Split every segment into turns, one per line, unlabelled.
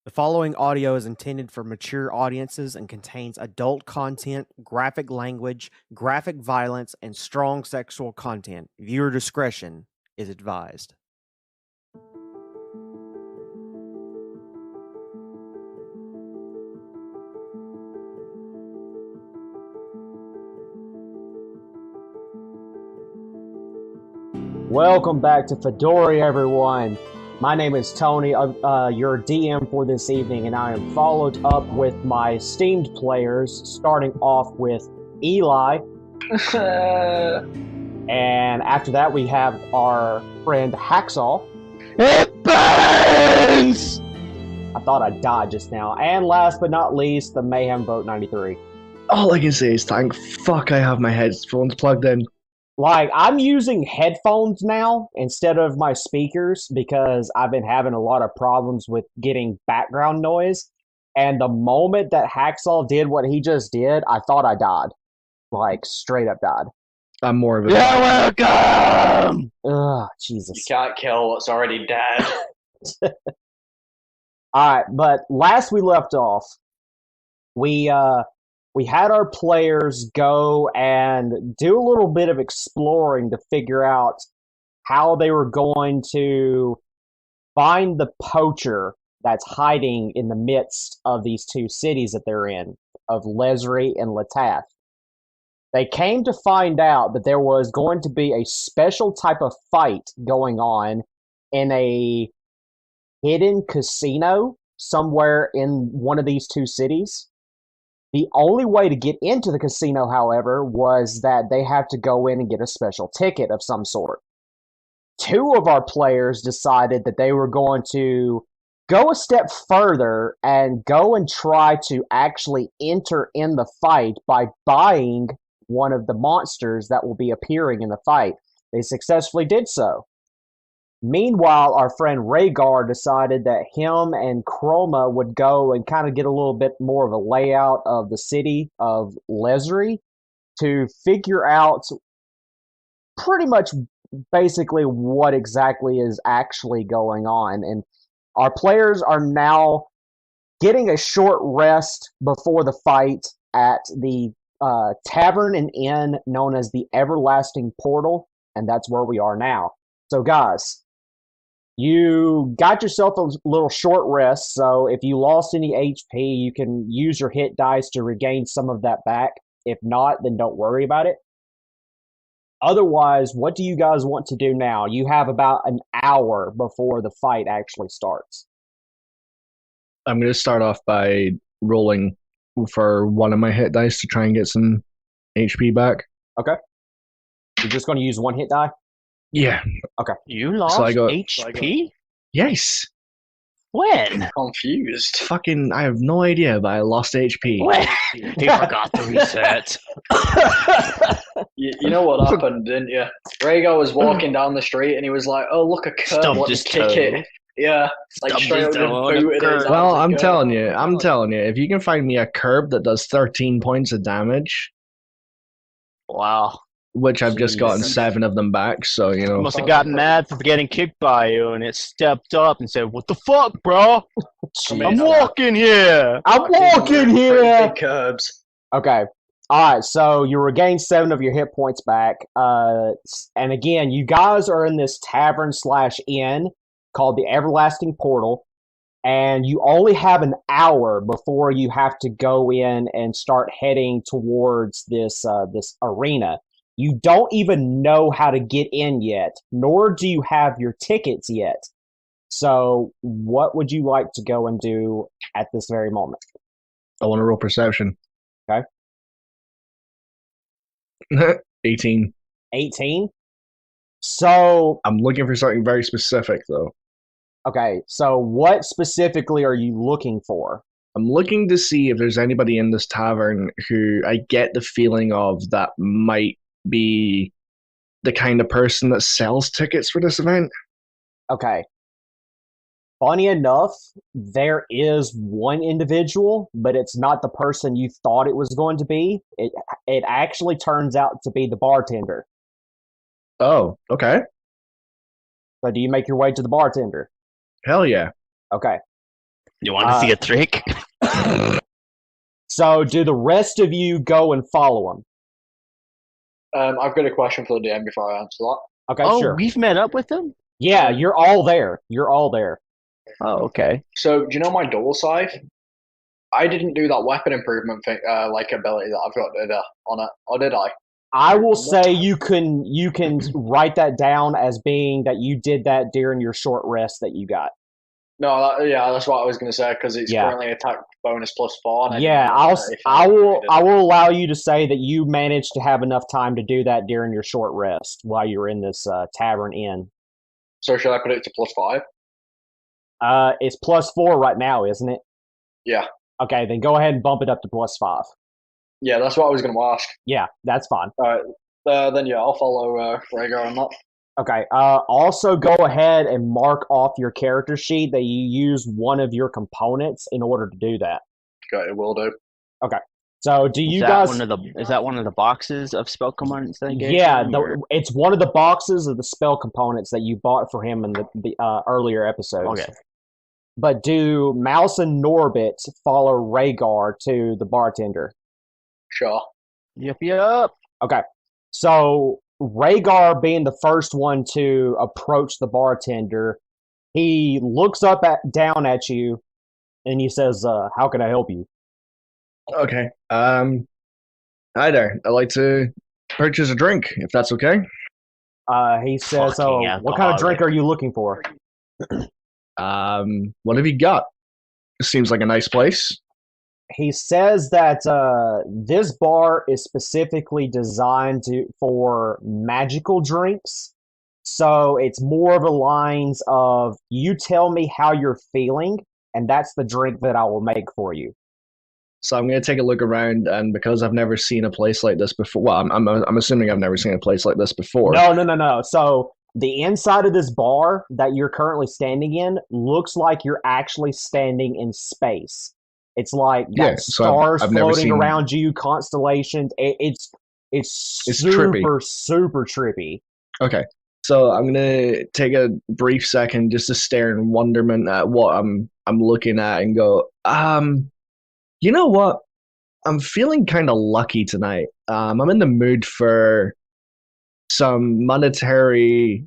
The following audio is intended for mature audiences and contains adult content, graphic language, graphic violence, and strong sexual content. Viewer discretion is advised. Welcome back to Fedora, everyone. My name is Tony, your DM for this evening, and I am followed up with my esteemed players, starting off with Eli. And after that, we have our friend Hacksaw.
It burns!
I thought I died just now. And last but not least, the Mayhem Vote 93.
All I can say is thank fuck I have my headphones plugged in.
Like, I'm using headphones now instead of my speakers because I've been having a lot of problems with getting background noise. And the moment that Hacksaw did what he just did, I thought I died. Like, straight up died.
I'm more of a...
You're welcome!
Ugh, Jesus.
You can't kill what's already dead.
Alright, but last we left off, we had our players go and do a little bit of exploring to figure out how they were going to find the poacher that's hiding in the midst of these two cities that they're in, of Lesry and Latath. They came to find out that there was going to be a special type of fight going on in a hidden casino somewhere in one of these two cities. The only way to get into the casino, however, was that they had to go in and get a special ticket of some sort. Two of our players decided that they were going to go a step further and go and try to actually enter in the fight by buying one of the monsters that will be appearing in the fight. They successfully did so. Meanwhile, our friend Rhaegar decided that him and Chroma would go and kind of get a little bit more of a layout of the city of Lesry to figure out pretty much basically what exactly is actually going on. And our players are now getting a short rest before the fight at the tavern and inn known as the Everlasting Portal, and that's where we are now. So guys, you got yourself a little short rest, so if you lost any HP, you can use your hit dice to regain some of that back. If not, then don't worry about it. Otherwise, what do you guys want to do now? You have about an hour before the fight actually starts.
I'm going to start off by rolling for one of my hit dice to try and get some HP back.
Okay. You're just going to use one hit die?
Yeah.
Okay.
You lost
So I got-
HP?
Yes.
When?
Confused.
Fucking, I have no idea, but I lost HP.
When? He forgot to reset.
You know what happened, didn't you? Rhaegar was walking down the street and he was like, "Oh, look, a curb,
Stumped
let me
his
kick
toe.
it." Yeah, like
Stumped
straight
his
up just
toe on a
booted
curb.
his ass
Well,
and
I'm
go,
telling you, if you can find me a curb that does 13 points of damage,
Wow.
which I've just gotten
Jesus.
7 of them back, so, you
You
know.
must have gotten mad for getting kicked by you, and it stepped up and said, "What the fuck, bro?
mean,
I'm
it's
walking here."
I'm walking
pretty
here!
big curbs.
Okay. Alright, so you regain 7 of your hit points back. And again, you guys are in this tavern slash inn called the Everlasting Portal, and you only have an hour before you have to go in and start heading towards this arena. You don't even know how to get in yet, nor do you have your tickets yet. So, what would you like to go and do at this very moment?
I want to roll perception.
Okay.
18.
18? So,
I'm looking for something very specific, though.
okay, so what specifically are you looking for?
I'm looking to see if there's anybody in this tavern who I get the feeling of that might be the kind of person that sells tickets for this event.
Okay. Funny enough, there is one individual, but it's not the person you thought it was going to be. It actually turns out to be the bartender.
Oh, okay.
So do you make your way to the bartender?
Hell yeah.
Okay.
You want to see a trick?
So, do the rest of you go and follow him?
I've got a question for the DM before I answer that.
Okay,
Oh,
sure.
we've met up with him?
Yeah, you're all there. You're all there.
Oh, okay.
So, do you know my dual scythe? I didn't do that weapon improvement thing, ability that I've got on it, or did I?
I will say you can write that down as being that you did that during your short rest that you got.
No, that's what I was going to say because it's currently attack bonus +4. And
I will allow you to say that you managed to have enough time to do that during your short rest while you were in this tavern inn.
So should I put it to +5?
It's +4 right now, isn't it?
Yeah.
Okay, then go ahead and bump it up to +5.
Yeah, that's what I was going to ask.
Yeah, that's fine.
All right, then I'll follow Rhaegar on that.
Okay. Also, go ahead and mark off your character sheet that you use one of your components in order to do that.
Okay, it will do.
Okay. So, do you
is
guys?
Is that one of the boxes of spell components they gave?
Yeah, it's one of the boxes of the spell components that you bought for him in the earlier episodes.
Okay.
But do Mouse and Norbit follow Rhaegar to the bartender?
Sure.
Yep.
Okay. So Rhaegar, being the first one to approach the bartender, he looks down at you, and he says, "How can I help you?"
Okay. Hi there. I'd like to purchase a drink, if that's okay.
He says,
Fucking
what kind of drink
alcoholic.
are you looking for?
What have you got? Seems like a nice place.
He says that this bar is specifically designed for magical drinks. So it's more of the lines of, you tell me how you're feeling, and that's the drink that I will make for you.
So I'm going to take a look around, and because I've never seen a place like this before, well, I'm assuming I've never seen a place like this before.
No. So the inside of this bar that you're currently standing in looks like you're actually standing in space. It's like got stars floating around you, constellations. It's super
trippy.
super trippy.
Okay, so I'm gonna take a brief second just to stare in wonderment at what I'm looking at and go, you know what? I'm feeling kind of lucky tonight. I'm in the mood for some monetarily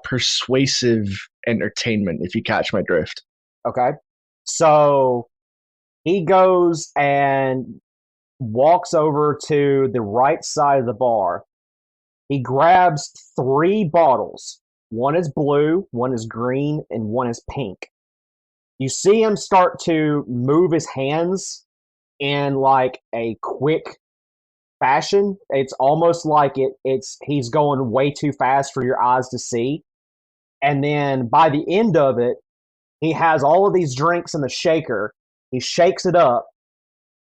persuasive entertainment, if you catch my drift.
Okay. So he goes and walks over to the right side of the bar. He grabs 3 bottles. One is blue, one is green, and one is pink. You see him start to move his hands in like a quick fashion. It's almost like he's going way too fast for your eyes to see. And then by the end of it, he has all of these drinks in the shaker. He shakes it up.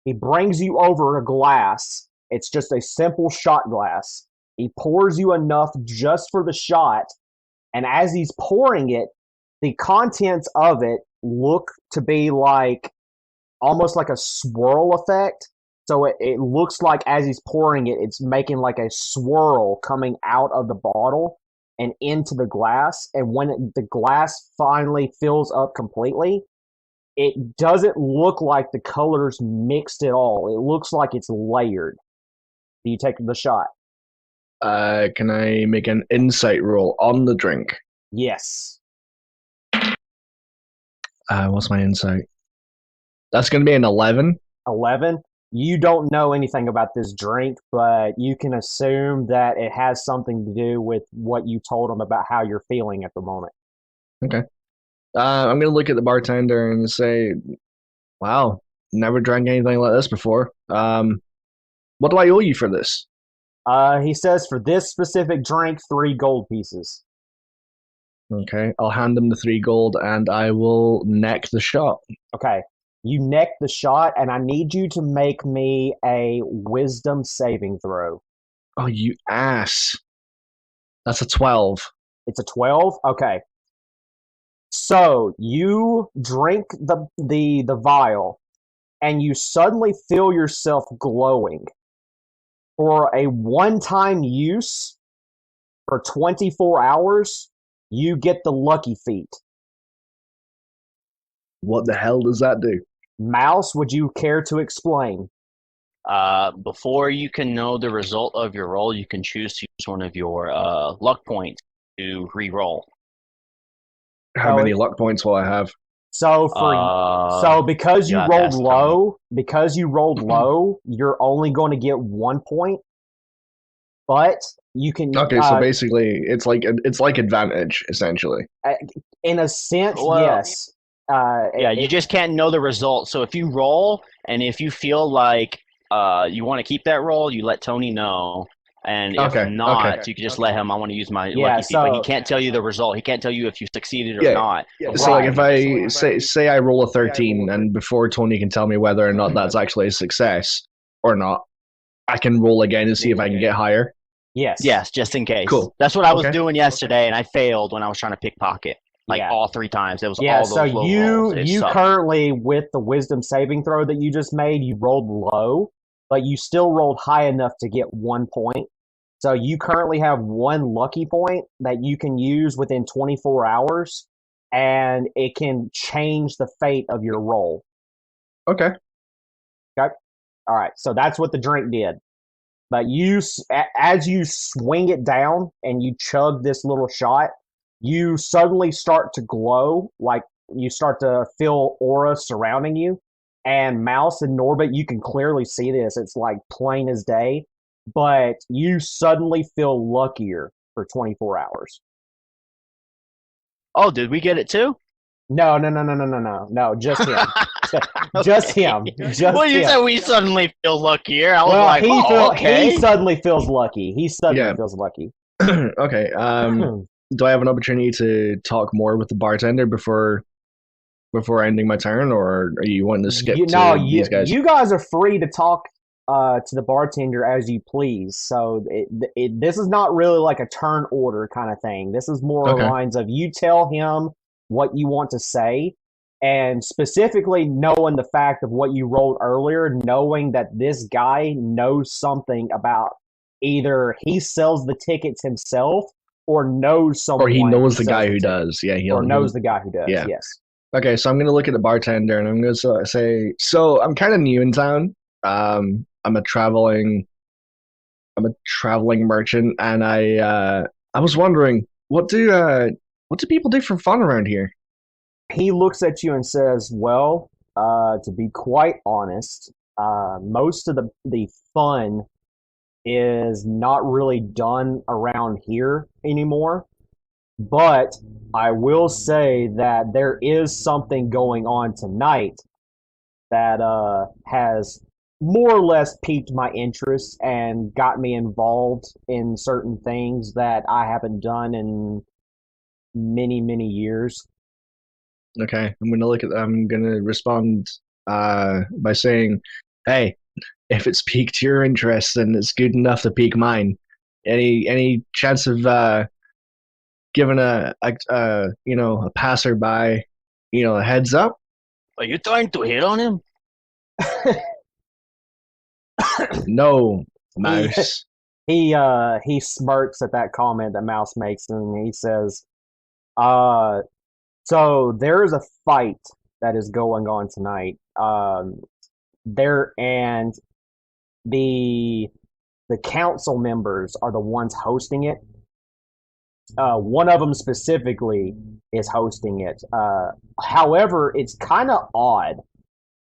He brings you over a glass. It's just a simple shot glass. He pours you enough just for the shot. And as he's pouring it, the contents of it look to be like almost like a swirl effect. So it looks like as he's pouring it, it's making like a swirl coming out of the bottle and into the glass. And when the glass finally fills up completely, it doesn't look like the colors mixed at all. It looks like it's layered. Do you take the shot?
Can I make an insight roll on the drink?
Yes.
What's my insight? That's going to be an 11.
11? You don't know anything about this drink, but you can assume that it has something to do with what you told him about how you're feeling at the moment.
Okay. I'm going to look at the bartender and say, wow, never drank anything like this before. What do I owe you for this?
He says for this specific drink, 3 gold pieces.
Okay, I'll hand him the 3 gold and I will neck the shot.
Okay. You neck the shot, and I need you to make me a wisdom saving throw.
Oh, you ass. That's a 12.
It's a 12? Okay. So you drink the vial, and you suddenly feel yourself glowing. For a one-time use, for 24 hours, you get the lucky feat.
What the hell does that do?
Mouse, would you care to explain?
Before you can know the result of your roll, you can choose to use one of your luck points to re-roll.
How
So
many
it-
luck points will I have?
So because
you
you
have to
rolled
ask the
low, you're only going to get 1 point. But you can,
Okay, so basically, it's like advantage essentially.
in a sense,
Well,
yes.
Yeah, you just can't know the result. So if you roll, and if you feel like you want to keep that roll, you let Tony know. And if not, you can just let him. I want to use my lucky feet, but he can't tell you the result. He can't tell you if you succeeded or not.
So like if I say I roll a 13, and before Tony can tell me whether or not that's actually a success or not, I can roll again and see if I can get higher.
Yes,
just in case.
Cool.
That's what I was doing yesterday, and I failed when I was trying to pickpocket. All 3 times. It was all those low rolls.
You currently, with the wisdom saving throw that you just made, you rolled low, but you still rolled high enough to get 1 point. So you currently have 1 lucky point that you can use within 24 hours, and it can change the fate of your roll.
Okay.
All right, so that's what the drink did. But as you swing it down and you chug this little shot, you suddenly start to glow, like you start to feel aura surrounding you. And Mouse and Norbit, you can clearly see this. It's like plain as day. But you suddenly feel luckier for 24 hours.
Oh, did we get it too?
No, just him. Just him.
Well, you said we suddenly feel luckier. I was
he suddenly feels lucky. He suddenly feels lucky.
Okay. Do I have an opportunity to talk more with the bartender before ending my turn, or are you wanting to skip these guys?
You guys are free to talk to the bartender as you please. So this is not really like a turn order kind of thing. This is more along the lines of you tell him what you want to say, and specifically knowing the fact of what you rolled earlier, knowing that this guy knows something about either he sells the tickets himself or knows someone.
Or he knows the guy who does. Yeah,
or knows the guy who does.
Yeah.
Yes.
Okay, so I'm going to look at the bartender and I'm going to say, so I'm kind of new in town. I'm a traveling merchant, and I was wondering, what do people do for fun around here?
He looks at you and says, well, to be quite honest, most of the fun is not really done around here anymore. But I will say that there is something going on tonight that has more or less piqued my interest and got me involved in certain things that I haven't done in many, many years.
Okay, I'm gonna respond by saying, "Hey, if it's piqued your interest, then it's good enough to pique mine. Any chance of giving a passerby, a heads up?"
Are you trying to hit on him?
No, Mouse.
He smirks at that comment that Mouse makes, and he says, so there is a fight that is going on tonight. The council members are the ones hosting it. One of them specifically is hosting it. However, it's kind of odd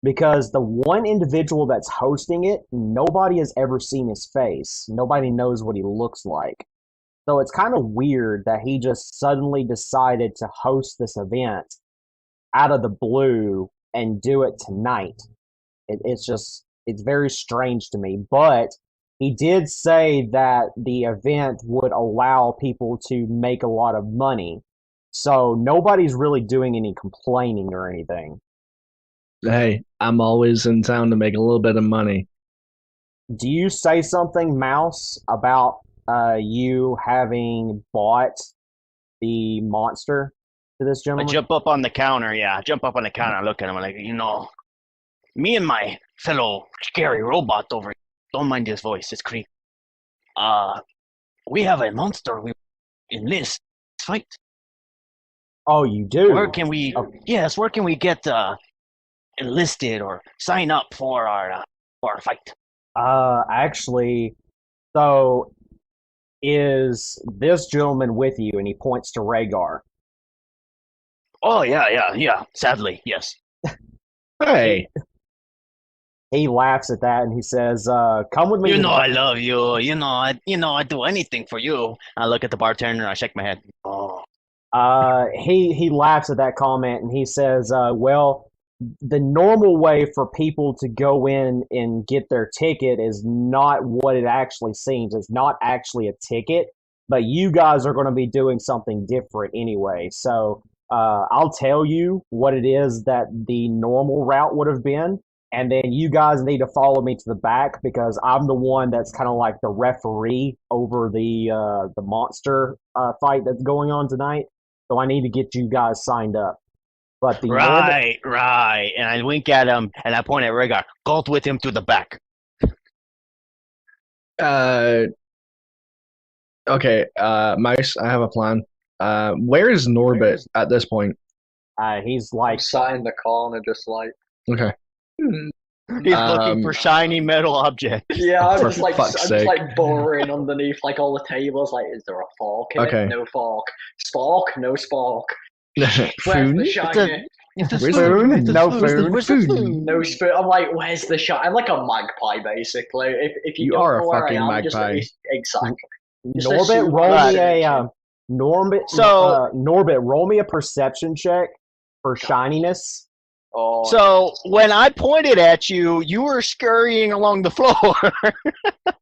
because the one individual that's hosting it, nobody has ever seen his face. Nobody knows what he looks like. So it's kind of weird that he just suddenly decided to host this event out of the blue and do it tonight. It's very strange to me. But he did say that the event would allow people to make a lot of money. So nobody's really doing any complaining or anything.
Hey, I'm always in town to make a little bit of money.
Do you say something, Mouse, about you having bought the monster to this
I
gentleman?
jump up on the counter. Yeah, I jump up on the counter and look at him like, me and my fellow scary robot over here, don't mind his voice, it's creepy. We have a monster we enlist fight.
Oh, you do?
Where can we? Yes, where can we get enlisted or sign up for our fight?
Actually, so is this gentleman with you? And he points to Rhaegar.
Oh yeah. Sadly, yes.
Hey.
He laughs at that and he says, "Come with me."
You know I love you. I'd do anything for you. I look at the bartender and I shake my head. Oh.
He laughs at that comment and he says, "Well, the normal way for people to go in and get their ticket is not what it actually seems. It's not actually a ticket, but you guys are going to be doing something different anyway. So I'll tell you what it is that the normal route would have been, and then you guys need to follow me to the back because I'm the one that's kind of like the referee over the monster fight that's going on tonight. So I need to get you guys signed up." But the
right. And I wink at him and I point at Rhaegar. Go with him to the back.
Okay, Mouse, I have a plan. Where is Norbit at this point?
He's like
sat in the corner, just like.
Okay.
He's looking for shiny metal objects.
Yeah, I'm just like boring underneath like all the tables. Like, is there a fork in it? No fork. Spork? No spork. Where's the shiny?
Spoon? No food.
No spoon. I'm like, where's the shiny? I'm like a magpie, basically. If you
are
know
a
where
fucking
I am,
magpie.
Exactly.
Norbit, roll me a Norbit, roll me a perception check for shininess.
Oh.
So when I pointed at you, you were scurrying along the floor.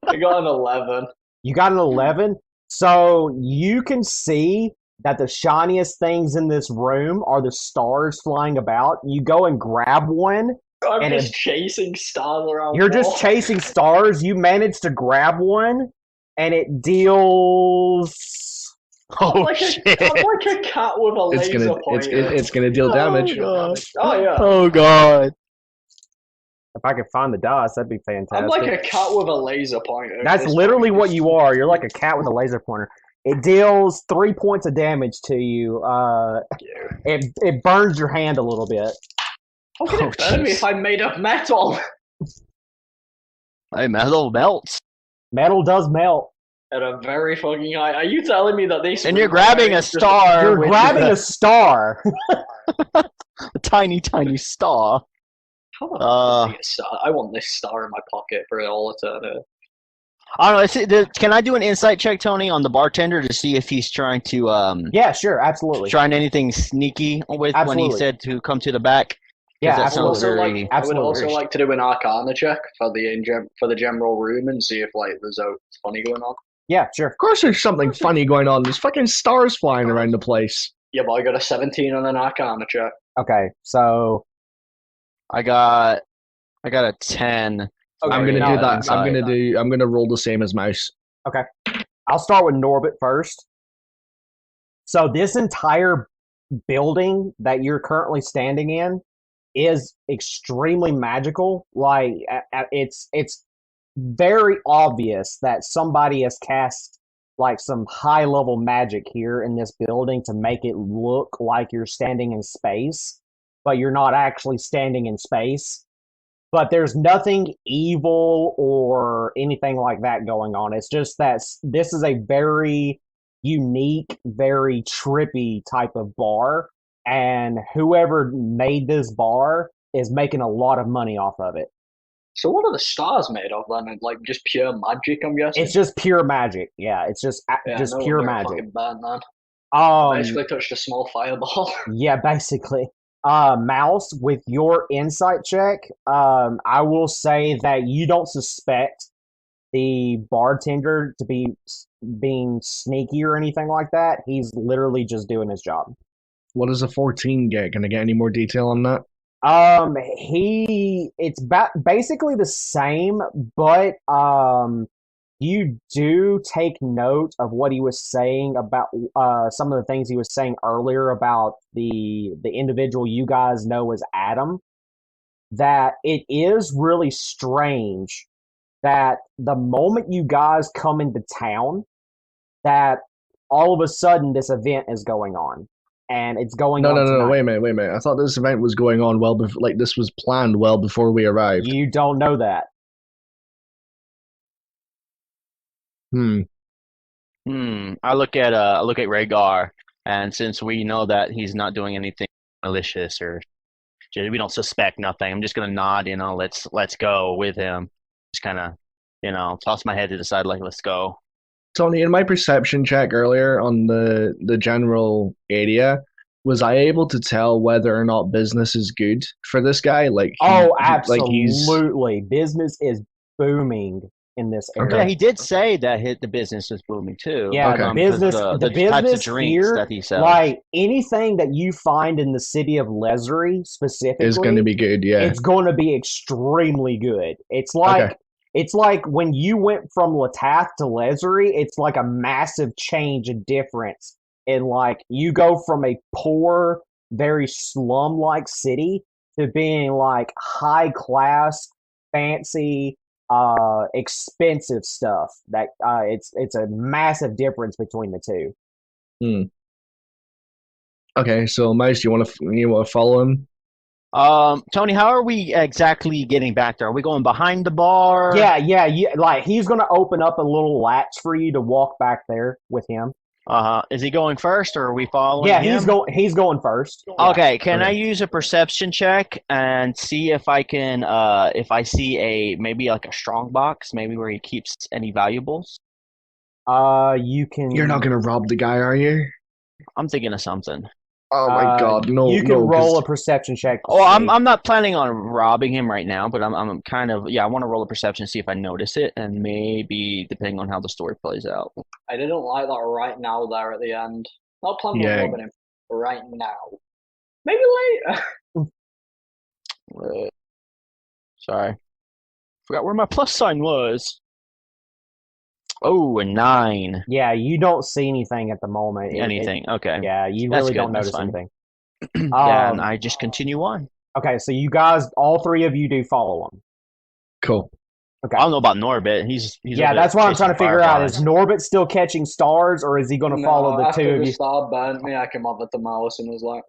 I got an 11.
You got an 11? So you can see that the shiniest things in this room are the stars flying about. You go and grab one.
I'm just chasing stars around.
You're just chasing stars. You manage to grab one, and it deals.
I'm like
a cat with a laser pointer.
It's gonna deal damage.
Oh yeah.
Oh god.
If I could find the dice, that'd be fantastic.
I'm like a cat with a laser pointer.
That's literally what you are. You're like a cat with a laser pointer. It deals 3 points of damage to you. It burns your hand a little bit.
How can it burn me if I'm made of metal?
Hey, metal melts.
Metal does melt.
At a very fucking high. Are you telling me that these?
And you're grabbing a star.
You're grabbing a star.
A tiny star.
I want this star in my pocket for all eternity.
I don't know. Can I do an insight check, Tony, on the bartender to see if he's trying to?
Yeah, sure, absolutely.
Trying anything sneaky with when he said to come to the back.
Yeah,
absolutely. I would also like to do an Arcana check for the general room and see if like there's a funny going on.
Yeah, sure.
Of course, there's something funny going on. There's fucking stars flying around the place.
Yeah, but I got a 17 on an Arcana check.
Okay, so
I got a 10.
Okay, I'm gonna do that. I'm gonna roll the same as Mouse.
Okay, I'll start with Norbit first. So this entire building that you're currently standing in is extremely magical. Like it's very obvious that somebody has cast like some high level magic here in this building to make it look like you're standing in space, but you're not actually standing in space. But there's nothing evil or anything like that going on. It's just that this is a very unique, very trippy type of bar, and whoever made this bar is making a lot of money off of it.
So what are the stars made of then? Like just pure magic, I'm guessing?
It's just pure magic. Yeah, it's just pure magic.
Bad, man. Basically touched a small fireball.
Yeah, basically. Mouse, with your insight check, I will say that you don't suspect the bartender to be being sneaky or anything like that. He's literally just doing his job.
What does a 14 get? Can I get any more detail on that?
It's basically the same, but you do take note of what he was saying about some of the things he was saying earlier about the individual you guys know as Adam. That it is really strange that the moment you guys come into town, that all of a sudden this event is going on. and it's going
on.
No,
wait a minute. I thought this event was going on well before, like this was planned well before we arrived.
You don't know that.
I look at Rhaegar, and since we know that he's not doing anything malicious or we don't suspect nothing, I'm just gonna nod. Let's go with him. Just kind of toss my head to the side like let's go.
Tony, in my perception check earlier on the general area, was I able to tell whether or not business is good for this guy?
Absolutely, business is booming in this area.
Yeah, he did say that the business is booming too.
Yeah, the business
types of drinks
here,
that he sells.
like anything that you find in the city of Lesry specifically,
is going to be good. Yeah,
it's going to be extremely good. It's like It's like when you went from Latath to Lesry, it's like a massive change and difference. And like you go from a poor, very slum-like city to being like high class, fancy, expensive stuff. That it's a massive difference between the two.
Okay, so Mice, you want to follow him?
Tony, how are we exactly getting back there? Are we going behind the bar?
Yeah. Like he's gonna open up a little latch for you to walk back there with him.
Is he going first, or are we following him?
Yeah, he's going first.
Okay, can I use a perception check and see if I can if I see maybe like a strong box, maybe where he keeps any valuables?
You can.
You're not gonna rob the guy, are you?
I'm thinking of something.
Oh my God, no!
You can roll a perception check.
I'm not planning on robbing him right now, but I'm kind of I want to roll a perception, see if I notice it, and maybe depending on how the story plays out.
I didn't like that right now there at the end. Not planning on robbing him right now. Maybe later.
Sorry, forgot where my plus sign was. Oh, a 9.
Yeah, you don't see anything at the moment.
Okay.
Yeah, you really don't notice anything.
Yeah, and I just continue on.
Okay, so you guys, all three of you do follow him.
Cool.
Okay.
I don't know about Norbit. He's
that's what I'm trying to figure out. Is Norbit still catching stars, or is he going to follow the two of you?
After the star burnt me, I came up with the mouse and was like,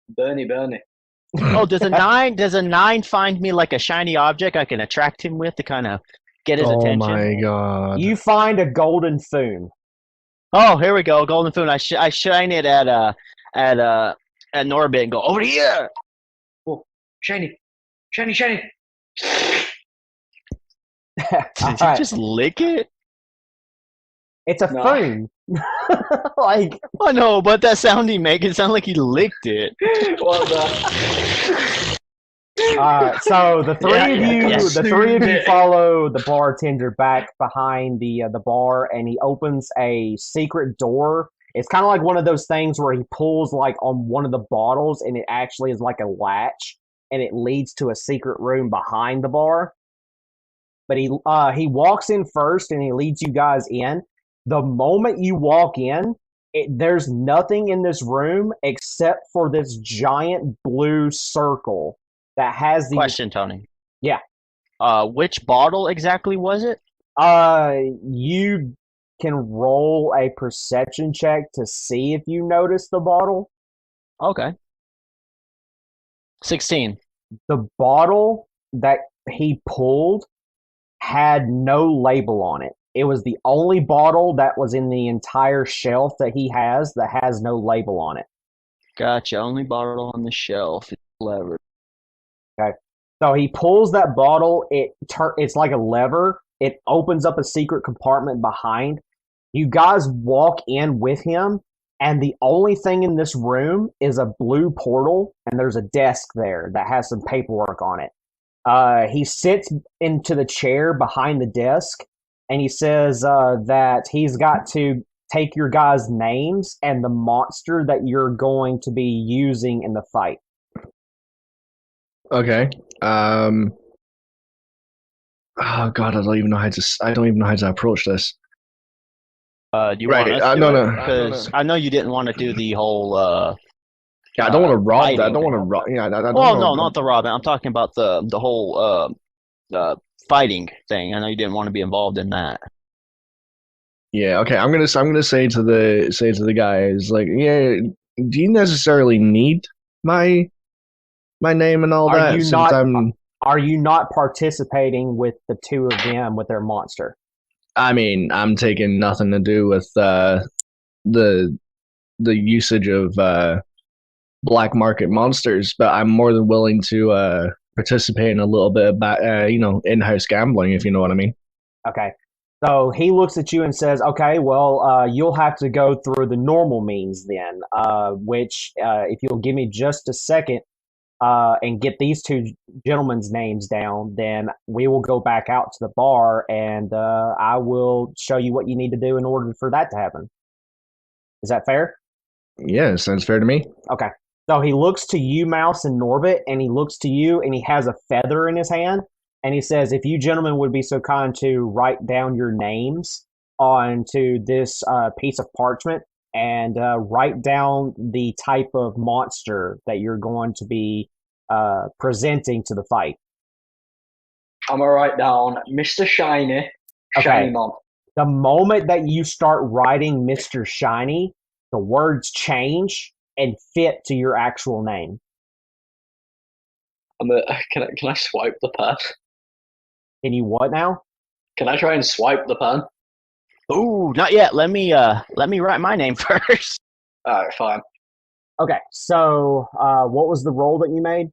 Bernie.
Oh, does a 9 find me like a shiny object I can attract him with to kind of get his attention?
Oh my God!
You find a golden foon.
Oh, here we go, golden foon. I shine it at Norbit and go over here.
Oh, shiny.
Did you just lick it?
It's a foon. Like
I know, but that sound he make it sound like he licked it.
What the?
So the three of you follow the bartender back behind the bar, and he opens a secret door. It's kind of like one of those things where he pulls like on one of the bottles, and it actually is like a latch, and it leads to a secret room behind the bar. But he walks in first, and he leads you guys in. The moment you walk in, there's nothing in this room except for this giant blue circle that has the
question, Tony.
Yeah.
Which bottle exactly was it?
You can roll a perception check to see if you notice the bottle.
Okay. 16.
The bottle that he pulled had no label on it. It was the only bottle that was in the entire shelf that he has that has no label on it.
Gotcha. Only bottle on the shelf. Lever.
Okay. So he pulls that bottle. It's like a lever. It opens up a secret compartment behind. You guys walk in with him, and the only thing in this room is a blue portal, and there's a desk there that has some paperwork on it. He sits into the chair behind the desk, and he says that he's got to take your guys' names and the monster that you're going to be using in the fight.
Okay. Oh God, I don't even know how to approach this.
Do you want us to do it? Because I know you didn't want to do the whole.
Yeah, I don't want to rob that. I don't want to rob. Yeah,
not the robbing. I'm talking about the whole fighting thing. I know you didn't want to be involved in that.
Yeah. Okay. I'm gonna say to the guys like, yeah, do you necessarily need my name and all that?
Are you not participating with the two of them with their monster?
I mean, I'm taking nothing to do with the usage of black market monsters, but I'm more than willing to participate in a little bit about in-house gambling, if you know what I mean.
Okay. So he looks at you and says, okay, well, you'll have to go through the normal means then, which, if you'll give me just a second and get these two gentlemen's names down, then we will go back out to the bar and I will show you what you need to do in order for that to happen. Is that fair?
Yeah, sounds fair to me.
Okay. So he looks to you, Mouse, and Norbit, and he looks to you, and he has a feather in his hand. And he says, if you gentlemen would be so kind to write down your names onto this piece of parchment and write down the type of monster that you're going to be presenting to the fight.
I'm going to write down Mr. Shiny, Shiny Mom.
The moment that you start writing Mr. Shiny, the words change and fit to your actual name.
Can I swipe the pen?
Can you what now?
Can I try and swipe the pen?
Ooh, not yet. Let me write my name first.
All right, fine.
Okay, so what was the roll that you made?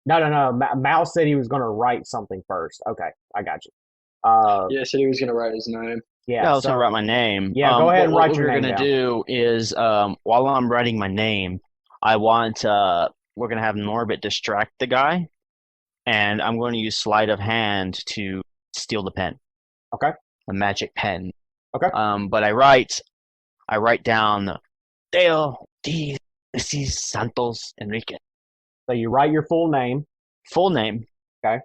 No. Mouse said he was going to write something first. Okay, I got you.
Yeah, said he was going to write his name.
Yeah, I was going to write my name.
Yeah, go ahead and write your name down.
What we're going to do is, while I'm writing my name, we're going to have Norbit distract the guy. And I'm going to use sleight of hand to steal the pen.
Okay.
A magic pen.
Okay.
But I write down Deo de Santos Enrique.
So you write your full name.
Full name.
Okay.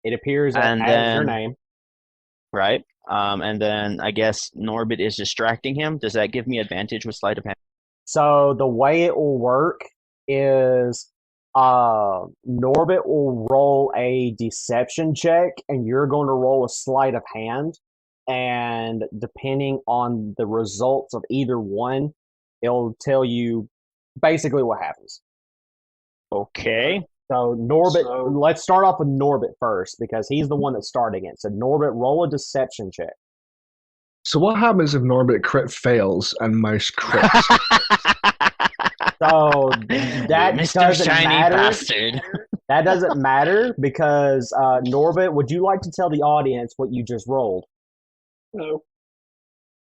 It appears as your name.
Right. And then I guess Norbit is distracting him. Does that give me advantage with sleight of hand?
So the way it will work is Norbit will roll a deception check and you're going to roll a sleight of hand, and depending on the results of either one, it'll tell you basically what happens.
Okay.
So Norbit, let's start off with Norbit first because he's the one that's starting it. So Norbit, roll a deception check.
So what happens if Norbit crit fails and Mouse crits?
So that
Mr.
doesn't
Shiny
matter.
Bastard.
That doesn't matter because Norbit, would you like to tell the audience what you just rolled?
No.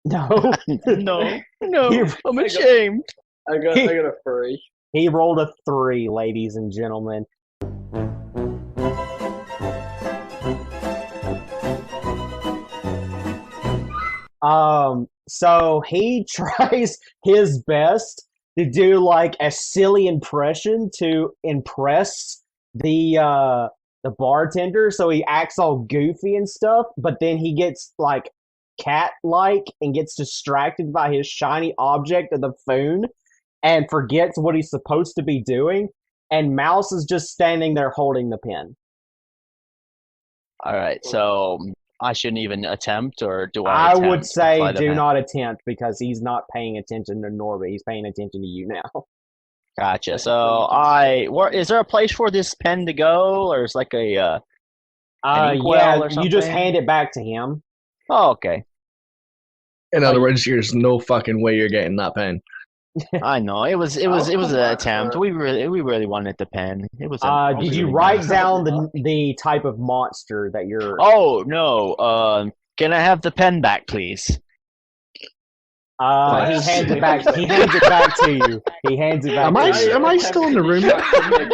No.
No. I'm ashamed.
I got a 3.
He rolled a 3, ladies and gentlemen. So he tries his best to do like a silly impression to impress the bartender, so he acts all goofy and stuff, but then he gets like cat-like and gets distracted by his shiny object of the phone and forgets what he's supposed to be doing, and Mouse is just standing there holding the pen.
All right, so I shouldn't even attempt, or do I attempt?
I would say do not attempt because he's not paying attention to Norbit. He's paying attention to you now.
Gotcha. So is there a place for this pen to go, or is like an inkwell or something?
You just hand it back to him.
Oh, okay.
In other words, there's no fucking way you're getting that pen.
I know it was an attempt. We really wanted the pen. It was.
Did you write down the type of monster that you're?
Oh no. Can I have the pen back, please?
He hands it back. He hands it back to you. He hands it back.
Am I still in the room?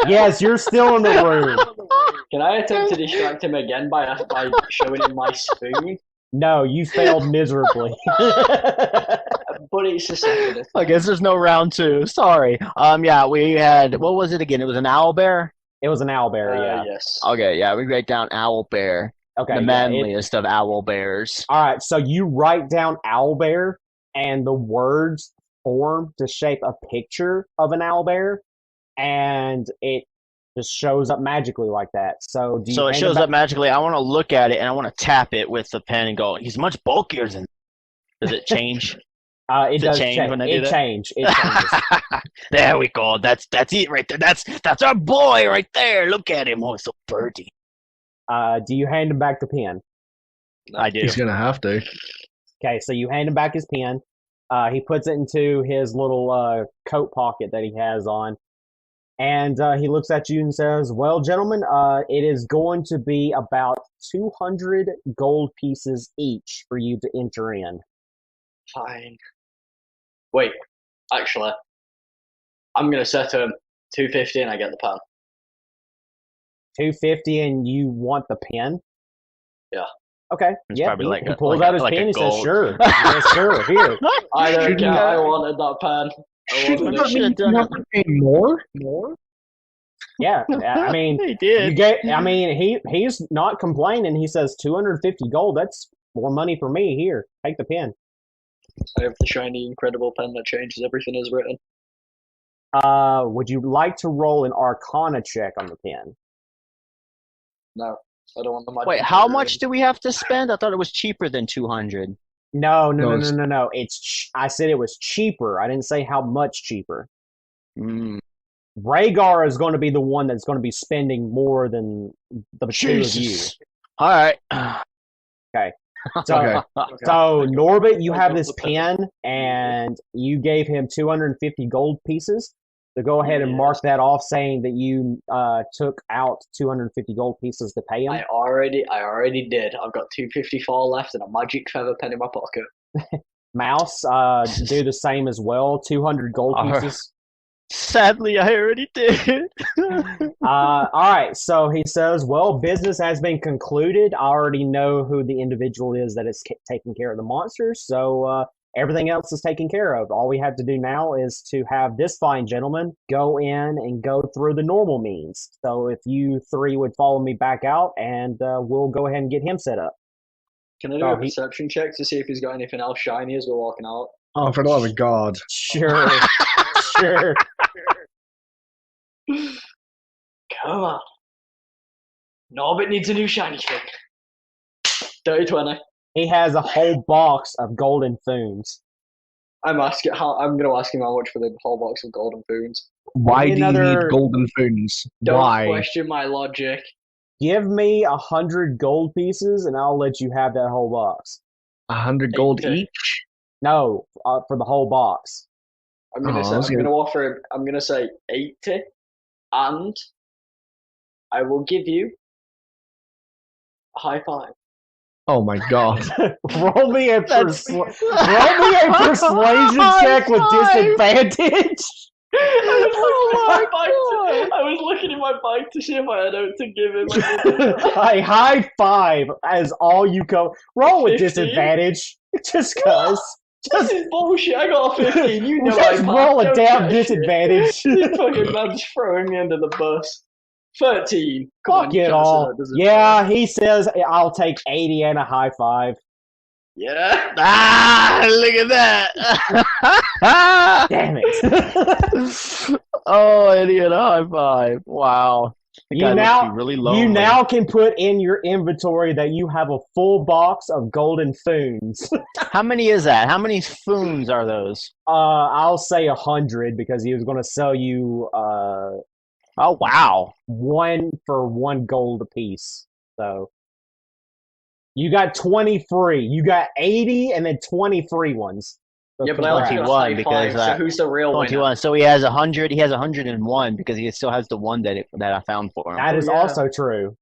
Yes, you're still in the room.
Can I attempt to distract him again by showing him my spoon?
No, you failed miserably.
But it's a second.
I guess there's no round 2. Sorry. Yeah, we had, what was it again? It was an owl bear?
It was an owl bear, yeah.
Yes.
Okay, yeah, we write down owl bear.
Okay.
The manliest of owl bears.
All right, so you write down owl bear, and the words form to shape a picture of an owl bear, and it just shows up magically like that. So
it shows up magically. I want to look at it, and I want to tap it with the pen and go, he's much bulkier than... Does it change?
It does change when I do that? It changes.
There we go. That's it right there. That's our boy right there. Look at him. Oh, so pretty.
Do you hand him back the pen?
I do.
He's gonna have to.
Okay, so you hand him back his pen. He puts it into his little coat pocket that he has on. And he looks at you and says, well, gentlemen, it is going to be about 200 gold pieces each for you to enter in.
Fine. Wait, actually, I'm going to set him 250 and I get the pen.
250 and you want the pen?
Yeah.
Okay.
It's
yeah.
Probably like
he pulls out his pen and says, sure. Sure, here.
I don't care. I wanted that pen.
Shouldn't have to pay more?
Yeah, I mean,
he did.
He's not complaining. He says 250 gold. That's more money for me. Here, take the pen.
I have the shiny, incredible pen that changes everything as written.
Would you like to roll an Arcana check on the pen?
No, I don't want the magic.
Wait, how much do we have to spend? I thought it was cheaper than 200.
No. I said it was cheaper. I didn't say how much cheaper. Rhaegar is going to be the one that's going to be spending more than the two of you.
All right.
Okay. So Norbit, you have this pen, and you gave him 250 gold pieces. So go ahead and mark that off, saying that you took out 250 gold pieces to pay him.
I already did. I've got 254 left and a magic feather pen in my pocket.
Mouse, do the same as well. 200 gold pieces.
Sadly, I already did.
All right, so he says, well, business has been concluded. I already know who the individual is that is taking care of the monsters, so everything else is taken care of. All we have to do now is to have this fine gentleman go in and go through the normal means. So if you three would follow me back out, and we'll go ahead and get him set up.
Can I do a perception check to see if he's got anything else shiny as we're walking out?
Oh, for the love of God.
Sure. Sure.
Come on. Norbit needs a new shiny thing. Dirty 20.
He has a whole box of golden foons.
I'm going to ask him how much for the whole box of golden foons.
Why do you need golden foons?
Don't question my logic.
Give me 100 gold pieces, and I'll let you have that whole box.
100 gold each?
No, for the whole box.
I'm gonna offer him. I'm gonna say 80, and I will give you a high five.
Oh my God!
roll me a persuasion check with disadvantage.
I was looking in my bag to see if I had out to give him.
A high five as all you go. Roll with 15? Disadvantage, just cause.
This is bullshit. I got a 15. You know
just roll a damn disadvantage.
You fucking man's throwing me under the bus. 13.
Fuck it all. Yeah, he says I'll take 80 and a high five.
Yeah.
Look at that.
Damn it.
Oh, 80 and a high five. Wow.
You now can put in your inventory that you have a full box of golden foons.
How many is that? How many foons are those?
I'll say 100 because he was going to sell you.
Oh wow!
1 for 1 gold apiece. So you got 20 free. You got 80 and then 20 free ones. So
yeah, but I 21 because so who's the real 21? Winner?
So he has 100. He has 101 because he still has the one that I found for him.
That is also true.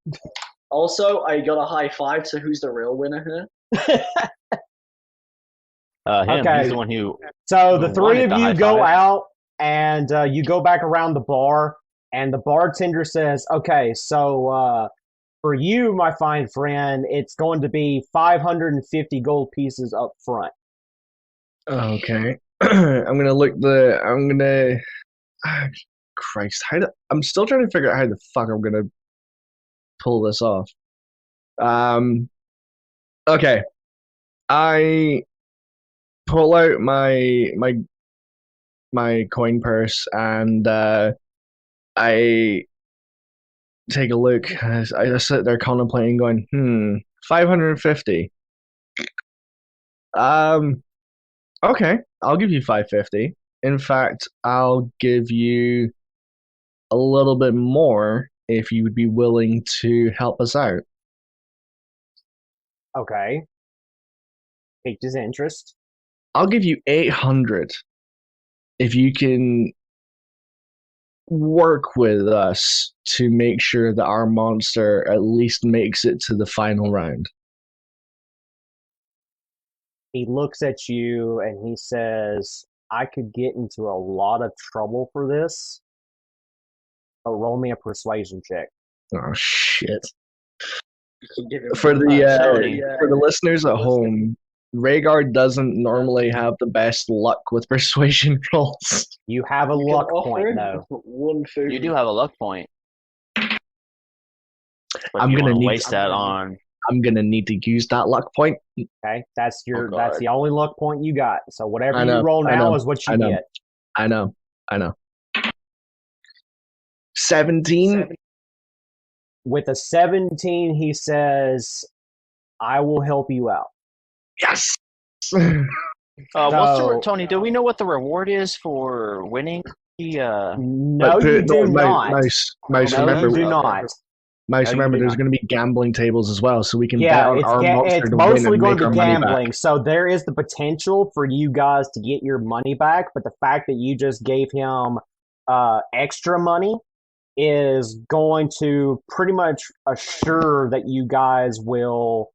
Also, I got a high five. So who's the real winner here?
Him.
Okay.
He's the one who.
So the three of you go out and you go back around the bar, and the bartender says, "Okay, so for you, my fine friend, it's going to be 550 gold pieces up front."
Okay. Christ, I'm still trying to figure out how the fuck I'm gonna pull this off. Okay. I pull out my coin purse and I take a look. I just sit there contemplating, going, 550. Okay. I'll give you 550. In fact, I'll give you a little bit more if you would be willing to help us out.
Okay. Piqued his interest.
I'll give you 800 if you can work with us to make sure that our monster at least makes it to the final round.
He looks at you and he says, I could get into a lot of trouble for this, but roll me a persuasion check.
Oh, shit. For the listeners at home, Rhaegar doesn't normally have the best luck with persuasion rolls.
You have a luck point, though.
You do have a luck point.
I'm gonna
waste that on.
I'm gonna need to use that luck point.
Okay, that's the only luck point you got. So whatever you roll now is what you get.
I know. 17.
With a 17, he says, I will help you out.
Yes.
Tony, do we know what the reward is for winning?
No, you do not.
Mouse,
remember, you do not.
Mouse, remember, there's going to be gambling tables as well, so we can bet on our monster to win and make our money back. It's mostly going to be gambling,
so there is the potential for you guys to get your money back, but the fact that you just gave him extra money is going to pretty much assure that you guys will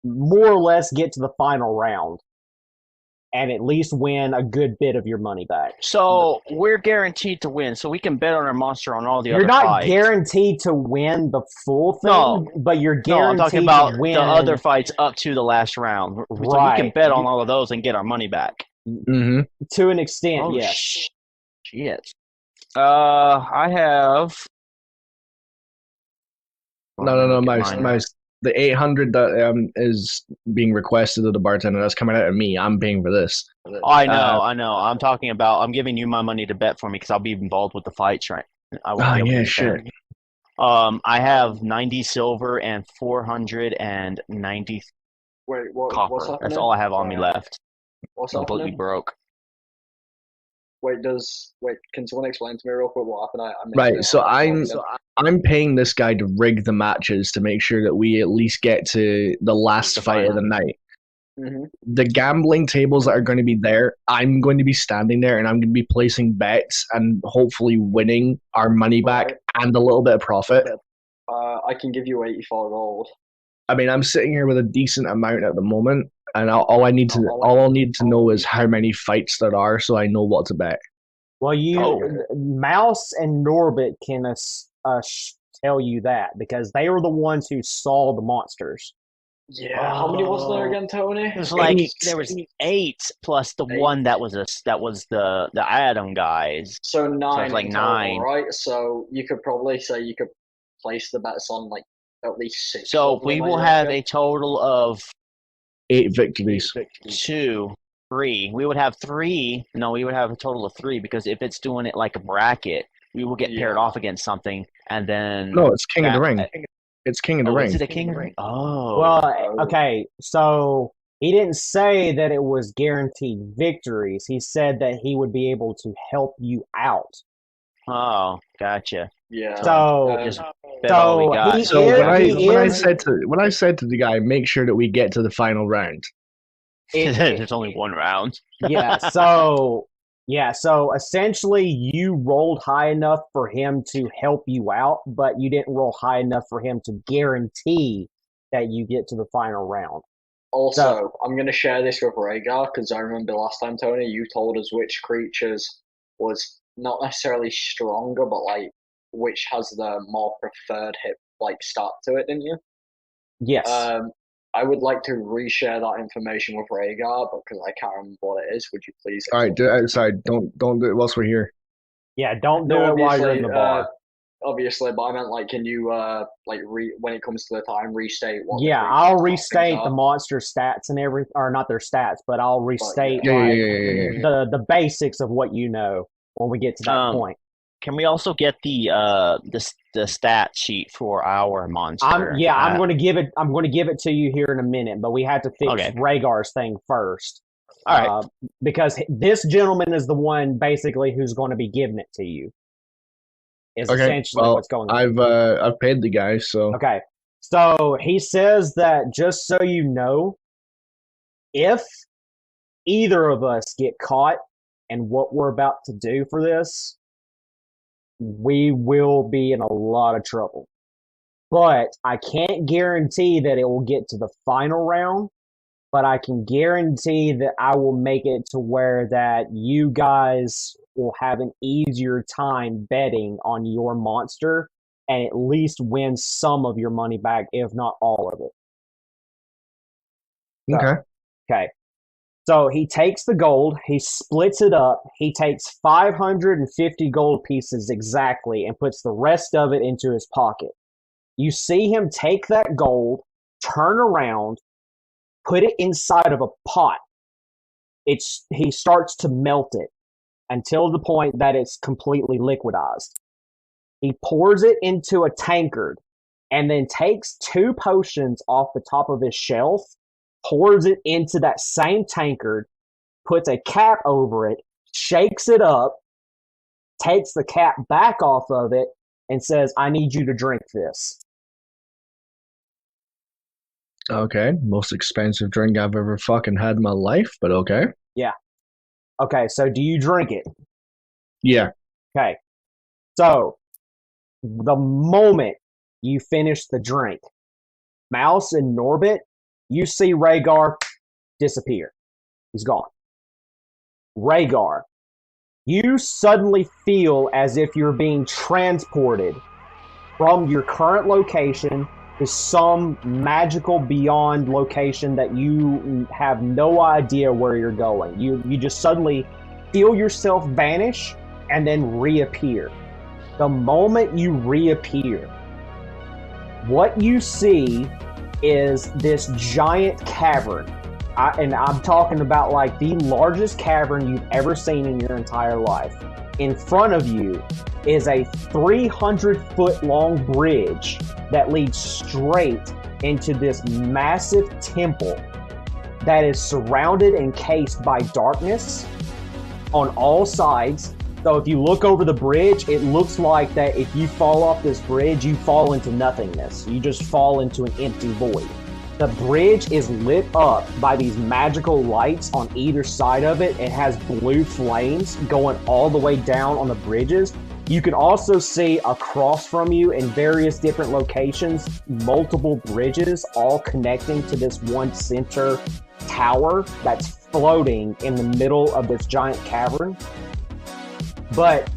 more or less get to the final round and at least win a good bit of your money back.
So we're guaranteed to win, so we can bet on our monster on all the other
fights. You're not
fights.
Guaranteed to win the full thing, but you're guaranteed
I'm talking about
to win
the other fights up to the last round. So we can bet on all of those and get our money back.
Mm-hmm.
To an extent, yes.
Shit. I have...
No, Mouse. The 800 that is being requested of the bartender, that's coming out of me. I'm paying for this.
I know. I'm talking about, I'm giving you my money to bet for me because I'll be involved with the fights, right?
Sure.
I have 90 silver and 490 copper. That's all I have on me left.
What's
completely
happening?
Broke.
Can someone explain to me real quick what happened?
Right, so I'm paying this guy to rig the matches to make sure that we at least get to the last fight of the night.
Mm-hmm.
The gambling tables that are going to be there, I'm going to be standing there and I'm going to be placing bets and hopefully winning our money back and a little bit of profit.
I can give you 84 gold.
I mean, I'm sitting here with a decent amount at the moment, and all I'll need to know is how many fights there are, so I know what to bet.
Well, Mouse and Norbit can tell you that because they were the ones who saw the monsters.
Yeah, how many was there again, Tony?
It was there was 8 plus the 1 that was the Adam guys.
So 9.
So it was like 9,
right? So you could probably say you could place the bets on like at least 6.
So we will have a total of
8 victories.
2, 3. We would have 3. No, we would have a total of 3 because if it's doing it like a bracket, we will get paired off against something, and then
no, it's King of the Ring. It's King of the Ring.
Is it a King of the Ring? Oh.
Well, okay. So he didn't say that it was guaranteed victories. He said that he would be able to help you out.
Oh, gotcha.
Yeah.
So
just bet all we got.
So when I said to the guy, make sure that we get to the final round.
There's only one round.
So essentially you rolled high enough for him to help you out, but you didn't roll high enough for him to guarantee that you get to the final round.
Also, I'm going to share this with Rhaegar because I remember last time, Tony, you told us which creatures was not necessarily stronger, but like which has the more preferred hit start to it, didn't you?
Yes.
I would like to reshare that information with Rhaegar because I can't remember what it is. Would you please?
All right, don't do it whilst we're here.
Yeah, don't do it while you're in the bar.
Obviously, but I meant can you when it comes to the time restate what?
Yeah, I'll restate the monster stats and everything, or not their stats, but I'll restate the basics of what you know when we get to that point.
Can we also get the stat sheet for our monster? I'm
going to give it. I'm going to give it to you here in a minute, but we have to fix Rhaegar's thing first.
All right.
Because this gentleman is the one basically who's going to be giving it to you. Is essentially what's going on.
I've paid the guy, so
okay. So he says that just so you know, if either of us get caught in what we're about to do for this, we will be in a lot of trouble. But I can't guarantee that it will get to the final round, but I can guarantee that I will make it to where that you guys will have an easier time betting on your monster and at least win some of your money back, if not all of it.
So,
okay. So he takes the gold, he splits it up, he takes 550 gold pieces exactly and puts the rest of it into his pocket. You see him take that gold, turn around, put it inside of a pot. He starts to melt it until the point that it's completely liquidized. He pours it into a tankard and then takes 2 potions off the top of his shelf, pours it into that same tankard, puts a cap over it, shakes it up, takes the cap back off of it, and says, I need you to drink this.
Okay, most expensive drink I've ever fucking had in my life, but okay.
Yeah. Okay, so do you drink it?
Yeah.
Okay. So, the moment you finish the drink, Mouse and Norbit, you see Rhaegar disappear. He's gone. Rhaegar, you suddenly feel as if you're being transported from your current location to some magical beyond location that you have no idea where you're going. You just suddenly feel yourself vanish and then reappear. The moment you reappear, what you see is this giant cavern. And I'm talking about like the largest cavern you've ever seen in your entire life. In front of you is a 300-foot long bridge that leads straight into this massive temple that is surrounded and encased by darkness on all sides. So if you look over the bridge, it looks like that if you fall off this bridge, you fall into nothingness. You just fall into an empty void. The bridge is lit up by these magical lights on either side of it. It has blue flames going all the way down on the bridges. You can also see across from you in various different locations, multiple bridges all connecting to this one center tower that's floating in the middle of this giant cavern. But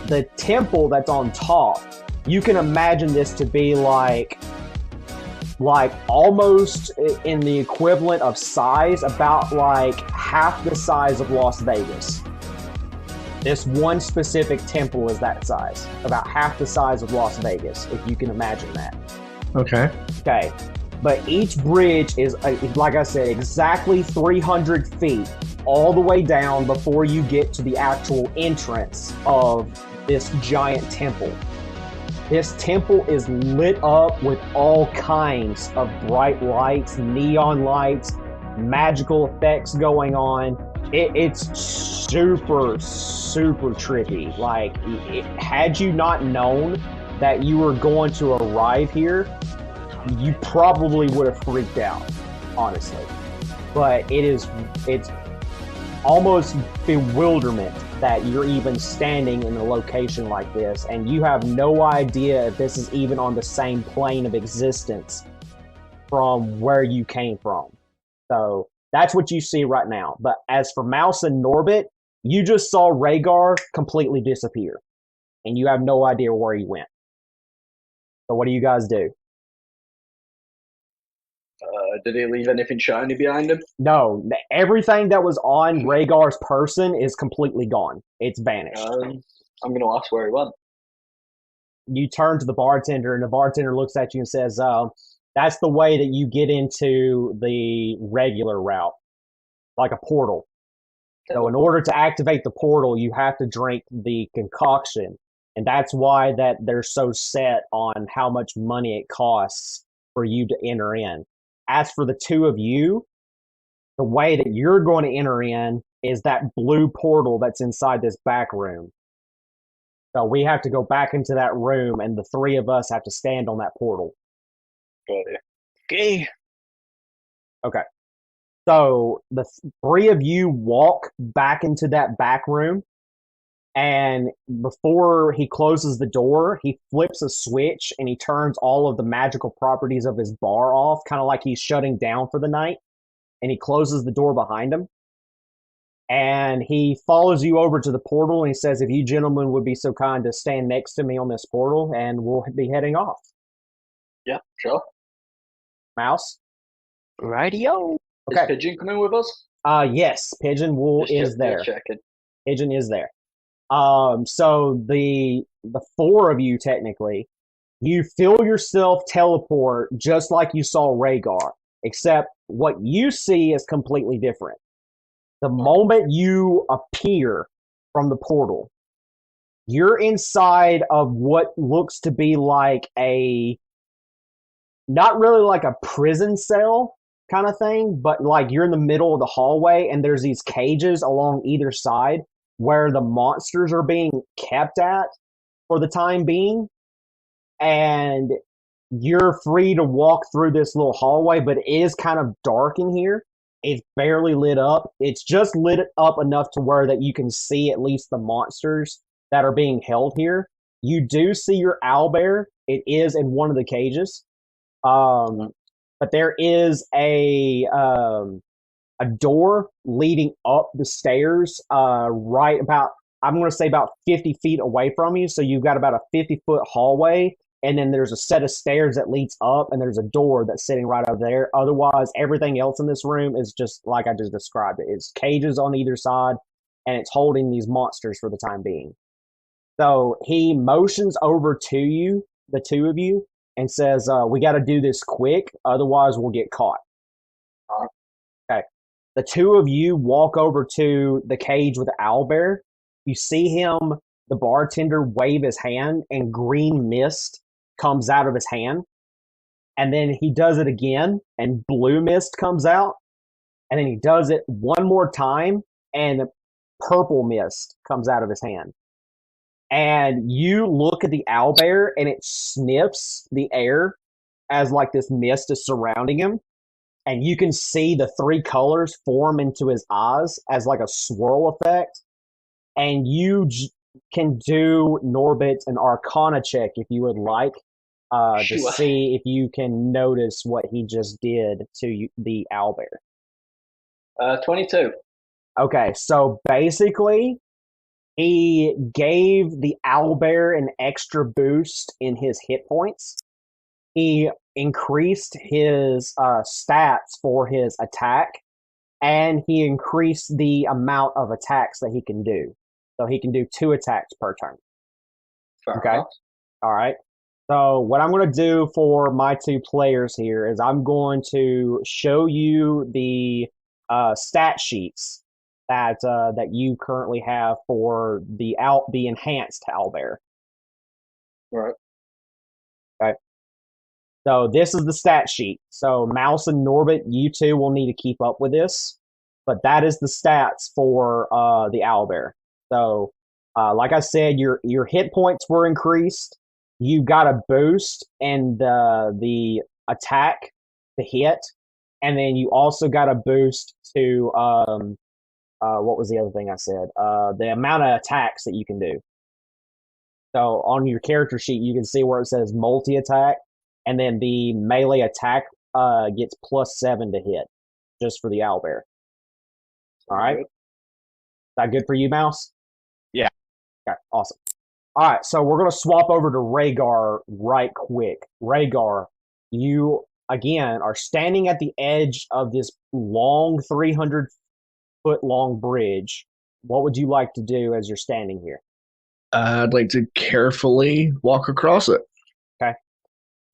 the temple that's on top, you can imagine this to be like almost in the equivalent of size, about like half the size of Las Vegas. This one specific temple is that size, about half the size of Las Vegas, if you can imagine that.
Okay.
Okay. But each bridge is, like I said, exactly 300 feet all the way down before you get to the actual entrance of this giant temple. This temple is lit up with all kinds of bright lights, neon lights, magical effects going on. It's super, super trippy. Like, had you not known that you were going to arrive here, you probably would have freaked out, honestly. But it's almost bewilderment that you're even standing in a location like this, and you have no idea if this is even on the same plane of existence from where you came from. So that's what you see right now. But as for Mouse and Norbit, you just saw Rhaegar completely disappear, and you have no idea where he went. So what do you guys do?
Did he leave anything shiny behind him?
No, everything that was on Rhaegar's person is completely gone. It's vanished.
I'm going to ask where he went.
You turn to the bartender, and the bartender looks at you and says, that's the way that you get into the regular route, like a portal. So in order to activate the portal, you have to drink the concoction, and that's why that they're so set on how much money it costs for you to enter in. As for the two of you, the way that you're going to enter in is that blue portal that's inside this back room. So we have to go back into that room, and the three of us have to stand on that portal.
Okay.
Okay. So the three of you walk back into that back room, and before he closes the door, he flips a switch and he turns all of the magical properties of his bar off, kind of like he's shutting down for the night, and he closes the door behind him. And he follows you over to the portal, and he says, if you gentlemen would be so kind to stand next to me on this portal, and we'll be heading off.
Yeah, sure.
Mouse?
Rightio.
Okay.
Is Pigeon coming with us?
Yes, Pigeon is there.
Checking.
Pigeon is there. So the four of you, technically, you feel yourself teleport just like you saw Rhaegar, except what you see is completely different. The moment you appear from the portal, you're inside of what looks to be like not really like a prison cell kind of thing, but like you're in the middle of the hallway and there's these cages along either side where the monsters are being kept at for the time being. And you're free to walk through this little hallway, but it is kind of dark in here. It's barely lit up. It's just lit up enough to where that you can see at least the monsters that are being held here. You do see your owlbear. It is in one of the cages. But there is a door leading up the stairs, right about, I'm going to say about 50 feet away from you. So you've got about a 50-foot hallway, and then there's a set of stairs that leads up, and there's a door that's sitting right over there. Otherwise, everything else in this room is just like I just described it. It's cages on either side, and it's holding these monsters for the time being. So he motions over to you, the two of you, and says, we got to do this quick, otherwise we'll get caught. Okay. The two of you walk over to the cage with the owlbear. You see him, the bartender, wave his hand, and green mist comes out of his hand. And then he does it again, and blue mist comes out. And then he does it one more time, and purple mist comes out of his hand. And you look at the owlbear, and it sniffs the air as like this mist is surrounding him. And you can see the three colors form into his eyes as like a swirl effect. And you can do, Norbit, an Arcana check if you would like, to see if you can notice what he just did to the owlbear.
22.
Okay, so basically, he gave the owlbear an extra boost in his hit points. He increased his stats for his attack, and he increased the amount of attacks that he can do. So he can do 2 attacks per turn.
Fair
okay?
Enough.
All right. So what I'm going to do for my 2 players here is I'm going to show you the stat sheets that you currently have for the enhanced owlbear.
Right.
Okay. So this is the stat sheet. So Mouse and Norbit, you two will need to keep up with this, but that is the stats for the owlbear. So, like I said, your hit points were increased. You got a boost in the attack, the hit, and then you also got a boost to what was the other thing I said? The amount of attacks that you can do. So on your character sheet, you can see where it says multi-attack, and then the melee attack gets +7 to hit, just for the owlbear. All right? Is that good for you, Mouse?
Yeah.
Okay, awesome. All right, so we're going to swap over to Rhaegar right quick. Rhaegar, you, again, are standing at the edge of this long 300-foot-long bridge. What would you like to do as you're standing here?
I'd like to carefully walk across it.
Okay.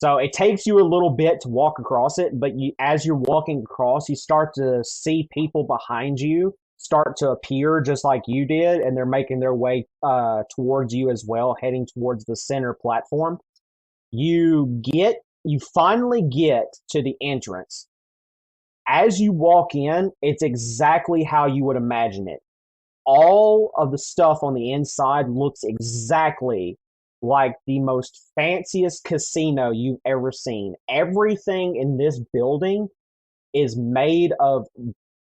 So it takes you a little bit to walk across it, but as you're walking across, you start to see people behind you start to appear just like you did, and they're making their way towards you as well, heading towards the center platform. You finally get to the entrance, As you walk in, it's exactly how you would imagine it. All of the stuff on the inside looks exactly like the most fanciest casino you've ever seen. Everything in this building is made of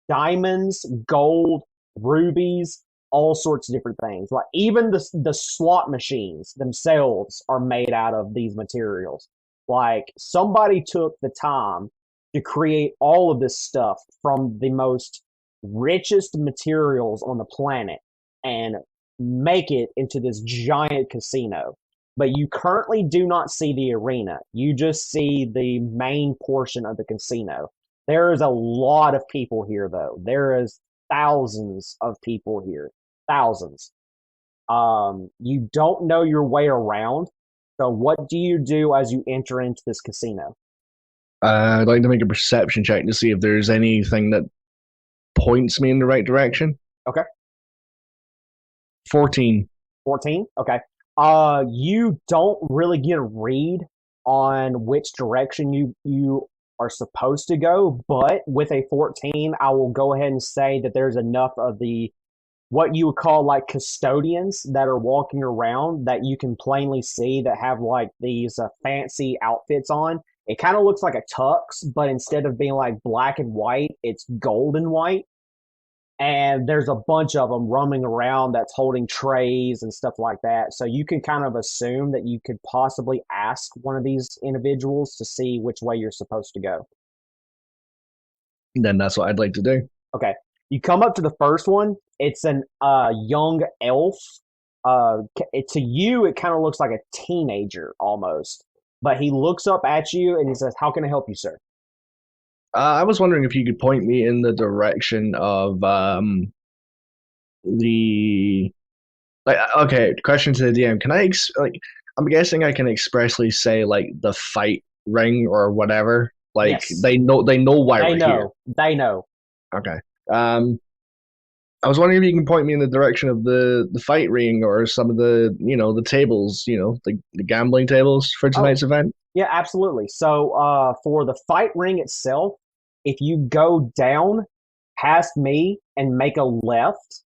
diamonds, gold, rubies, all sorts of different things. Like even the slot machines themselves are made out of these materials. Like somebody took the time to create all of this stuff from the most richest materials on the planet and make it into this giant casino. But you currently do not see the arena. You just see the main portion of the casino. There is a lot of people here, though. There is thousands of people here. Thousands. You don't know your way around. So what do you do as you enter into this casino?
I'd like to make a perception check to see if there's anything that points me in the right direction.
Okay.
14.
14? Okay. You don't really get a read on which direction you are supposed to go, but with a 14, I will go ahead and say that there's enough of the what you would call like custodians that are walking around that you can plainly see that have like these fancy outfits on. It kind of looks like a tux, but instead of being like black and white, it's gold and white. And there's a bunch of them roaming around that's holding trays and stuff like that. So you can kind of assume that you could possibly ask one of these individuals to see which way you're supposed to go.
Then that's what I'd like to do.
Okay. You come up to the first one. It's an young elf. To you, it kind of looks like a teenager almost. But he looks up at you and he says, "How can I help you, sir?"
I was wondering if you could point me in the direction of the like. Okay, question to the DM. Can I I'm guessing I can expressly say like the fight ring or whatever. Like
yes.
they know why we're here.
They know.
Okay. I was wondering if you can point me in the direction of the fight ring or some of the the tables, the gambling tables for tonight's event.
Yeah, absolutely. So for the fight ring itself, if you go down past me and make a left,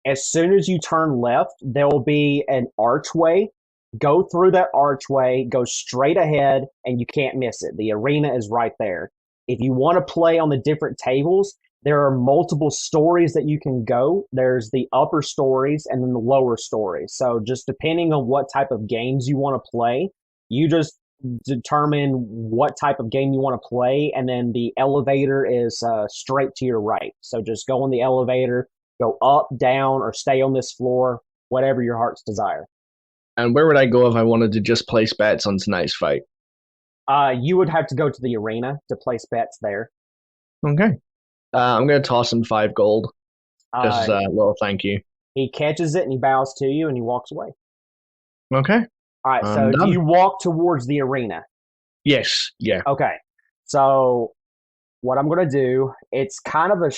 as soon as you turn left, there will be an archway. Go through that archway, go straight ahead, and you can't miss it. The arena is right there. If you want to play on the different tables, there are multiple stories that you can go. There's the upper stories and then the lower stories. So just depending on what type of games you want to play, you just determine what type of game you want to play, and then the elevator is straight to your right. So just go on the elevator, go up, down, or stay on this floor, whatever your heart's desire.
And where would I go if I wanted to just place bets on tonight's fight?
You would have to go to the arena to place bets there.
Okay. I'm going to toss him 5 gold. Just a little thank you.
He catches it and he bows to you and he walks away.
Okay.
All right, so do you walk towards the arena?
Yes, yeah.
Okay, so what I'm going to do, it's kind of a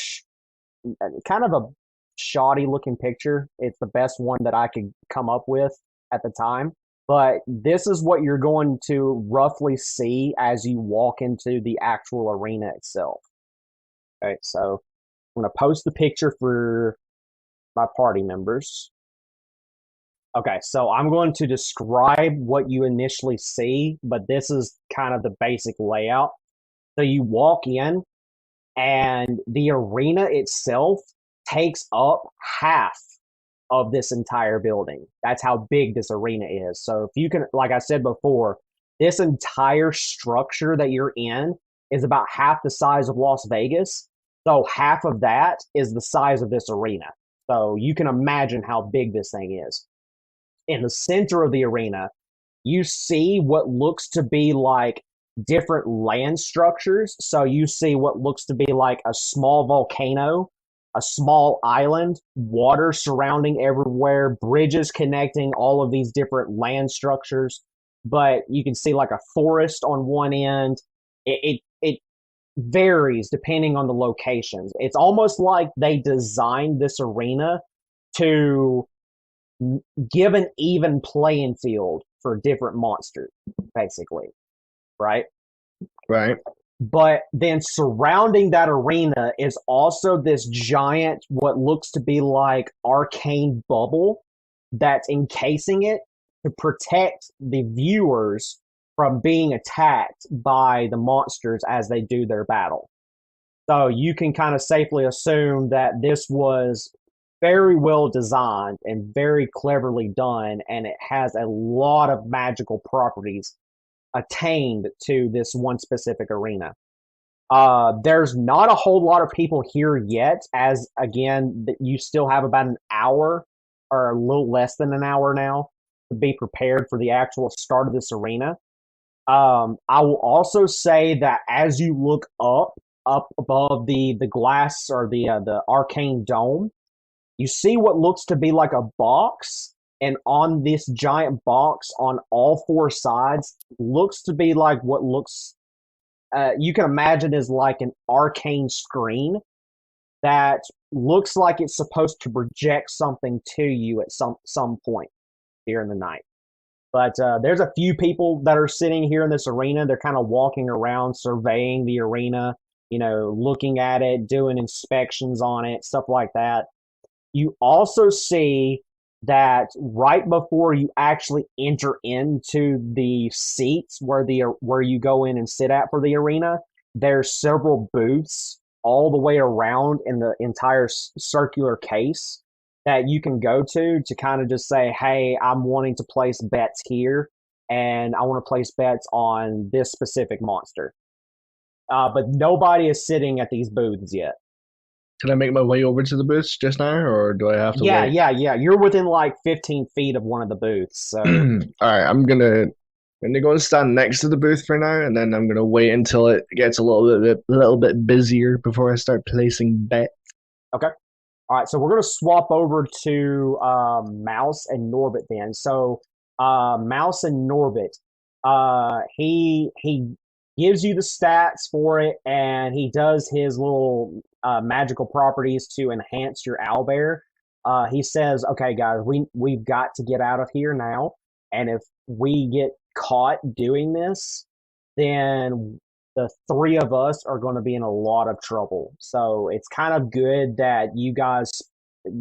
shoddy looking picture. It's the best one that I could come up with at the time. But this is what you're going to roughly see as you walk into the actual arena itself. Okay, so I'm going to post the picture for my party members. Okay, so I'm going to describe what you initially see, but this is kind of the basic layout. So you walk in, and the arena itself takes up half of this entire building. That's how big this arena is. So if you can, like I said before, this entire structure that you're in is about half the size of Las Vegas. So half of that is the size of this arena. So you can imagine how big this thing is. In the center of the arena, you see what looks to be like different land structures. So you see what looks to be like a small volcano, a small island, water surrounding everywhere, bridges connecting all of these different land structures. But you can see like a forest on one end. It varies depending on the locations. It's almost like they designed this arena to give an even playing field for different monsters, basically. Right?
Right.
But then surrounding that arena is also this giant, what looks to be like arcane bubble that's encasing it to protect the viewers from being attacked by the monsters as they do their battle. So you can kind of safely assume that this was very well designed and very cleverly done, and it has a lot of magical properties attained to this one specific arena. There's not a whole lot of people here yet, as again, you still have about an hour or a little less than an hour now to be prepared for the actual start of this arena. I will also say that as you look up above the glass or the arcane dome, you see what looks to be like a box, and on this giant box on all four sides looks to be like what looks you can imagine is like an arcane screen that looks like it's supposed to project something to you at some point here in the night. But there's a few people that are sitting here in this arena. They're kind of walking around, surveying the arena, looking at it, doing inspections on it, stuff like that. You also see that right before you actually enter into the seats where you go in and sit at for the arena, there's several booths all the way around in the entire circular case that you can go to kind of just say, hey, I'm wanting to place bets here, and I want to place bets on this specific monster. But nobody is sitting at these booths yet.
Can I make my way over to the booths just now, or do I have to wait?
Yeah. You're within like 15 feet of one of the booths. So.
All right, I'm gonna go and stand next to the booth for now, and then I'm gonna wait until it gets a little bit busier before I start placing bets.
Okay. All right, so we're gonna swap over to Mouse and Norbit then. So Mouse and Norbit, he gives you the stats for it, and he does his little magical properties to enhance your owlbear. He says, okay, guys, we've got to get out of here now, and if we get caught doing this, then the three of us are going to be in a lot of trouble. So it's kind of good that you guys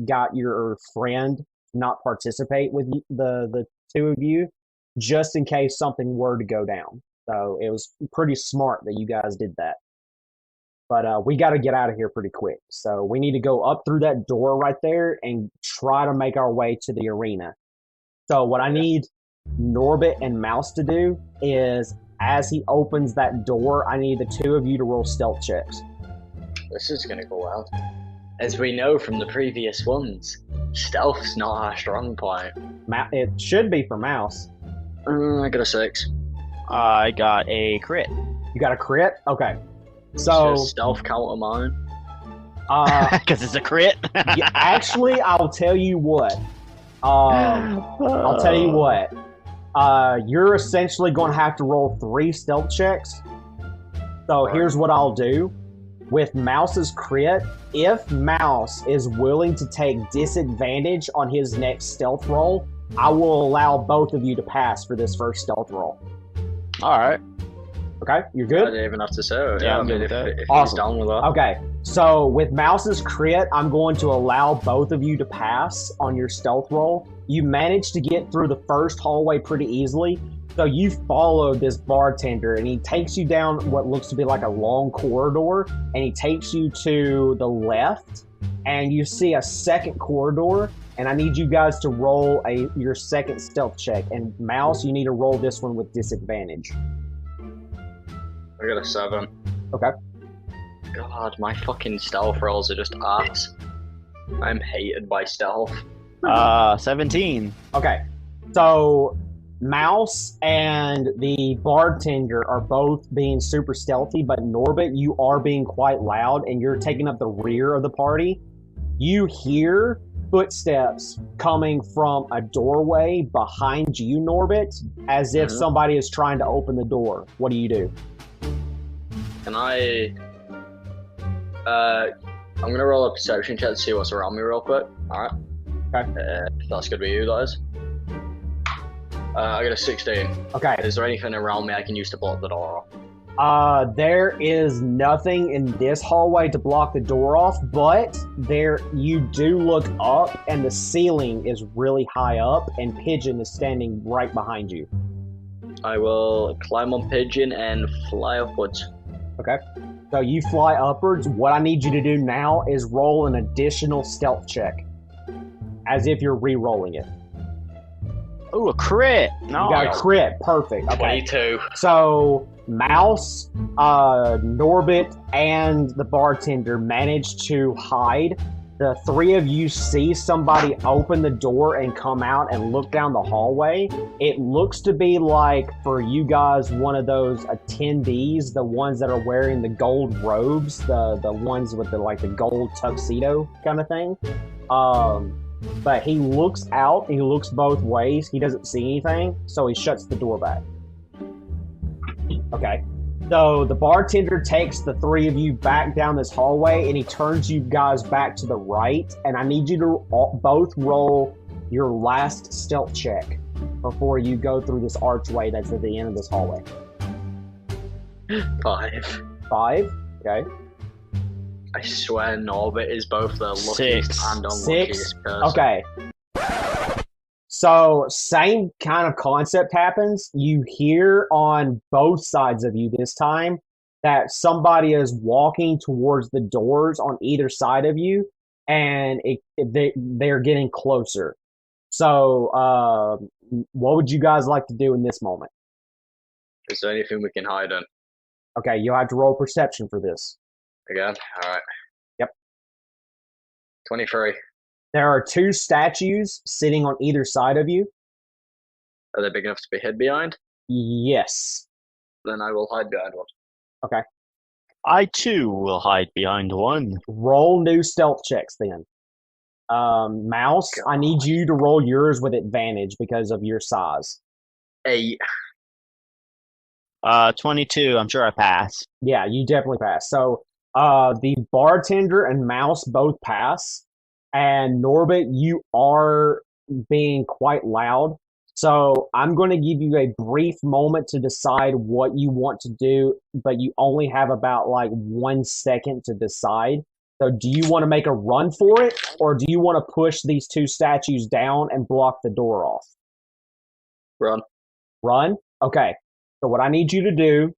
got your friend not participate with the two of you, just in case something were to go down. So it was pretty smart that you guys did that. But we got to get out of here pretty quick. So we need to go up through that door right there and try to make our way to the arena. So what I need Norbit and Mouse to do is, as he opens that door, I need the two of you to roll stealth checks.
This is going to go well. As we know from the previous ones, stealth's not our strong point.
It should be for Mouse.
I got a 6.
I got a crit.
You got a crit? Okay. So
stealth count of mine.
Because it's a crit.
Yeah, actually, I'll tell you what. You're essentially going to have to roll 3 stealth checks. So here's what I'll do. With Mouse's crit, if Mouse is willing to take disadvantage on his next stealth roll, I will allow both of you to pass for this first stealth roll.
All right.
Okay, you're good?
I didn't even have to say it.
Yeah, I'm good with that.
If
awesome.
He's down with that.
Okay, so with Mouse's crit, I'm going to allow both of you to pass on your stealth roll. You managed to get through the first hallway pretty easily, so you follow this bartender, and he takes you down what looks to be like a long corridor, and he takes you to the left, and you see a second corridor, and I need you guys to roll your second stealth check. And Mouse, you need to roll this one with disadvantage.
I got a 7.
Okay.
God, my fucking stealth rolls are just ass. I'm hated by stealth.
17.
Okay. So Mouse and the bartender are both being super stealthy, but Norbit, you are being quite loud, and you're taking up the rear of the party. You hear footsteps coming from a doorway behind you, Norbit, as if somebody is trying to open the door. What do you do?
Can I... I'm going to roll a perception check to see what's around me real quick. Alright.
Okay.
If that's going to be you, that is. I got a 16.
Okay.
Is there anything around me I can use to block the door off?
There is nothing in this hallway to block the door off, but you do look up, and the ceiling is really high up, and Pigeon is standing right behind you.
I will climb on Pigeon and fly upwards.
Okay. So you fly upwards. What I need you to do now is roll an additional stealth check, as if you're re-rolling it.
Ooh, a crit! No,
you got a crit. Perfect. Okay.
22.
So Mouse, Norbit, and the bartender managed to hide. The three of you see somebody open the door and come out and look down the hallway. It looks to be like, for you guys, one of those attendees, the ones that are wearing the gold robes, the ones with the gold tuxedo kind of thing. But he looks out, he looks both ways, he doesn't see anything, so he shuts the door back. Okay. So the bartender takes the three of you back down this hallway, and he turns you guys back to the right, and I need you to both roll your last stealth check before you go through this archway that's at the end of this hallway.
5.
5? Okay.
I swear Norbit is both the luckiest
6.
and unluckiest person.
Okay. So, same kind of concept happens. You hear on both sides of you this time that somebody is walking towards the doors on either side of you, and they're getting closer. So, what would you guys like to do in this moment?
Is there anything we can hide in?
Okay, you'll have to roll perception for this.
Again? Alright.
Yep.
23.
There are 2 statues sitting on either side of you.
Are they big enough to be hid behind?
Yes.
Then I will hide behind one.
Okay.
I too will hide behind one.
Roll new stealth checks then. Mouse, God. I need you to roll yours with advantage because of your size.
8.
22. I'm sure I pass.
Yeah, you definitely pass. So, the bartender and Mouse both pass. And Norbit, you are being quite loud. So I'm going to give you a brief moment to decide what you want to do, but you only have about 1 second to decide. So do you want to make a run for it, or do you want to push these 2 statues down and block the door off?
Run.
Run? Okay. So what I need you to do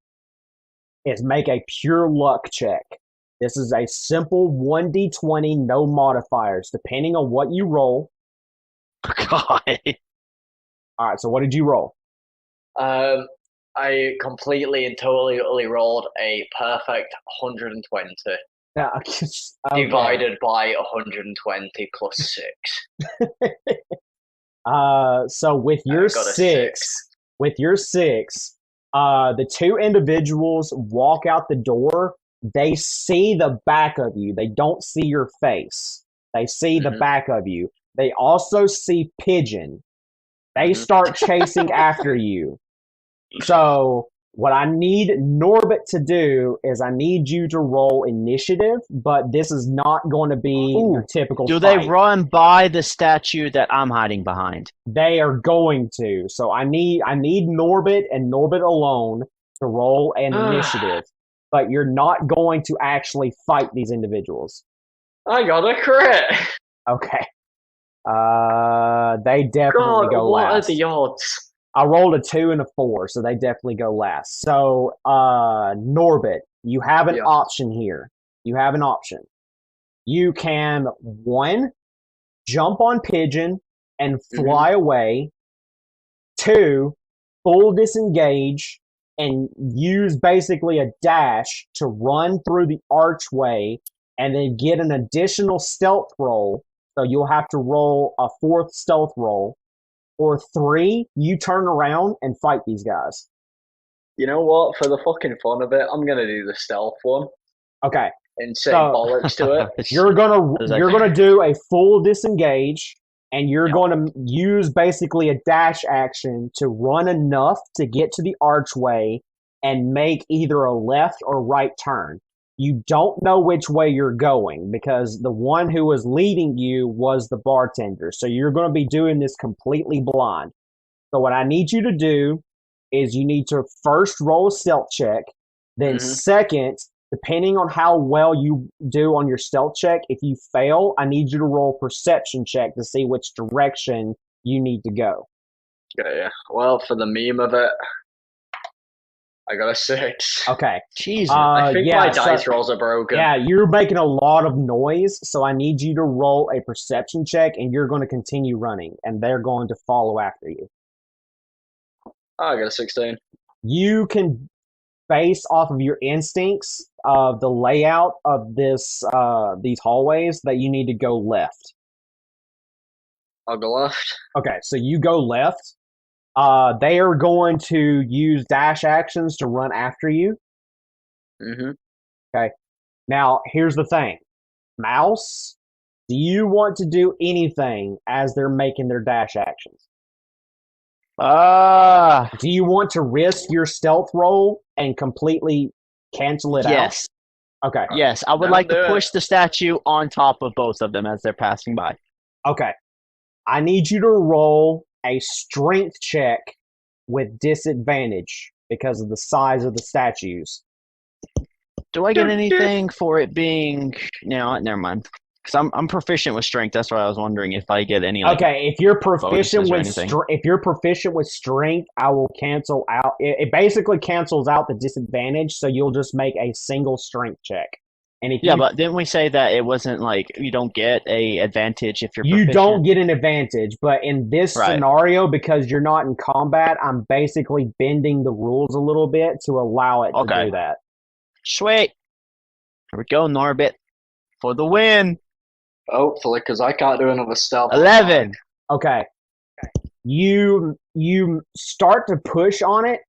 is make a pure luck check. This is a simple 1d20, no modifiers, depending on what you roll.
God.
All right, so what did you roll?
I completely and totally rolled a perfect 120.
Yeah, okay.
Divided by 120 plus 6.
So with your 6, the 2 individuals walk out the door. They see the back of you. They don't see your face. They see the back of you. They also see Pigeon. They start chasing after you. So what I need Norbit to do is I need you to roll initiative, but this is not going to be your typical
Do
fight.
they run by the statue that I'm hiding behind?
They are going to. So I need Norbit and Norbit alone to roll an initiative. But you're not going to actually fight these individuals.
I got a crit!
Okay. They definitely go last.
What are the odds?
I rolled a 2 and a 4, so they definitely go last. So, Norbit, you have an option here. You have an option. You can, 1, jump on Pigeon and fly away. 2, full disengage and use basically a dash to run through the archway and then get an additional stealth roll. So you'll have to roll a 4th stealth roll. Or 3, you turn around and fight these guys.
You know what? For the fucking fun of it, I'm gonna do the stealth one.
Okay.
And say bollocks to it.
You're gonna do a full disengage, and you're going to use basically a dash action to run enough to get to the archway and make either a left or right turn. You don't know which way you're going because the one who was leading you was the bartender. So you're going to be doing this completely blind. So what I need you to do is you need to first roll a stealth check, Then second, depending on how well you do on your stealth check, if you fail, I need you to roll perception check to see which direction you need to go.
Yeah. Well, for the meme of it, I got a 6.
Okay.
Jesus.
I think my dice rolls are broken.
Yeah, you're making a lot of noise, so I need you to roll a perception check, and you're going to continue running, and they're going to follow after you.
Oh, I got a 16.
You can base off of your instincts of the layout of these hallways that you need to go left.
I'll go left.
Okay, so you go left. They are going to use dash actions to run after you. Okay. Now, here's the thing. Mouse, do you want to do anything as they're making their dash actions? Do you want to risk your stealth roll and completely cancel it out?
Yes.
Okay.
Yes, I would like to push the statue on top of both of them as they're passing by.
Okay. I need you to roll a strength check with disadvantage because of the size of the statues.
Do I get anything for it being... No, never mind. Because I'm proficient with strength. That's why I was wondering if I get any.
Okay, if you're proficient with strength, I will cancel out. It basically cancels out the disadvantage, so you'll just make a single strength check. And if
but didn't we say that it wasn't like you don't get a advantage if you're proficient?
You don't get an advantage, but in this scenario, because you're not in combat, I'm basically bending the rules a little bit to allow it to do that.
Sweet. Here we go, Norbit. For the win.
Hopefully, because I can't do another stealth.
11.
Okay. You start to push on it,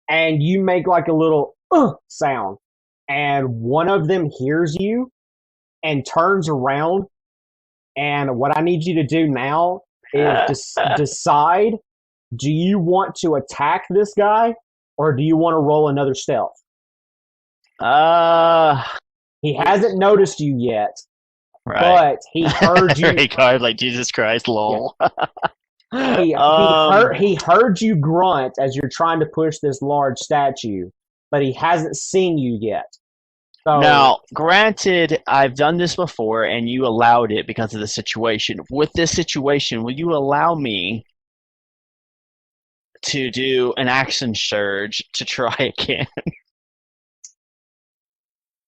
and you make like a little sound. And one of them hears you and turns around. And what I need you to do now is decide, do you want to attack this guy or do you want to roll another stealth? He hasn't noticed you yet, but he heard you.
Ricard, like Jesus Christ, lol.
Yeah. He heard you grunt as you're trying to push this large statue, but he hasn't seen you yet. So,
now, granted, I've done this before, and you allowed it because of the situation. With this situation, will you allow me to do an action surge to try again?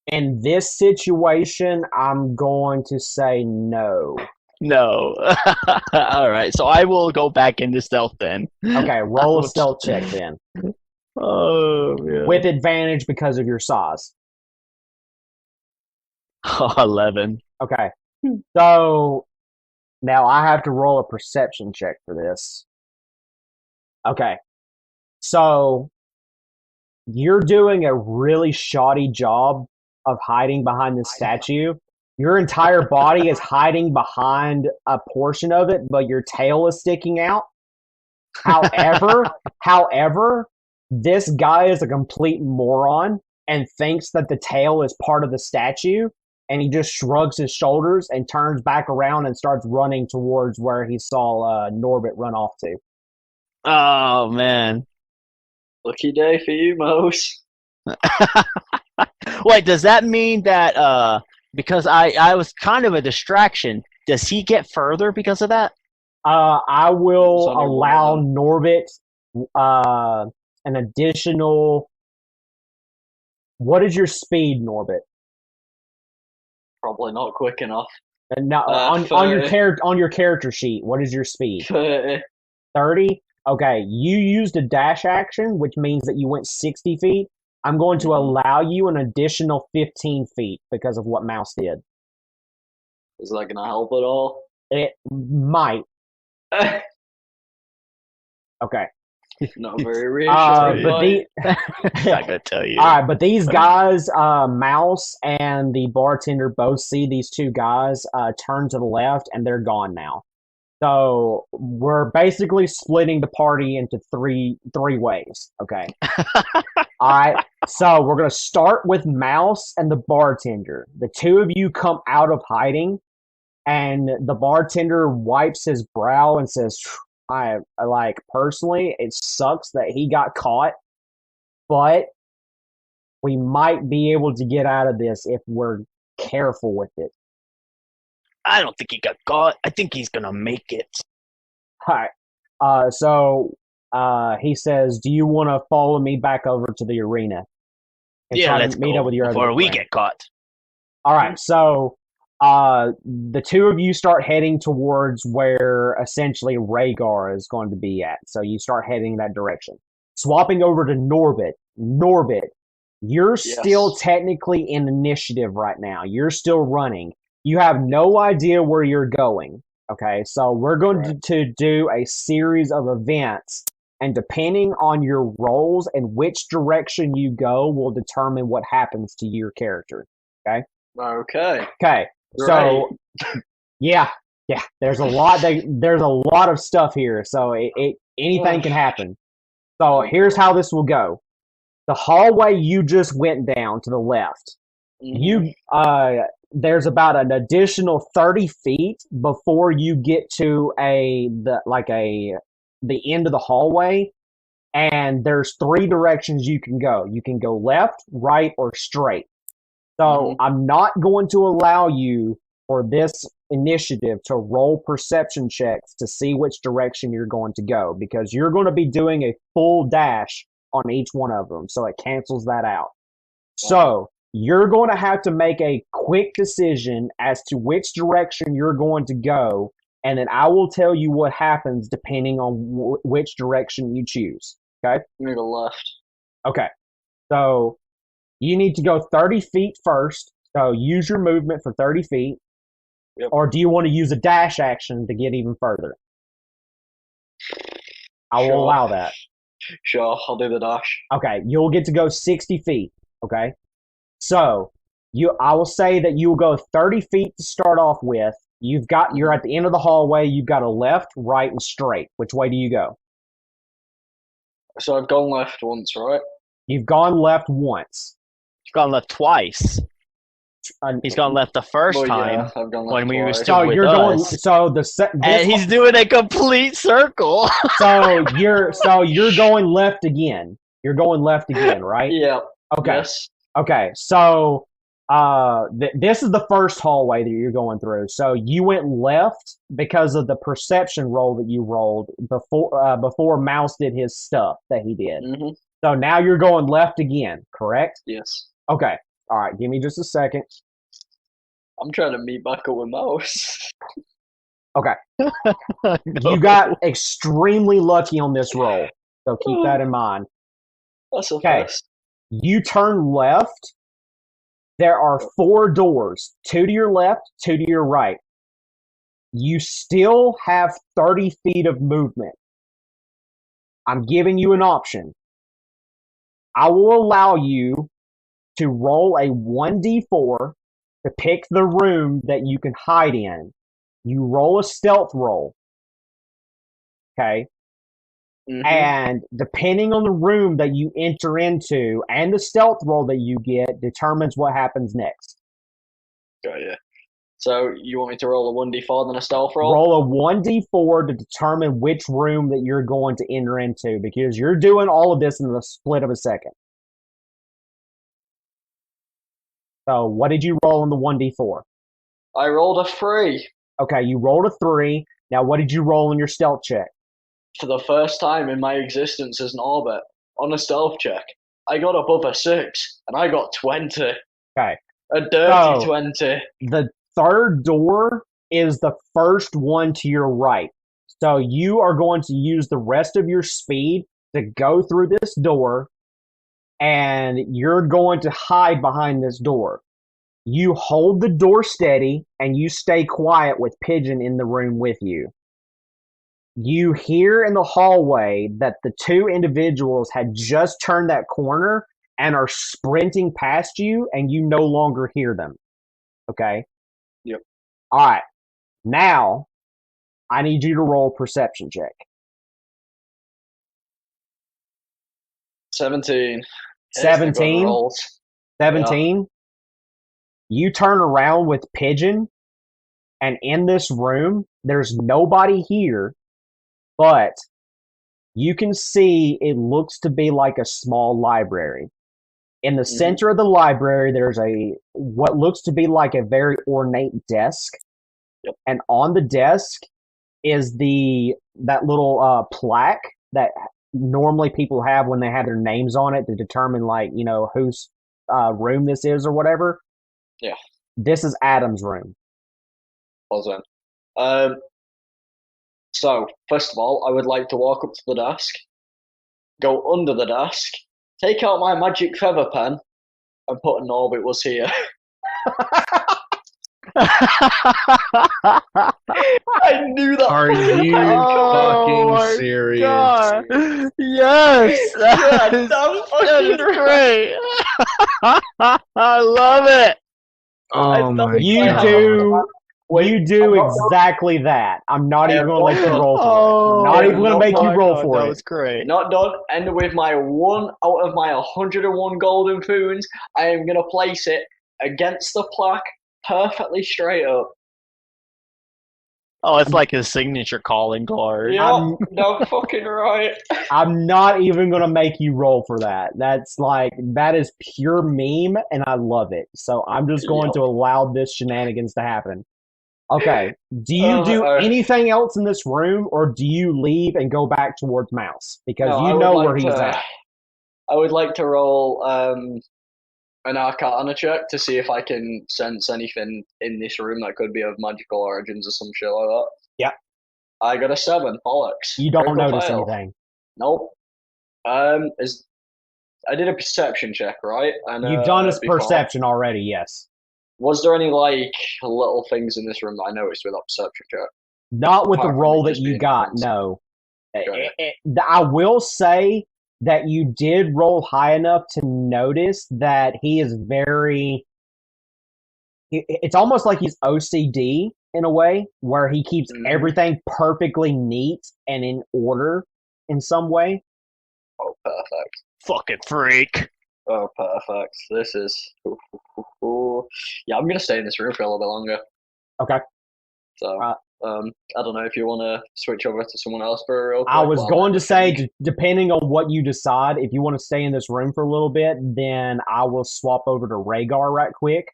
In this situation, I'm going to say no.
No. All right, so I will go back into stealth then.
Okay, roll a stealth check then.
Oh, man.
With advantage because of your size.
11.
Okay. So now I have to roll a perception check for this. Okay. So you're doing a really shoddy job of hiding behind this statue. Your entire body is hiding behind a portion of it, but your tail is sticking out. However, this guy is a complete moron and thinks that the tail is part of the statue. And he just shrugs his shoulders and turns back around and starts running towards where he saw Norbit run off to.
Oh, man.
Lucky day for you, Mose.
Wait, does that mean that because I was kind of a distraction, does he get further because of that?
I will allow Norbit an additional... What is your speed, Norbit?
Probably not quick enough.
And now, on your character sheet, what is your speed?
30.
30? Okay, you used a dash action, which means that you went 60 feet. I'm going to allow you an additional 15 feet because of what Mouse did.
Is that going to help at all?
It might. Okay.
Not very reassuring.
I'm not gonna tell you.
All right, but these guys, Mouse and the bartender, both see these two guys turn to the left, and they're gone now. So we're basically splitting the party into three ways. Okay. All right. So we're gonna start with Mouse and the bartender. The two of you come out of hiding, and the bartender wipes his brow and says, I like, personally, it sucks that he got caught, but we might be able to get out of this if we're careful with it.
I don't think he got caught. I think he's gonna make it.
All right. He says, "Do you want to follow me back over to the arena and
Yeah,
try
let's
to meet
go
up with your
before
other
we
friend?"
get caught.
All right. So, the two of you start heading towards where essentially Rhaegar is going to be at. So you start heading that direction. Swapping over to Norbit. Norbit, you're still technically in initiative right now. You're still running. You have no idea where you're going. Okay, so we're going to do a series of events, and depending on your roles and which direction you go will determine what happens to your character. Okay?
Okay.
Okay. So, yeah, there's a lot. There's a lot of stuff here. So anything can happen. So here's how this will go. The hallway you just went down to the left. There's about an additional 30 feet before you get to the end of the hallway, and there's 3 directions you can go. You can go left, right, or straight. So I'm not going to allow you for this initiative to roll perception checks to see which direction you're going to go, because you're going to be doing a full dash on each one of them. So it cancels that out. So you're going to have to make a quick decision as to which direction you're going to go, and then I will tell you what happens depending on which direction you choose. Okay?
I'm going to go left.
Okay. So you need to go 30 feet first. So use your movement for 30 feet.
Yep.
Or do you want to use a dash action to get even further? I will allow that.
Sure, I'll do the dash.
Okay, you'll get to go 60 feet. Okay? So I will say that you will go 30 feet to start off with. You're at the end of the hallway. You've got a left, right, and straight. Which way do you go?
So I've gone left once, right?
You've gone left once.
He's gone left twice. He's gone left the first time
I've gone left
when we were
twice.
still with us. And he's doing a complete circle.
so you're going left again. You're going left again, right?
Yeah.
Okay.
Yes.
Okay. So this is the first hallway that you're going through. So you went left because of the perception roll that you rolled before Mouse did his stuff that he did. So now you're going left again, correct?
Yes.
Okay. All right. Give me just a second.
I'm trying to meet back up with Mouse.
Okay. You got extremely lucky on this roll, so keep that in mind.
That's okay.
You turn left. There are 4 doors, 2 to your left, 2 to your right. You still have 30 feet of movement. I'm giving you an option. I will allow you to roll a 1d4 to pick the room that you can hide in. You roll a stealth roll. Okay? And depending on the room that you enter into and the stealth roll that you get determines what happens next.
Got you. So you want me to roll a 1d4 then a stealth roll?
Roll a 1d4 to determine which room that you're going to enter into, because you're doing all of this in the split of a second. So what did you roll on the 1d4?
I rolled a 3.
Okay, you rolled a 3. Now what did you roll in your stealth check?
For the first time in my existence as an orbit, on a stealth check, I got above a 6, and I got 20.
Okay.
A dirty 20.
The third door is the first one to your right. So you are going to use the rest of your speed to go through this door, and you're going to hide behind this door. You hold the door steady, and you stay quiet with Pigeon in the room with you. You hear in the hallway that the 2 individuals had just turned that corner and are sprinting past you, and you no longer hear them. Okay?
Yep.
All right. Now, I need you to roll a perception check.
17.
17? 17? Yeah. You turn around with Pigeon, and in this room, there's nobody here, but you can see it looks to be like a small library. In the center of the library, there's what looks to be like a very ornate desk.
Yep. And
on the desk is that little plaque that normally people have when they have their names on it to determine, like, whose room this is or whatever.
Yeah.
This is Adam's room.
Awesome. So, first of all, I would like to walk up to the desk, go under the desk, take out my magic feather pen, and put an orbit was here. I knew that.
Are you fucking serious?
God. Yes, that is great. I love it.
Oh my
You do exactly that. I'm not even going to let you roll for it. Not even going to make you roll for it.
That was great.
Not done. And with my 1 out of my 101 golden foons, I am going to place it against the plaque, perfectly straight up.
Oh, it's like his signature calling card.
Yeah, no fucking right.
I'm not even going to make you roll for that. That is pure meme, and I love it. So I'm just going to allow this shenanigans to happen. Okay. Do you do anything else in this room, or do you leave and go back towards Mouse? Because you know where he's at.
I would like to roll an Arcana check to see if I can sense anything in this room that could be of magical origins or some shit like that.
Yeah.
I got a 7. Bollocks.
You don't notice anything.
Nope. I did a perception check, right? And,
you've done a perception already, yes.
Was there any, little things in this room that I noticed with that perception check?
Not with the roll that you got, no. I will say that you did roll high enough to notice that he is it's almost like he's OCD in a way, where he keeps everything perfectly neat and in order in some way.
Oh, perfect.
Fucking freak.
Oh, perfect. This is... Yeah, I'm going to stay in this room for a little bit longer.
Okay.
So, I don't know if you want to switch over to someone else for a real quick.
I was going to say, depending on what you decide, if you want to stay in this room for a little bit, then I will swap over to Rhaegar right quick.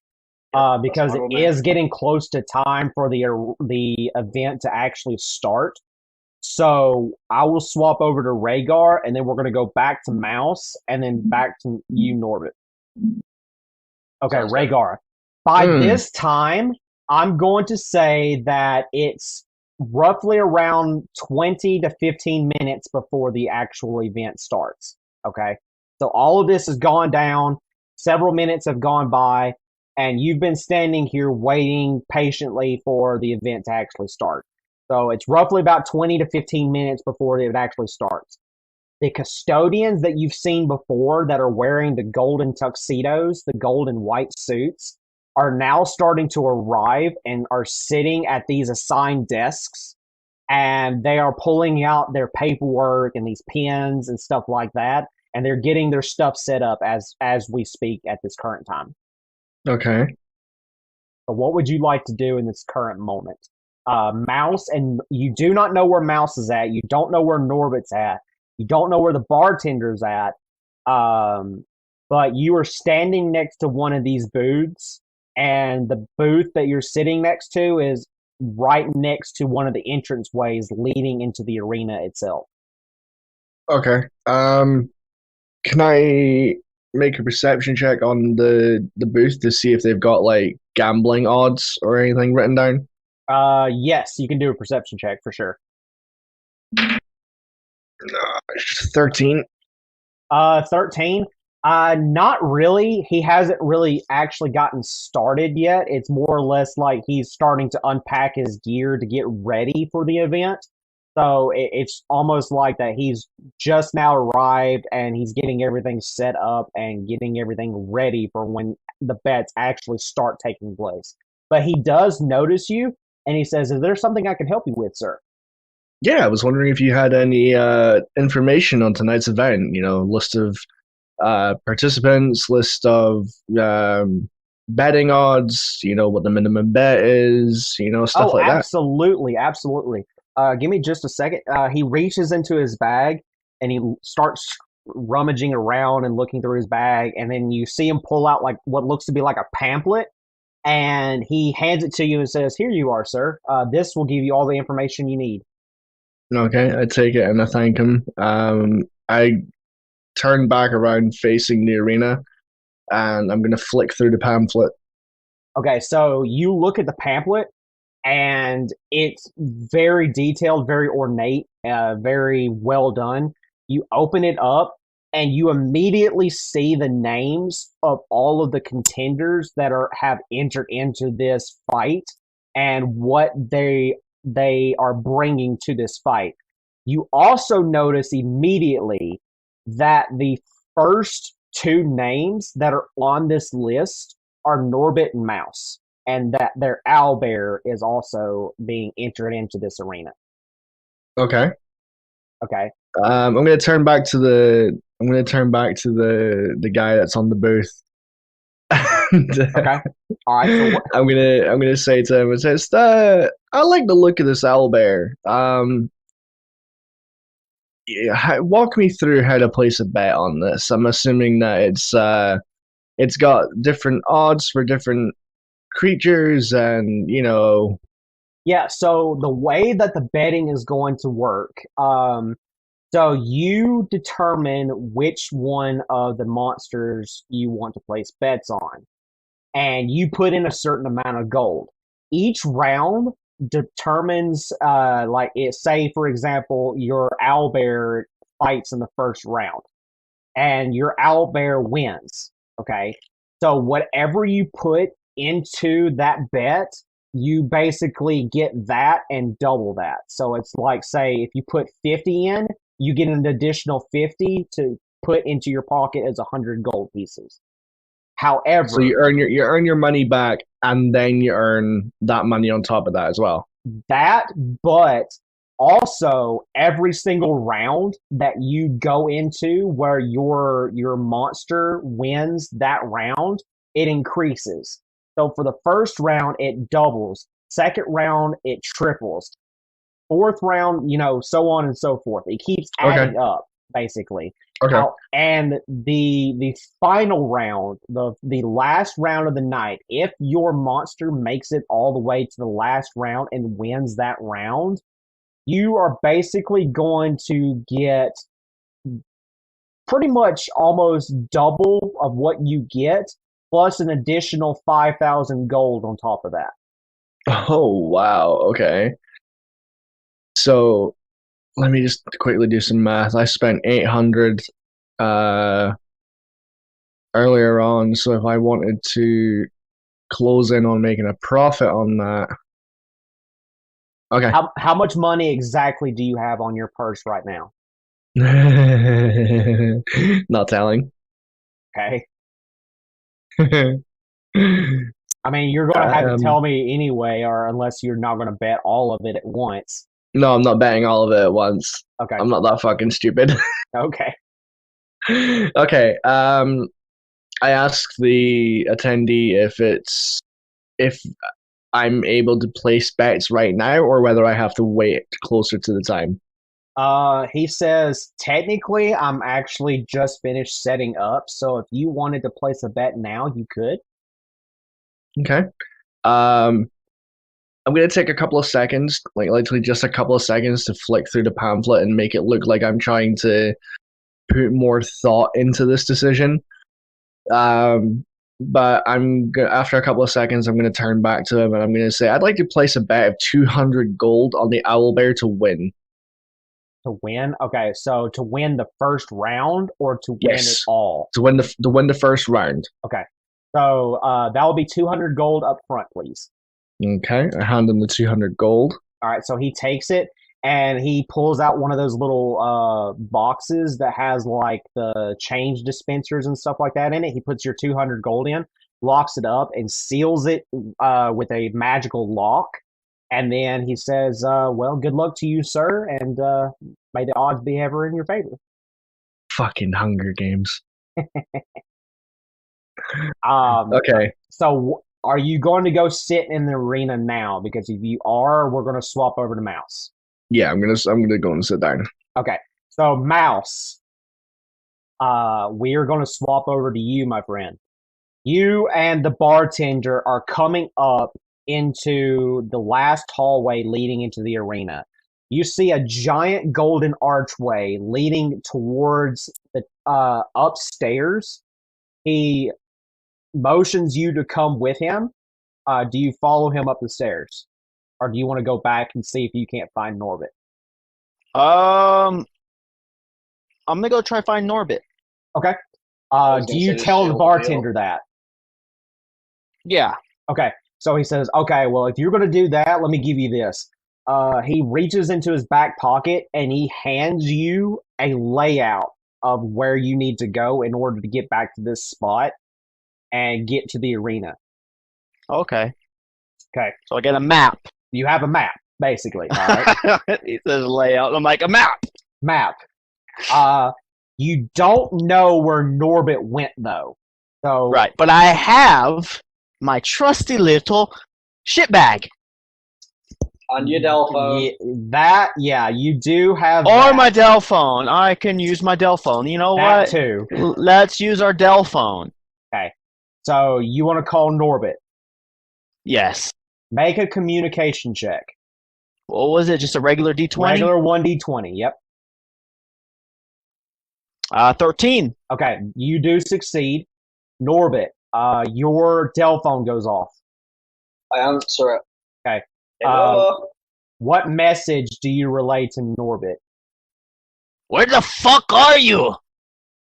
Because it is getting close to time for the event to actually start. So I will swap over to Rhaegar, and then we're going to go back to Mouse, and then back to you, Norbit. Okay, Rhaegar. By this time, I'm going to say that it's roughly around 20 to 15 minutes before the actual event starts. Okay? So all of this has gone down. Several minutes have gone by, and you've been standing here waiting patiently for the event to actually start. So it's roughly about 20 to 15 minutes before it actually starts. The custodians that you've seen before that are wearing the golden tuxedos, the golden white suits, are now starting to arrive and are sitting at these assigned desks. And they are pulling out their paperwork and these pens and stuff like that. And they're getting their stuff set up as we speak at this current time.
Okay.
So what would you like to do in this current moment? Mouse, and you do not know where Mouse is at. You don't know where Norbit's at. You don't know where the bartender's at. But you are standing next to one of these booths, and the booth that you're sitting next to is right next to one of the entranceways leading into the arena itself.
Okay. Can I make a perception check on the booth to see if they've got gambling odds or anything written down?
Yes, you can do a perception check for sure.
13.
13. Not really. He hasn't really actually gotten started yet. It's more or less like he's starting to unpack his gear to get ready for the event. So it's almost like that he's just now arrived and he's getting everything set up and getting everything ready for when the bets actually start taking place. But he does notice you, and he says, "Is there something I can help you with, sir?"
Yeah, I was wondering if you had any information on tonight's event. List of participants, list of betting odds. What the minimum bet is. Stuff like that.
Absolutely. Give me just a second. He reaches into his bag and he starts rummaging around and looking through his bag, and then you see him pull out like what looks to be like a pamphlet, and he hands it to you and says, "Here you are, sir. This will give you all the information you need."
Okay, I take it and I thank him. I turn back around facing the arena, and I'm gonna flick through the pamphlet.
Okay, so you look at the pamphlet, and it's very detailed, very ornate, very well done. You open it up, and you immediately see the names of all of the contenders that have entered into this fight and what they are bringing to this fight. You also notice immediately that the first two names that are on this list are Norbit and Mouse, and that their owlbear is also being entered into this arena.
Okay.
Okay.
I'm gonna turn back to the guy that's on the booth.
Okay. All right. So
I'm gonna say to him, I like the look of this owlbear. Yeah, walk me through how to place a bet on this. I'm assuming that it's got different odds for different creatures, and
Yeah, so the way that the betting is going to work, so you determine which one of the monsters you want to place bets on, and you put in a certain amount of gold. Each round determines, say for example, your owlbear fights in the first round, and your owlbear wins. Okay, so whatever you put into that bet, you basically get that and double that. So it's like, say, if you put 50 in, you get an additional 50 to put into your pocket as 100 gold pieces. However,
so you earn your money back, and then you earn that money on top of that as well.
But also every single round that you go into where your monster wins that round, it increases. So for the first round, it doubles. Second round, it triples. Fourth round, so on and so forth. It keeps adding up, basically.
Okay.
And the final round, the last round of the night, if your monster makes it all the way to the last round and wins that round, you are basically going to get pretty much almost double of what you get, plus an additional 5,000 gold on top of that.
Oh, wow. Okay. So let me just quickly do some math. I spent 800 earlier on, so if I wanted to close in on making a profit on that. Okay.
How much money exactly do you have on your purse right now?
Not telling.
Okay. I mean, you're going to have to tell me anyway, or unless you're not going to bet all of it at once.
No, I'm not betting all of it at once.
Okay.
I'm not that fucking stupid.
Okay.
Okay. I asked the attendee if I'm able to place bets right now, or whether I have to wait closer to the time.
He says, technically, I'm actually just finished setting up, so if you wanted to place a bet now, you could.
Okay. I'm going to take a couple of seconds, like literally just a couple of seconds, to flick through the pamphlet and make it look like I'm trying to put more thought into this decision. But after a couple of seconds, I'm going to turn back to him and I'm going to say, I'd like to place a bet of 200 gold on the owlbear to win.
To win? Okay, so to win the first round or to win it all?
To win the first round.
Okay. So that will be 200 gold up front, please.
Okay, I hand him the 200 gold.
All right, so he takes it and he pulls out one of those little boxes that has like the change dispensers and stuff like that in it. He puts your 200 gold in, locks it up, and seals it with a magical lock. And then he says, well, good luck to you, sir, and may the odds be ever in your favor.
Fucking Hunger Games.
Okay. So are you going to go sit in the arena now? Because if you are, we're going to swap over to Mouse.
Yeah, I'm gonna go and sit down.
Okay. So Mouse, we are going to swap over to you, my friend. You and the bartender are coming up into the last hallway leading into the arena. You see a giant golden archway leading towards the upstairs. He motions you to come with him. Do you follow him up the stairs? Or do you want to go back and see if you can't find Norbit?
I'm gonna go try find Norbit.
Okay. Do you tell the bartender that?
Yeah.
Okay. So he says, okay, well, if you're going to do that, let me give you this. He reaches into his back pocket and he hands you a layout of where you need to go in order to get back to this spot and get to the arena.
Okay.
Okay.
So I get a map.
You have a map, basically. All right.
He says layout. I'm like, a map.
Map. You don't know where Norbit went, though. So
right, but I have my trusty little shit bag.
On your Dell phone.
You do have
or
that.
My Dell phone. I can use my Dell phone. You know
that
what?
Too.
Let's use our Dell phone.
Okay. So you want to call Norbit?
Yes.
Make a communication check.
What was it? Just a regular D20?
Regular 1D20, yep.
13.
Okay, you do succeed. Norbit, your Dell phone goes off.
I answer it.
Okay.
Hello?
What message do you relay to Norbit?
Where the fuck are you?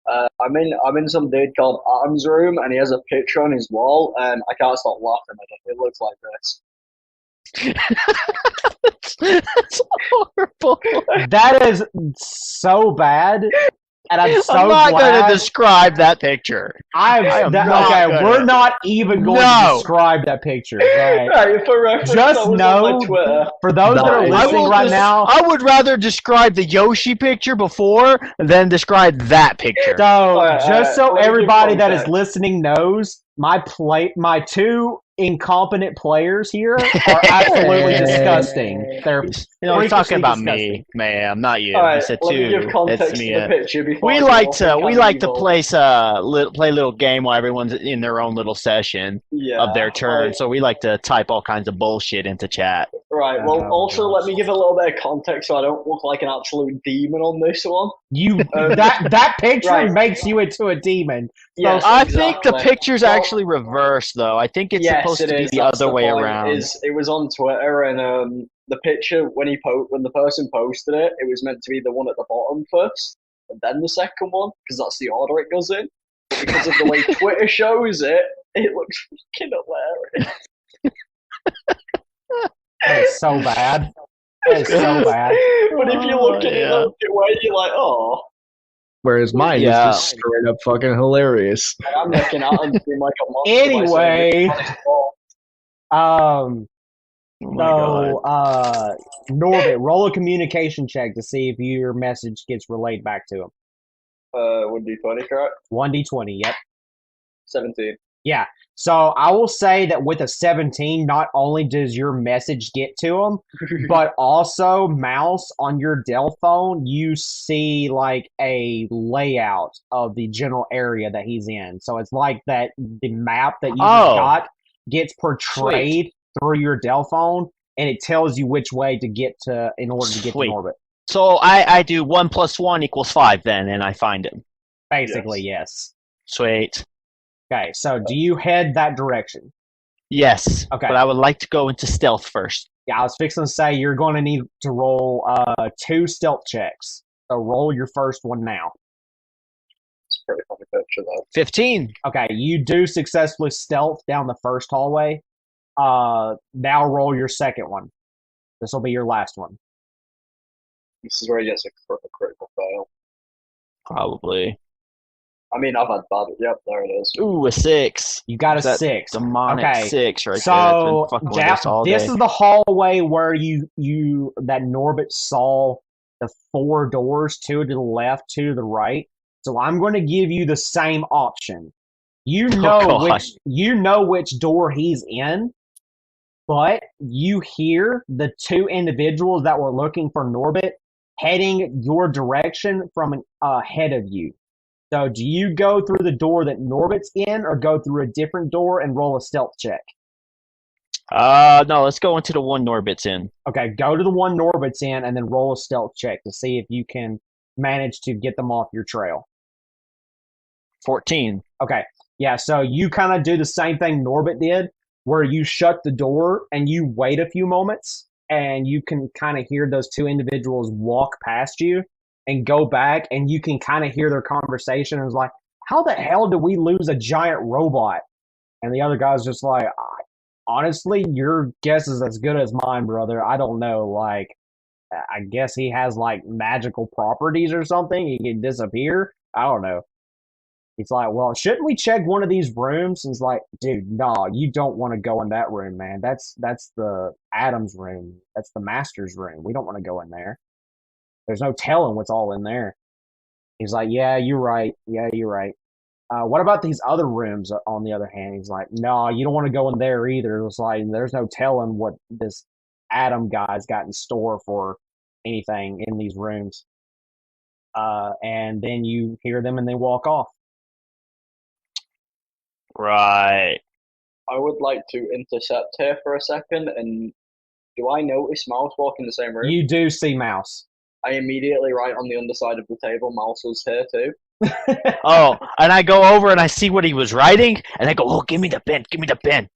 I'm in some dude called Adam's room, and he has a picture on his wall, and I can't stop laughing at it. It looks like this.
That's horrible.
That is so bad, and I'm so
I'm not
glad.
going to describe that picture.
We're not even going to describe that picture. Right?
Right, for reference,
just know, for those that are listening right now,
I would rather describe the Yoshi picture before than describe that picture.
So, so everybody that is listening knows, my two incompetent players here are absolutely disgusting. They're
he's talking about me, ma'am, not you.
Right,
he said
let me
two.
give context
It's me.
to the picture before
We like to play a little game while everyone's in their own little session of their turn. So we like to type all kinds of bullshit into chat.
Right. Well, also let me give a little bit of context so I don't look like an absolute demon on this one.
That picture makes you into a demon.
Yes,
I think the picture's actually reversed, though. I think it's supposed to be the other way around.
It was on Twitter, and the picture when the person posted it, it was meant to be the one at the bottom first, and then the second one, because that's the order it goes in. But because of the way Twitter shows it, it looks fucking hilarious.
It's so bad. It's so bad.
But if you look at it the way, you're like, oh.
Whereas mine is just straight up fucking hilarious.
I'm looking at him being like a monster.
Anyway, Norbit, roll a communication check to see if your message gets relayed back to him.
1d20, correct?
1d20, yep.
17.
Yeah. So I will say that with a 17, not only does your message get to him, but also, Mouse, on your Dell phone, you see like a layout of the general area that he's in. So it's like that the map that you got gets portrayed through your Dell phone, and it tells you which way to get to in order to get to Norbit.
So I do 1 + 1 = 5 then, and I find him.
Basically, yes.
Sweet.
Okay, so do you head that direction?
Yes.
Okay.
But I would like to go into stealth first.
Yeah, I was fixing to say you're going to need to roll 2 stealth checks. So roll your first one now.
It's a pretty funny picture, though.
15.
Okay, you do successfully stealth down the first hallway. Now roll your second one. This will be your last one.
This is where he gets a critical fail.
Probably.
I mean, I've had bad. Yep, there it is.
Ooh, a 6.
You got a 6.
Demonic 6 right
so,
there. So
this is the hallway where that Norbit saw the 4 doors, 2 to the left, 2 to the right. So I'm going to give you the same option. You know which door he's in, but you hear the 2 individuals that were looking for Norbit heading your direction from ahead of you. So do you go through the door that Norbit's in, or go through a different door and roll a stealth check?
No, let's go into the one Norbit's in.
Okay, go to the one Norbit's in and then roll a stealth check to see if you can manage to get them off your trail.
14.
Okay, yeah, so you kind of do the same thing Norbit did, where you shut the door and you wait a few moments, and you can kind of hear those two individuals walk past you and go back, and you can kind of hear their conversation. And it's like, how the hell did we lose a giant robot? And the other guy's just like, honestly, your guess is as good as mine, brother. I don't know. Like, I guess he has like magical properties or something. He can disappear. I don't know. He's like, well, shouldn't we check one of these rooms? And he's like, dude, no, you don't want to go in that room, man. That's the Adam's room. That's the master's room. We don't want to go in there. There's no telling what's all in there. He's like, yeah, you're right. Yeah, you're right. What about these other rooms, on the other hand? He's like, no, you don't want to go in there either. It's like, there's no telling what this Adam guy's got in store for anything in these rooms. And then you hear them and they walk off.
Right.
I would like to intercept here for a second, and do I notice Mouse walk in the same room?
You do see Mouse.
I immediately write on the underside of the table, Mouse was here too.
Oh, and I go over and I see what he was writing, and I go, oh, give me the pen, give me the pen.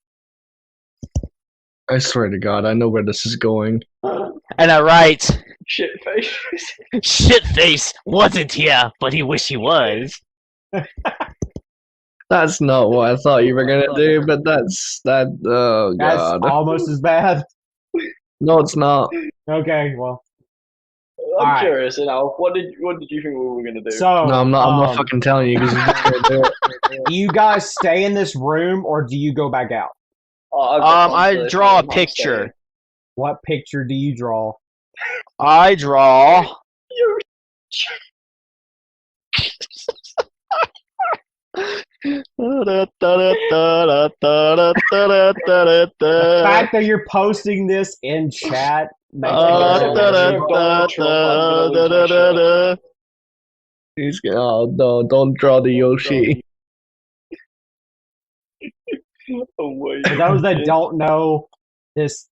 I swear to God, I know where this is going.
And I write,
Shitface.
Shitface wasn't here, but he wish he was.
That's not what I thought you were gonna do, but that's that. Oh God,
that's almost as bad.
No, it's not.
Okay, well,
I'm curious now. What did you think we were gonna do?
So
No, I'm not fucking telling you because you're not gonna do it.
do you guys stay in this room or do you go back out?
I draw a picture.
What picture do you draw?
I draw.
The fact that you're posting this in chat makes
He's oh no! Don't draw the Yoshi.
For those that don't know, this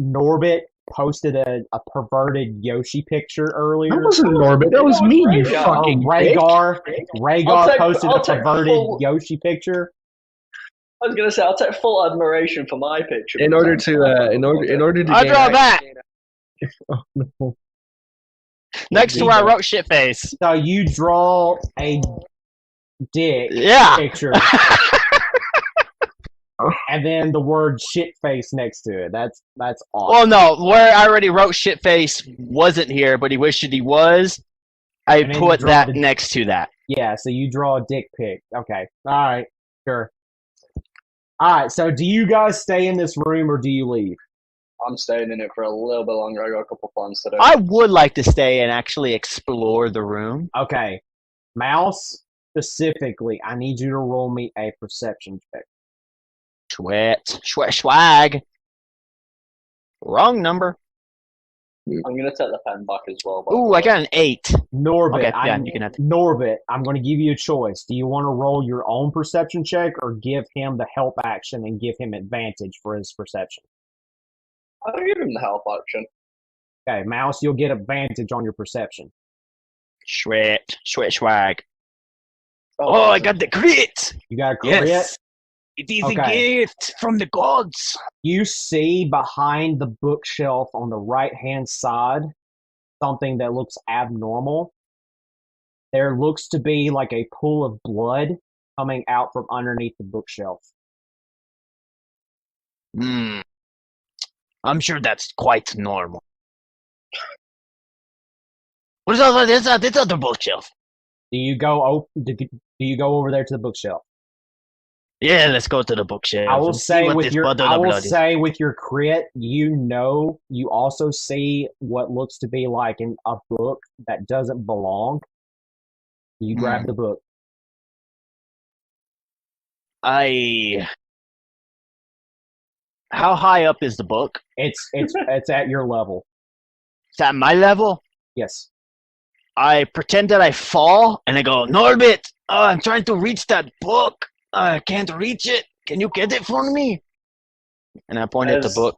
Norbit posted a perverted Yoshi picture earlier.
That wasn't Norbit. That was me. You fucking
Rhaegar. Rhaegar posted a perverted Yoshi picture.
I was gonna say I'll take full admiration for my picture.
In order to
I draw that.
Oh, no.
Next to where I wrote shitface.
So you draw a dick picture. And then the word shitface next to it. That's awesome.
Well, no, where I already wrote shitface wasn't here, but he wished he was. I put that next to that.
Yeah, so you draw a dick pic. Okay. All right. Sure. All right, so do you guys stay in this room or do you leave?
I'm staying in it for a little bit longer. I got a couple plans to do.
I would like to stay and actually explore the room.
Okay. Mouse, specifically, I need you to roll me a perception check.
Swag. Wrong number.
I'm gonna take the pen back as well.
Ooh, I got an 8.
Norbit,
okay, you can have
Norbit, I'm going to give you a choice. Do you want to roll your own perception check or give him the help action and give him advantage for his perception?
I'll give him the help action.
Okay, Mouse, you'll get advantage on your perception.
Swag. Oh, I got the crit!
You got a crit?
Yes. It is a gift from the gods.
You see behind the bookshelf on the right-hand side something that looks abnormal. There looks to be like a pool of blood coming out from underneath the bookshelf.
I'm sure that's quite normal. What is all this other bookshelf?
Do you go over there to the bookshelf?
Yeah, let's go to the bookshelf.
I will say with your crit, you also see what looks to be like a book that doesn't belong. You grab the book.
How high up is the book?
It's at your level.
It's at my level?
Yes.
I pretend that I fall, and I go, Norbit, I'm trying to reach that book. I can't reach it. Can you get it for me? And I point at the book,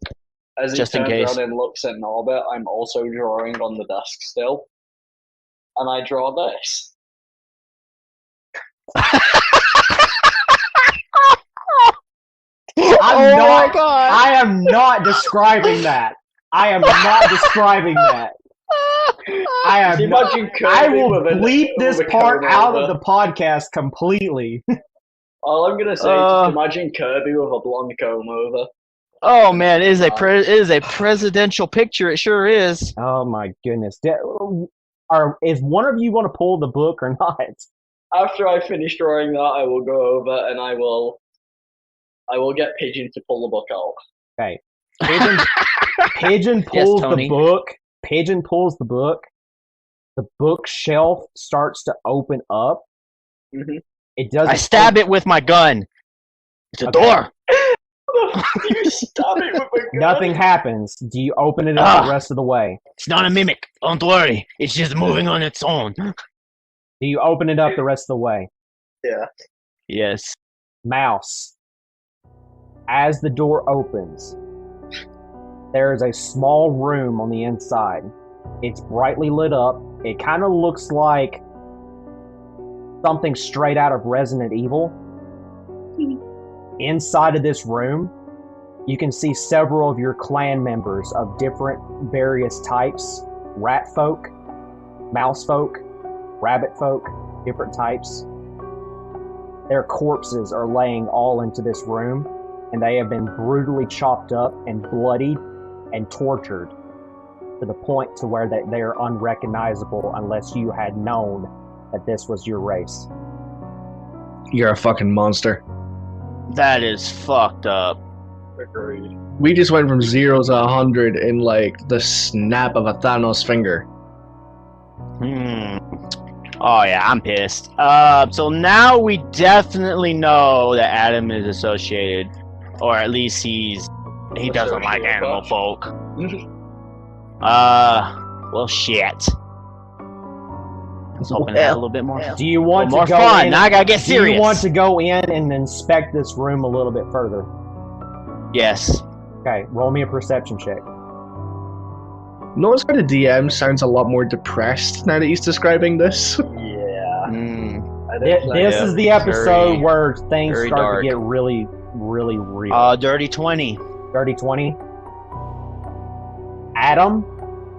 as
just
he
in
turns
case.
around and looks at Norbit, I'm also drawing on the desk still. And I draw this.
I am not describing that. I am not describing that. I will bleep this part out of the podcast completely.
All I'm gonna say, just imagine Kirby with a blonde comb over.
Oh man, it is a presidential picture. It sure is.
Oh my goodness! Is one of you going to pull the book or not?
After I finish drawing that, I will go over and I will get Pigeon to pull the book out.
Okay. Pigeon pulls the book. Pigeon pulls the book. The bookshelf starts to open up.
Mm-hmm.
It doesn't.
I stab it with my gun. It's a door.
You stab it with a gun.
Nothing happens. Do you open it up the rest of the way?
It's not a mimic. Don't worry. It's just moving on its own.
Do you open it up the rest of the way?
Yeah.
Yes.
Mouse. As the door opens, there is a small room on the inside. It's brightly lit up. It kind of looks like something straight out of Resident Evil. Inside of this room, you can see several of your clan members of different various types. Rat folk, mouse folk, rabbit folk, different types. Their corpses are laying all into this room, and they have been brutally chopped up and bloodied and tortured to the point to where they are unrecognizable unless you had known that this was your race.
You're a fucking monster.
That is fucked up.
Agreed.
We just went from 0 to 100 in like the snap of a Thanos finger.
Oh yeah, I'm pissed. So now we definitely know that Adam is associated, or at least he doesn't like animal folk. Well, shit. Let's open that a little bit more.
Do you want
more
to go
fun?
in?
Now I gotta get serious.
Do you want to go in and inspect this room a little bit further?
Yes.
Okay, roll me a perception check.
Notice how the DM sounds a lot more depressed now that he's describing this.
Yeah.
This is the episode where things start
dark.
to get really, really real.
Dirty 20.
Dirty 20. Adam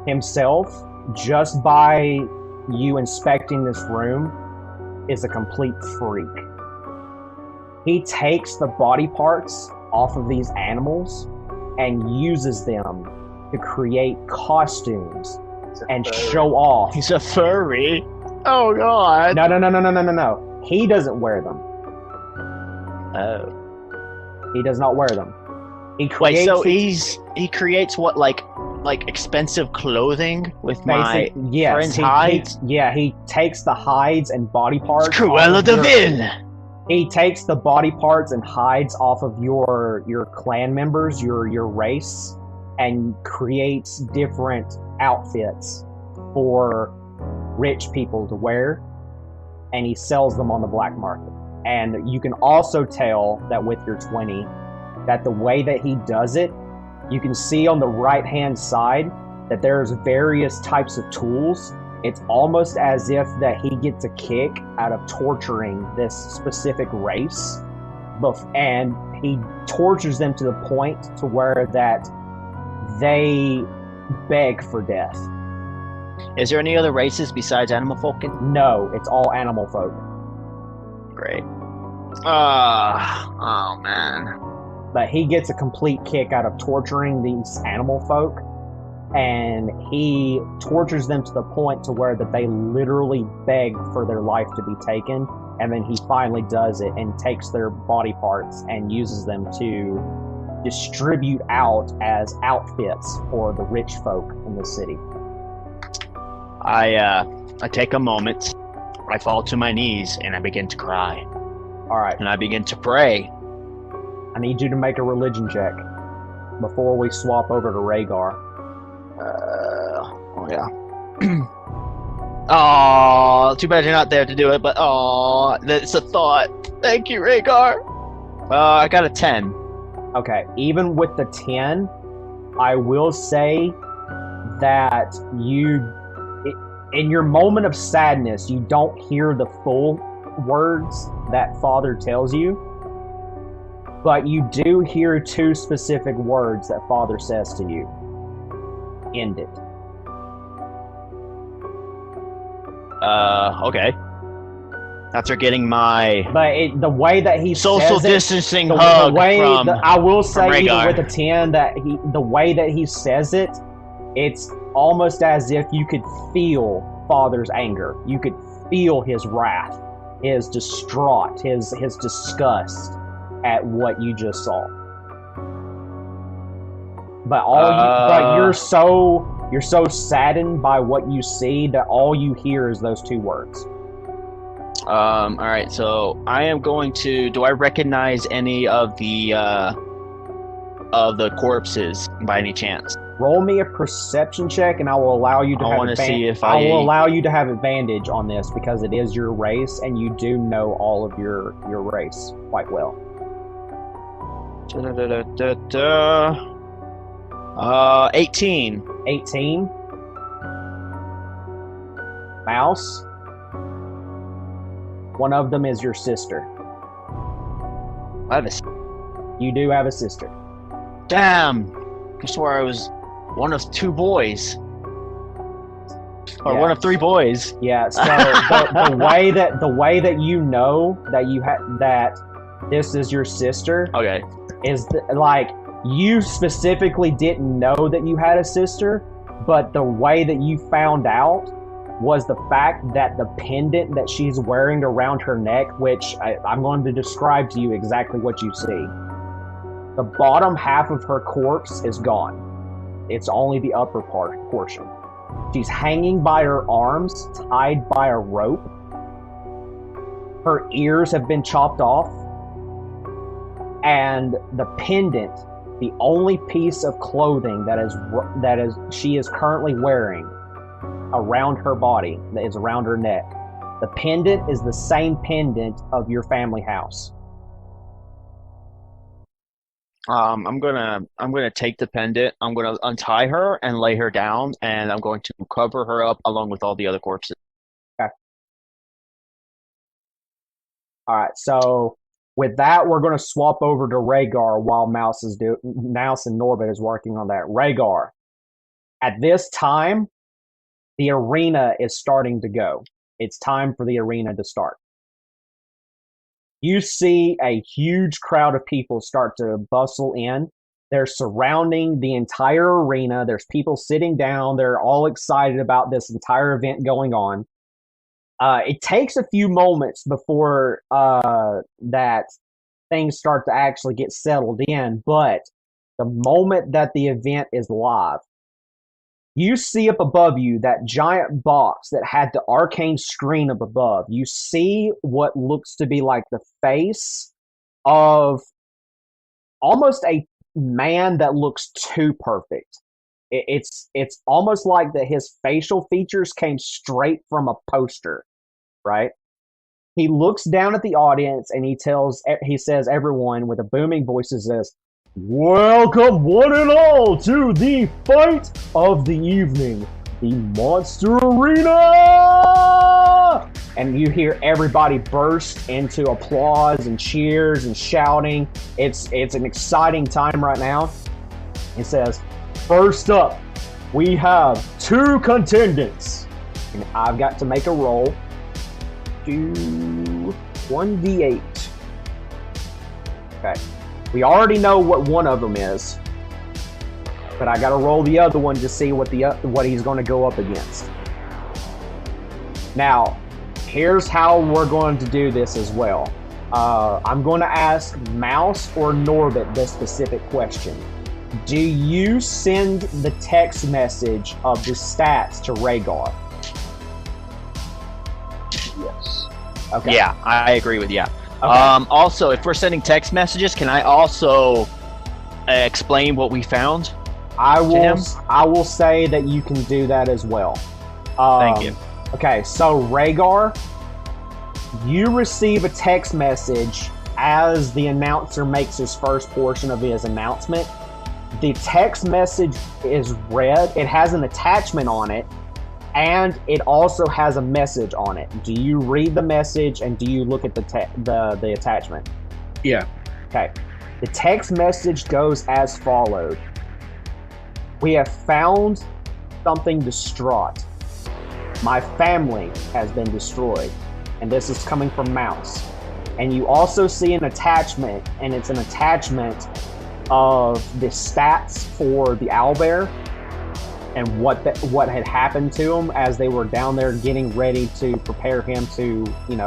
himself, just by you inspecting this room, is a complete freak. He takes the body parts off of these animals and uses them to create costumes and show off.
He's a furry. Oh god.
No. He doesn't wear them.
Oh.
He does not wear them. He creates
he creates what, like expensive clothing with my friend's hides?
He takes the hides and body parts.
It's Cruella de Vil.
He takes the body parts and hides off of your clan members, your race, and creates different outfits for rich people to wear, and he sells them on the black market. And you can also tell that with your 20, that the way that he does it, you can see on the right-hand side that there's various types of tools. It's almost as if that he gets a kick out of torturing this specific race, and he tortures them to the point to where that they beg for death.
Is there any other races besides animal folk?
No, it's all animal folk.
Great. Oh man.
But he gets a complete kick out of torturing these animal folk, and he tortures them to the point to where that they literally beg for their life to be taken, and then he finally does it and takes their body parts and uses them to distribute out as outfits for the rich folk in the city.
I take a moment, I fall to my knees, and I begin to cry.
All right.
And I begin to pray.
I need you to make a religion check before we swap over to Rhaegar.
Oh yeah. Oh, too bad you're not there to do it, but oh, that's a thought. Thank you, Rhaegar. I got a 10.
Okay, even with the 10, I will say that in your moment of sadness, you don't hear the full words that Father tells you, but you do hear 2 specific words that Father says to you. End it.
Okay. After getting my
the way that he
social
says
distancing hug
I will say, even
Rhaegar.
with a 10, that the way that he says it, it's almost as if you could feel Father's anger. You could feel his wrath, his distraught, his disgust at what you just saw. But but you're so saddened by what you see that all you hear is those 2 words.
All right, so I am going to. Do I recognize any of the corpses by any chance?
Roll me a perception check, and I will allow you to have advantage. I will allow you to have advantage on this because it is your race, and you do know all of your race quite well.
18.
18. Mouse. One of them is your sister.
I have a...
You do have a sister.
Damn! I swore I was one of 2 boys. Or one of 3 boys.
Yeah. So the way that you know that this is your sister.
Okay.
Is like you specifically didn't know that you had a sister, but the way that you found out was the fact that the pendant that she's wearing around her neck, which I'm going to describe to you exactly what you see. The bottom half of her corpse is gone. It's only the upper portion. She's hanging by her arms, tied by a rope. Her ears have been chopped off. And the pendant, the only piece of clothing that is she is currently wearing around her body, that is around her neck. The pendant is the same pendant of your family house.
I'm gonna take the pendant. I'm gonna untie her and lay her down, and I'm going to cover her up along with all the other corpses.
Okay. All right. So with that, we're going to swap over to Rhaegar while Mouse and Norbit is working on that. Rhaegar, at this time, the arena is starting to go. It's time for the arena to start. You see a huge crowd of people start to bustle in. They're surrounding the entire arena. There's people sitting down. They're all excited about this entire event going on. It takes a few moments before that things start to actually get settled in, but the moment that the event is live, you see up above you that giant box that had the arcane screen up above. You see what looks to be like the face of almost a man that looks too perfect. It's almost like that his facial features came straight from a poster, right? He looks down at the audience and he says, everyone with a booming voice says, "Welcome one and all to the fight of the evening, the Monster Arena!" And you hear everybody burst into applause and cheers and shouting. It's an exciting time right now. It says, "First up, we have 2 contendants." And I've got to make a roll. Do 1d8. Okay. We already know what one of them is, but I got to roll the other one to see what he's going to go up against. Now, here's how we're going to do this as well. I'm going to ask Mouse or Norbit this specific question. Do you send the text message of the stats to Rhaegar?
Yes.
Okay. Yeah, I agree with you.
Okay.
Also, if we're sending text messages, can I also explain what we found?
I will say that you can do that as well.
Thank you.
Okay, so Rhaegar, you receive a text message as the announcer makes his first portion of his announcement. The text message is read. It has an attachment on it, and it also has a message on it. Do you read the message and do you look at the attachment?
Yeah.
Okay. The text message goes as followed. We have found something distraught. My family has been destroyed. And this is coming from Mouse. And you also see an attachment, and it's an attachment of the stats for the owlbear and what had happened to him as they were down there getting ready to prepare him to,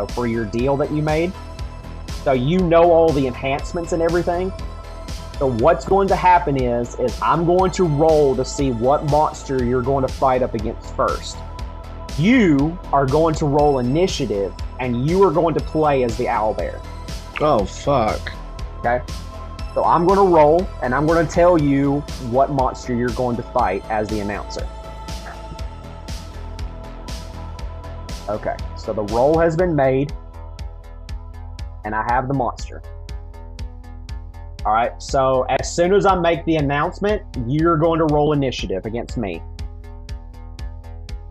for your deal that you made. So you know all the enhancements and everything. So what's going to happen is I'm going to roll to see what monster you're going to fight up against first. You are going to roll initiative, and you are going to play as the owlbear.
Oh, fuck.
Okay? So I'm going to roll, and I'm going to tell you what monster you're going to fight as the announcer. Okay, so the roll has been made, and I have the monster. Alright, so as soon as I make the announcement, you're going to roll initiative against me.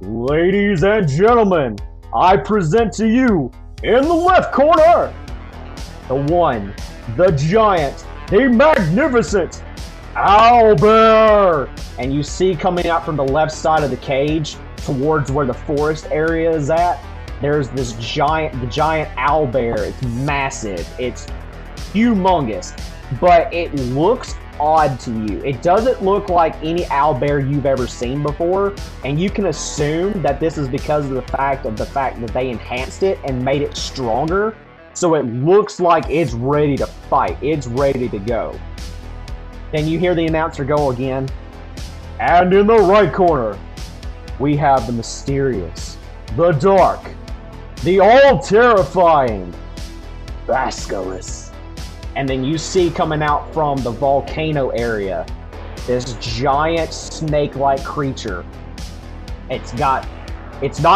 Ladies and gentlemen, I present to you, in the left corner, the one, the giant, the magnificent owlbear! And you see coming out from the left side of the cage, towards where the forest area is at, there's this giant owlbear. It's massive, it's humongous, but it looks odd to you. It doesn't look like any owlbear you've ever seen before, and you can assume that this is because of the fact that they enhanced it and made it stronger, so it looks like it's ready to fight. It's ready to go. Then you hear the announcer go again, and in the right corner, we have the mysterious, the dark, the all-terrifying Basilisk. And then you see coming out from the volcano area this giant snake-like creature. It's not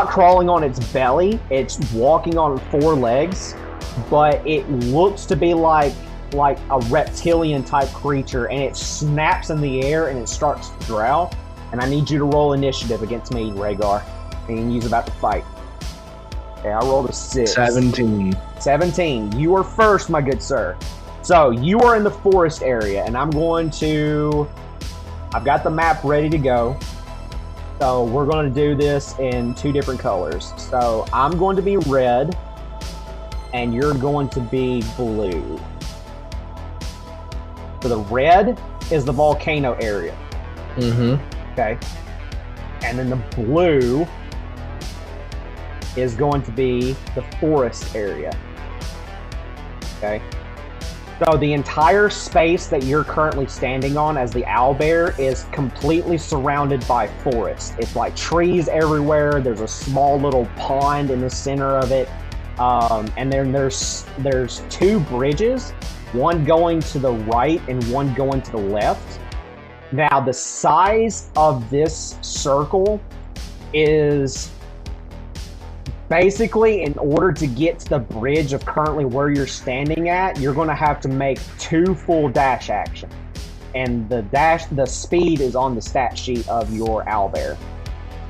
crawling on its belly, it's walking on 4 legs, but it looks to be like a reptilian type creature, and it snaps in the air and it starts to growl. And I need you to roll initiative against me, Rhaegar. And he's about to fight. Okay, I rolled a 6.
17.
17. You are first, my good sir. So, you are in the forest area, and I've got the map ready to go. So, we're going to do this in 2 different colors. So, I'm going to be red, and you're going to be blue. So, the red is the volcano area.
Mm-hmm.
Okay. And then the blue is going to be the forest area. Okay. So the entire space that you're currently standing on as the owlbear is completely surrounded by forest. It's like trees everywhere. There's a small little pond in the center of it. And then there's 2 bridges, one going to the right and one going to the left. Now, the size of this circle is basically, in order to get to the bridge of currently where you're standing at, you're going to have to make 2 full dash actions. And the speed is on the stat sheet of your owlbear.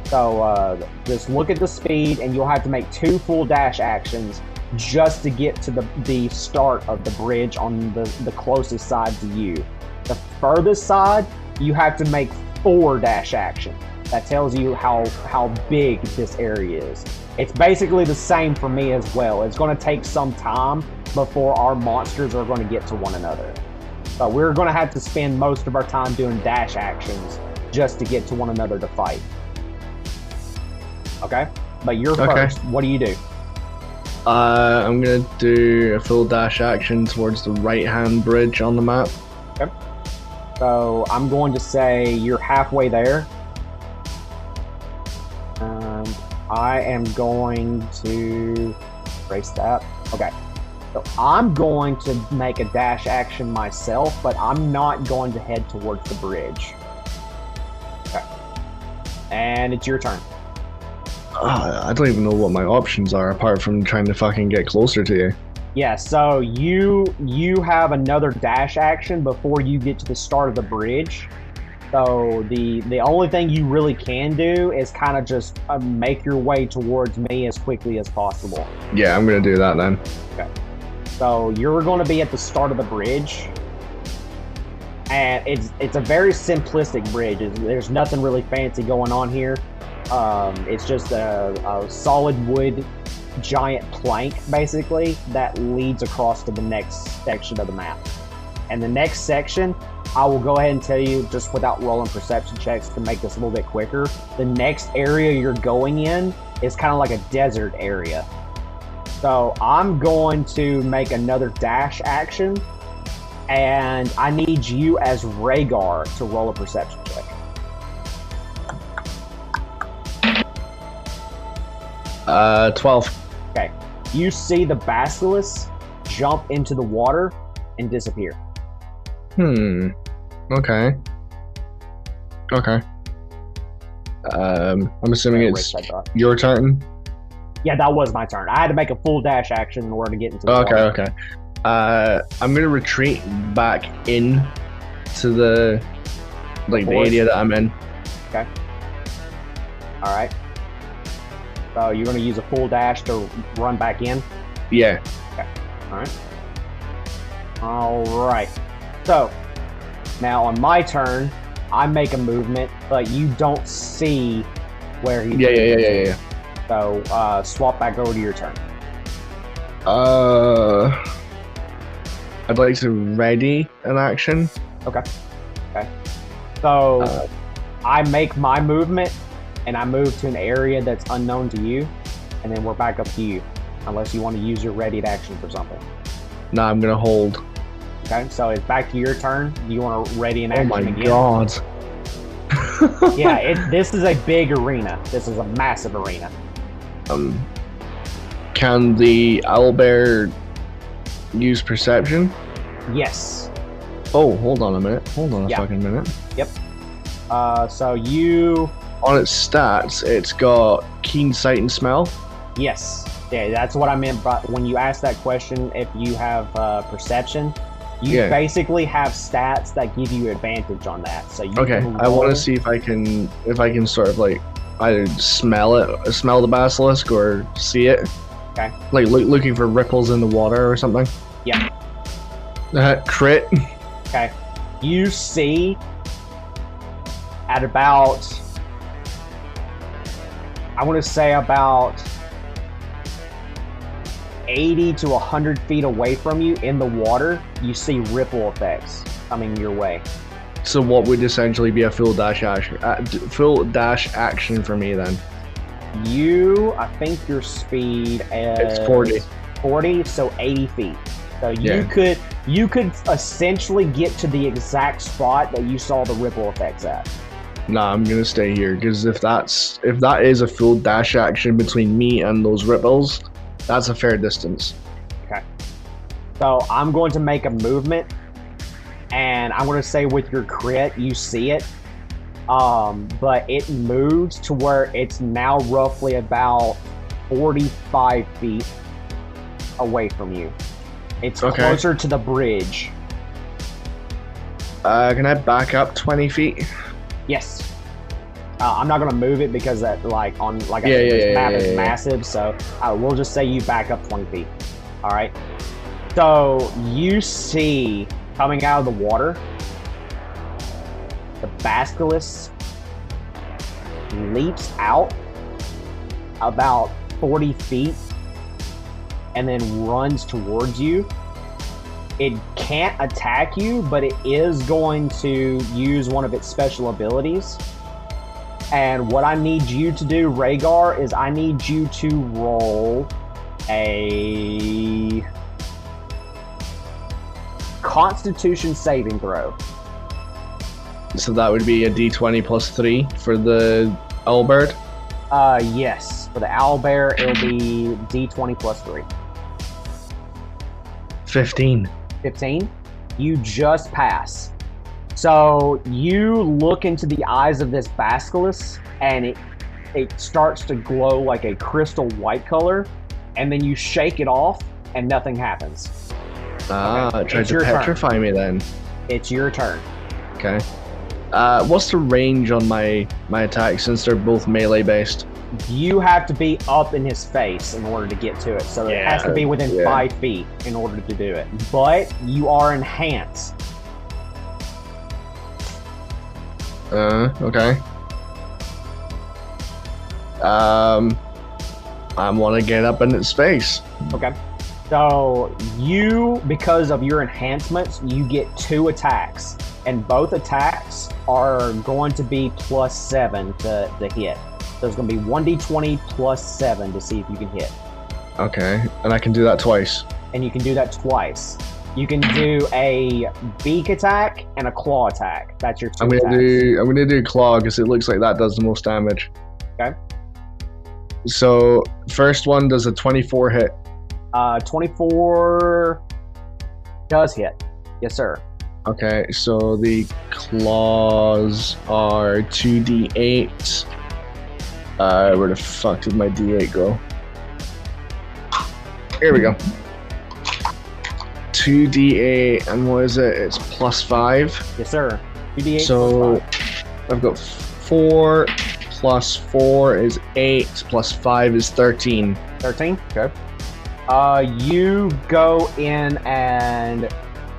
So just look at the speed, and you'll have to make 2 full dash actions just to get to the start of the bridge on the closest side to you. The furthest side, you have to make 4 dash actions. That tells you how big this area is. It's basically the same for me as well. It's going to take some time before our monsters are going to get to one another. But we're going to have to spend most of our time doing dash actions just to get to one another to fight. Okay? But you're first. What do you do?
I'm going to do a full dash action towards the right-hand bridge on the map.
Okay. So I'm going to say you're halfway there. I am going to erase that. Okay. So I'm going to make a dash action myself, but I'm not going to head towards the bridge. Okay. And it's your turn.
I don't even know what my options are apart from trying to fucking get closer to you.
Yeah, so you have another dash action before you get to the start of the bridge. So the only thing you really can do is kind of just make your way towards me as quickly as possible.
Yeah, I'm gonna do that then.
Okay. So you're going to be at the start of the bridge, and it's a very simplistic bridge. There's nothing really fancy going on here. It's just a solid wood giant plank, basically, that leads across to the next section of the map. And the next section, I will go ahead and tell you, just without rolling perception checks to make this a little bit quicker, the next area you're going in is kind of like a desert area. So I'm going to make another dash action, and I need you as Rhaegar to roll a perception check.
Uh, 12.
Okay. You see the basilisk jump into the water and disappear.
Okay. Okay. I'm assuming it's your turn?
Yeah, that was my turn. I had to make a full dash action in order to get into the water.
Okay. I'm gonna retreat back in to the area that I'm in.
Okay. Alright. So you're gonna use a full dash to run back in?
Yeah.
Okay. Alright. So now on my turn, I make a movement, but you don't see where he's
Yeah.
So swap back over to your turn.
I'd like to ready an action.
Okay. So I make my movement, and I move to an area that's unknown to you, and then we're back up to you, unless you want to use your readied action for something.
No, I'm gonna hold.
Okay, so it's back to your turn. Do you want to ready an action again?
Oh my god.
Yeah, this is a big arena. This is a massive arena.
Can the owlbear use perception?
Yes.
Oh, hold on a minute. Hold on a fucking minute.
Yep. So you...
On its stats, it's got keen sight and smell.
Yes. Yeah, that's what I meant by when you asked that question. If you have perception, you basically have stats that give you advantage on that. So you
I want to see if I can sort of either smell the basilisk or see it.
Okay.
Looking for ripples in the water or something.
Yeah.
Crit.
Okay. You see at about, I want to say about 80 to 100 feet away from you in the water, you see ripple effects coming your way.
So what would essentially be a full dash action? For me then?
I think your speed is...
It's 40.
40, so 80 feet. So you could essentially get to the exact spot that you saw the ripple effects at.
Nah, I'm gonna stay here, because if that is a full dash action between me and those ripples, that's a fair distance.
Okay. So I'm going to make a movement, and I'm going to say with your crit, you see it. But it moves to where it's now roughly about 45 feet away from you. It's closer to the bridge.
Can I back up 20 feet?
Yes. I'm not gonna move it because that I said, this map is massive, so we'll just say you back up 20 feet. All right. So you see coming out of the water, the basilisk leaps out about 40 feet and then runs towards you. It can't attack you, but it is going to use one of its special abilities. And what I need you to do, Rhaegar, is I need you to roll a Constitution saving throw.
So that would be a D20 plus 3 for the owlbird?
Yes. For the owlbear, it'll be D20 plus 3.
15.
15? You just pass. So you look into the eyes of this basilisk, and it starts to glow like a crystal white color, and then you shake it off, and nothing happens.
It tried to petrify me then.
It's your turn.
Okay. What's the range on my attack since they're both melee based?
You have to be up in his face in order to get to it, so it has to be within 5 feet in order to do it. But you are enhanced.
Okay. I want to get up in its face.
Okay. So you, because of your enhancements, you get 2 attacks, and both attacks are going to be +7 to hit. So it's going to be 1d20 +7 to see if you can hit.
Okay, and I can do that twice.
And you can do that twice. You can do a beak attack and a claw attack. That's your 2 attacks.
I'm gonna do claw because it looks like that does the most damage.
Okay.
So first one does a 24 hit.
24 does hit. Yes, sir.
Okay, so the claws are 2d8. Where the fuck did my d8 go? Here we go. 2d8, and what is it? It's +5.
Yes, sir. 2d8
so I've got 4 plus 4 is 8 plus 5 is 13.
13? Okay. You go in and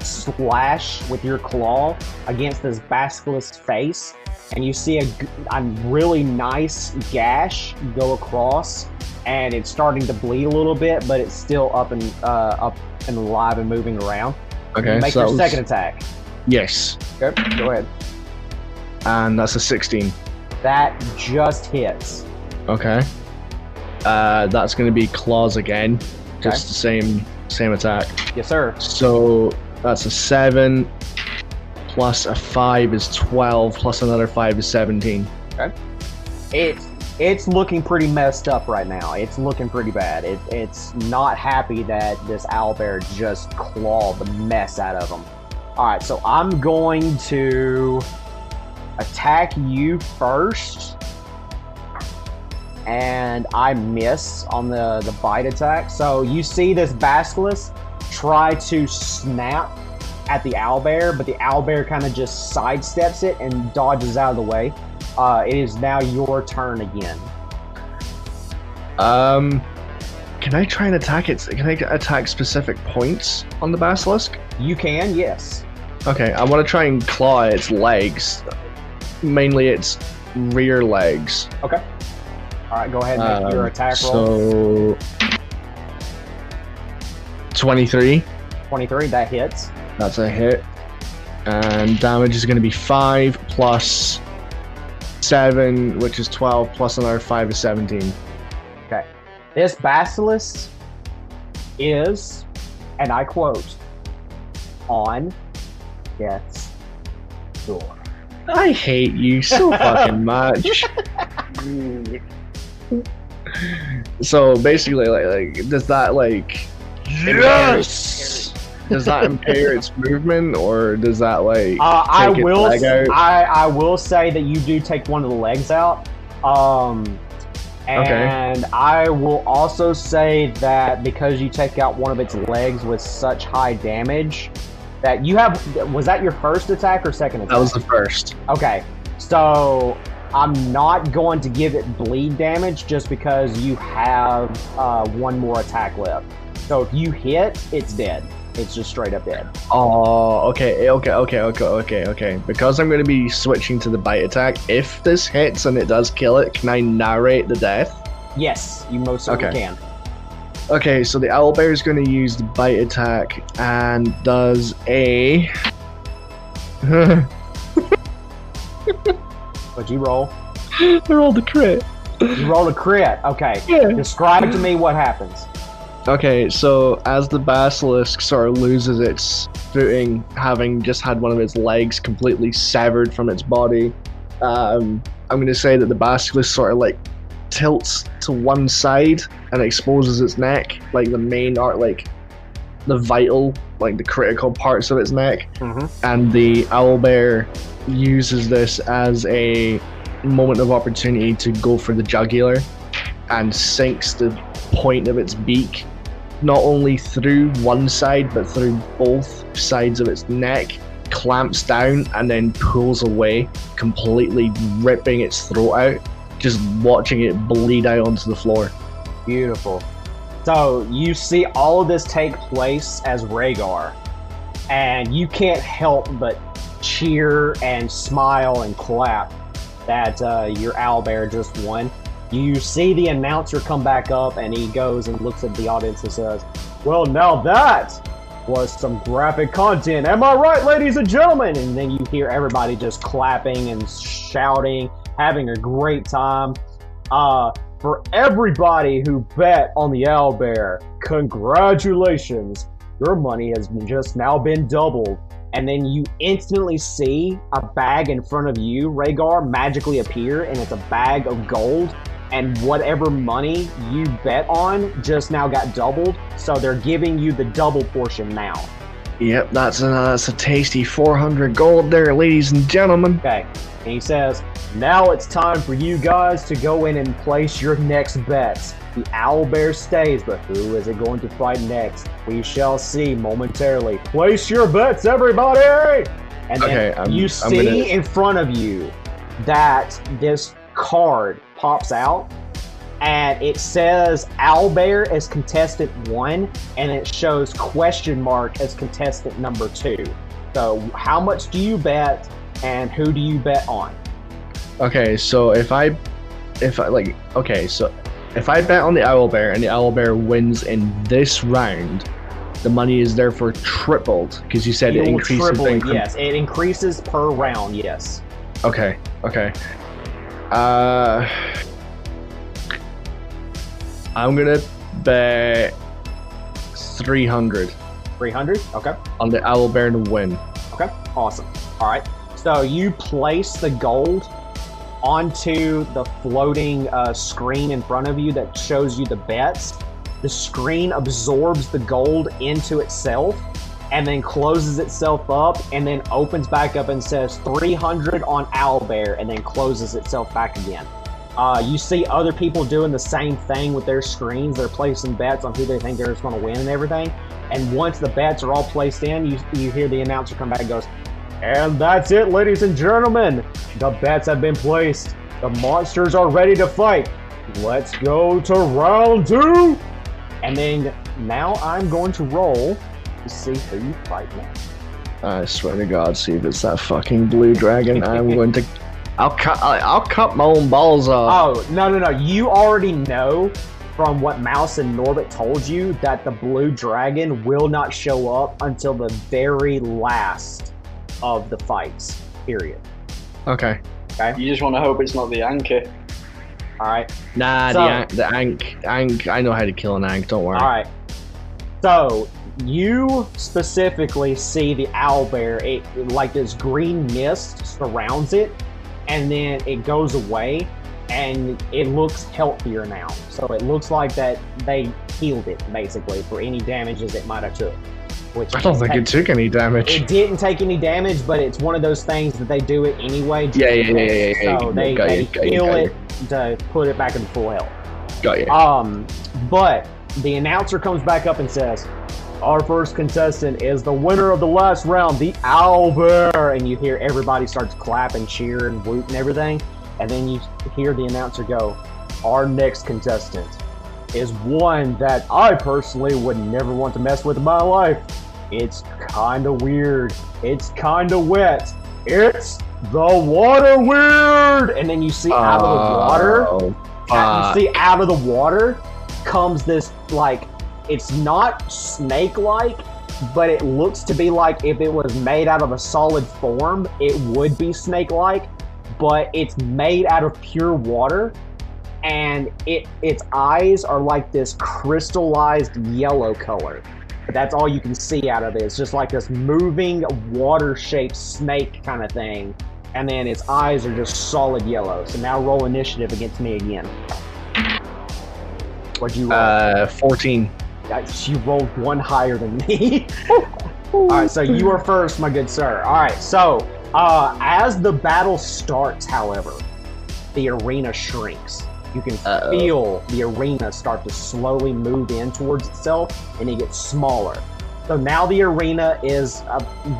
slash with your claw against this basilisk's face, and you see a really nice gash go across, and it's starting to bleed a little bit, but it's still up and alive and moving around.
Okay,
make your second attack.
Yes.
Okay, go ahead.
And that's a 16.
That just hits.
Okay. That's going to be claws again. Just the same attack.
Yes, sir.
So that's a 7 plus a 5 is 12 plus another 5 is 17.
Okay. It's looking pretty messed up right now. It's looking pretty bad. It's not happy that this owlbear just clawed the mess out of him. Alright, so I'm going to attack you first. And I miss on the bite attack. So you see this basilisk try to snap at the owlbear, but the owlbear kind of just sidesteps it and dodges out of the way. It is now your turn again.
Can I try and attack it? Can I attack specific points on the basilisk?
You can, yes.
Okay, I want to try and claw its legs. Mainly its rear legs.
Okay. Alright, go ahead and make your attack roll.
So 23.
23, that hits.
That's a hit. And damage is going to be 5 plus 7, which is 12, plus another 5 is 17.
Okay. This basilisk is, and I quote, on death's door.
I hate you so fucking much. So basically, like, does that
yes?
Does that impair its movement, or does that take
its
leg out?
I will say that you do take one of the legs out. And I will also say that because you take out one of its legs with such high damage, that you have. Was that your first attack or second attack?
That was the first.
Okay, so I'm not going to give it bleed damage just because you have one more attack left. So if you hit, it's dead. It's just straight up dead.
Oh, okay. Because I'm going to be switching to the bite attack, if this hits and it does kill it, can I narrate the death?
Yes, you most certainly can.
Okay, so the owlbear is going to use the bite attack and does a...
What'd you roll?
I rolled a crit.
You rolled a crit. Okay.
Yeah.
Describe to me what happens.
Okay, so as the basilisk sort of loses its footing, having just had one of its legs completely severed from its body, I'm going to say that the basilisk sort of tilts to one side and exposes its neck, like the main art, the vital, the critical parts of its neck.
Mm-hmm.
And the owlbear uses this as a moment of opportunity to go for the jugular and sinks the point of its beak not only through one side but through both sides of its neck, clamps down, and then pulls away, completely ripping its throat out, just watching it bleed out onto the floor.
Beautiful. So you see all of this take place as Rhaegar, and you can't help but cheer and smile and clap that your owlbear just won. You see the announcer come back up, and he goes and looks at the audience and says, "Well, now that was some graphic content. Am I right, ladies and gentlemen?" And then you hear everybody just clapping and shouting, having a great time. For everybody who bet on the owlbear, congratulations. Your money has just now been doubled. And then you instantly see a bag in front of you, Rhaegar, magically appear, and it's a bag of gold. And whatever money you bet on just now got doubled, so they're giving you the double portion now.
Yep, that's a tasty 400 gold there, ladies and gentlemen.
Okay, and he says, now it's time for you guys to go in and place your next bets. The owlbear stays, but who is it going to fight next? We shall see momentarily. Place your bets, everybody! And then you see in front of you that this card pops out, and it says owlbear as contestant 1, and it shows question mark as contestant number 2. So how much do you bet, and who do you bet on?
Okay, so if I bet on the owlbear and the owlbear wins in this round, the money is therefore tripled, because you said it increases.
Yes, it increases per round. Yes.
Okay. I'm gonna bet 300.
300. Okay.
On the owlbear to win.
Okay. Awesome. All right. So you place the gold onto the floating screen in front of you that shows you the bets. The screen absorbs the gold into itself and then closes itself up and then opens back up and says 300 on owlbear and then closes itself back again. You see other people doing the same thing with their screens. They're placing bets on who they think they're going to win and everything. And once the bets are all placed in, you hear the announcer come back and goes, "And that's it, ladies and gentlemen. The bets have been placed. The monsters are ready to fight. Let's go to round 2. And then now I'm going to roll to see who you fight next.
I swear to God, see if it's that fucking blue dragon. I'm going to... I'll cut my own balls off.
Oh, no. You already know from what Mouse and Norbit told you that the blue dragon will not show up until the very last of the fights, period.
Okay.
You just want to hope it's not the Anki.
Alright.
Nah, so, the Ank, I know how to kill an Ank, don't worry.
Alright. So, you specifically see the owlbear, it like this green mist surrounds it, and then it goes away, and it looks healthier now. So it looks like that they healed it, basically, for any damages it might have took. Which
I don't think it took any damage.
It didn't take any damage, but it's one of those things that they do it anyway.
Yeah.
So they heal it to put it back in full health.
Got you.
But the announcer comes back up and says, "Our first contestant is the winner of the last round, the owlbear." And you hear everybody start to clap and cheer and whoop and everything. And then you hear the announcer go, "Our next contestant is one that I personally would never want to mess with in my life. It's kind of weird. It's kind of wet. It's the water weird." And then you see out of the water, comes this, like, it's not snake-like, but it looks to be like if it was made out of a solid form, it would be snake-like, but it's made out of pure water. And its eyes are like this crystallized yellow color. But that's all you can see out of it. It's just like this moving water-shaped snake kind of thing. And then its eyes are just solid yellow. So now roll initiative against me again. What'd you roll?
14.
You rolled one higher than me. Alright, so you are first, my good sir. Alright, so as the battle starts, however, the arena shrinks. You can feel the arena start to slowly move in towards itself, and it gets smaller. So now the arena is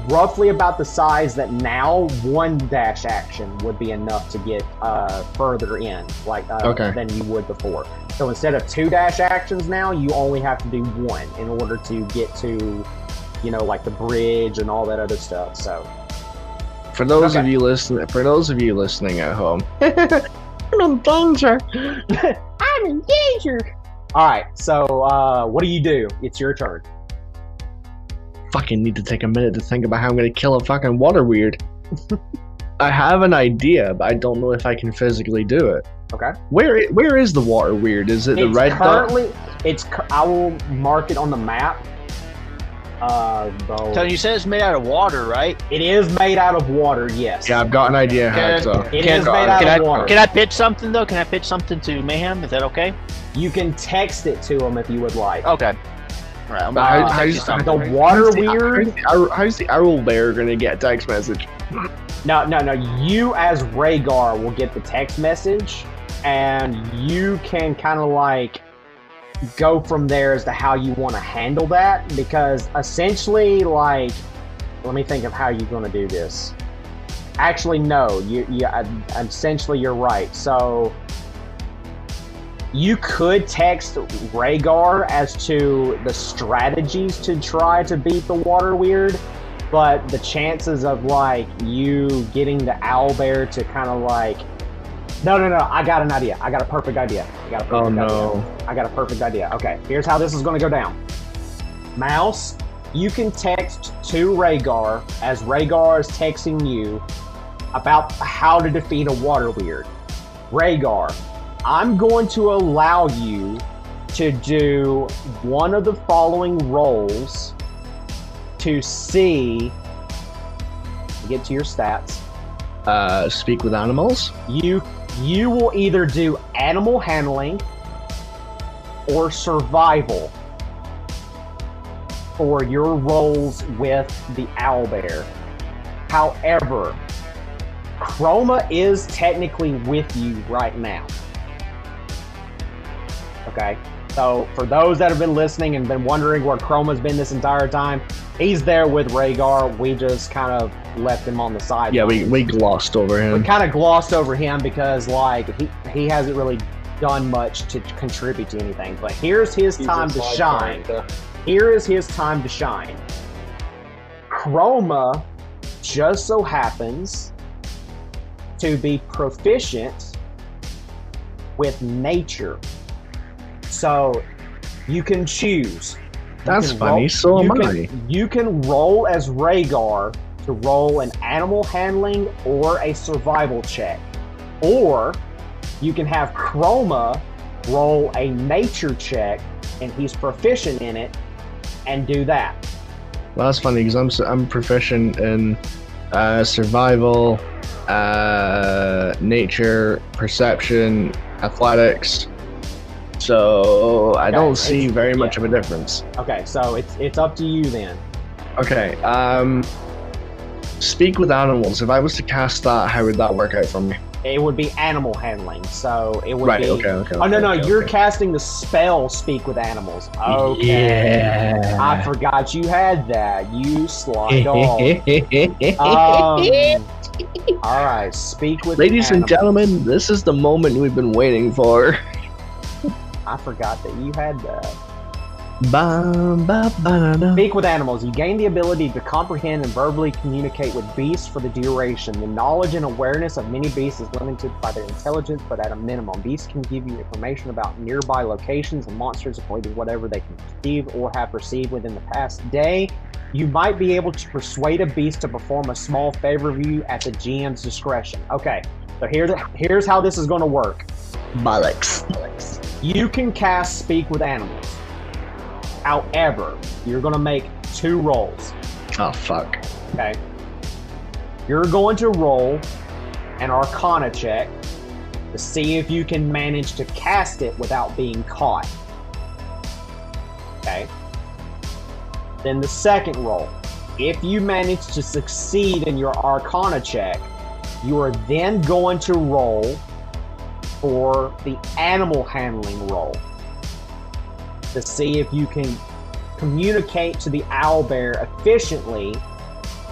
roughly about the size that now one dash action would be enough to get further in, than you would before. So instead of 2 dash actions now, you only have to do 1 in order to get to, like the bridge and all that other stuff. So
for those of you listening at home, I'm in danger.
I'm in danger. All right. So what do? It's your turn.
Fucking need to take a minute to think about how I'm gonna kill a fucking water weird. I have an idea, but I don't know if I can physically do it.
Okay.
Where is the water weird? Is it the red dot?
I will mark it on the map.
So you said it's made out of water, right?
It is made out of water, yes.
Yeah, I've got an idea how
it is made out of water.
Can I pitch something though? Can I pitch something to Mayhem? Is that okay?
You can text it to him if you would like.
Okay. Right,
the water weird.
How's the owl bear gonna get a text message?
No. You as Rhaegar will get the text message, and you can kind of like go from there as to how you want to handle that. Because essentially, like, let me think of how you're gonna do this. Actually, no. Essentially, you're right. So you could text Rhaegar as to the strategies to try to beat the water weird, but the chances of like you getting the owlbear to kind of like, no, I got an idea. I got a perfect idea. I got a perfect idea. Okay, here's how this is going to go down. Mouse, you can text to Rhaegar as Rhaegar is texting you about how to defeat a water weird. Rhaegar, I'm going to allow you to do one of the following rolls to see, get to your stats.
Speak with animals.
You will either do animal handling or survival for your rolls with the owlbear. However, Chroma is technically with you right now. Okay, so for those that have been listening and been wondering where Chroma's been this entire time, he's there with Rhaegar. We just kind of left him on the side.
Yeah, we glossed over him.
We kind of glossed over him because like he hasn't really done much to contribute to anything. But here's his time to shine. Here is his time to shine. Chroma just so happens to be proficient with nature. So you can choose.
That's funny. So am I.
You can roll as Rhaegar to roll an animal handling or a survival check. Or you can have Chroma roll a nature check, and he's proficient in it, and do that.
Well, that's funny because I'm proficient in survival, nature, perception, athletics. So I don't see very much of a difference.
Okay, so it's up to you then.
Okay, speak with animals. If I was to cast that, how would that work out for me?
It would be animal handling, so it would be...
Okay.
Oh, no, you're casting the spell Speak with Animals. Okay.
Yeah.
I forgot you had that. You sly dog. Alright, Speak with
Ladies
Animals.
and gentlemen, this is the moment we've been waiting for.
I forgot that you had that.
Ba-ba-ba-da-da.
Speak with Animals. You gain the ability to comprehend and verbally communicate with beasts for the duration. The knowledge and awareness of many beasts is limited by their intelligence, but at a minimum. Beasts can give you information about nearby locations and monsters according to whatever they can perceive or have perceived within the past day. You might be able to persuade a beast to perform a small favor of you at the GM's discretion. Okay, so here's how this is going to work.
Bollocks.
You can cast Speak with Animals. However, you're going to make 2 rolls.
Oh, fuck.
Okay. You're going to roll an Arcana check to see if you can manage to cast it without being caught. Okay. Then the second roll. If you manage to succeed in your Arcana check, you are then going to roll for the animal handling roll to see if you can communicate to the owlbear efficiently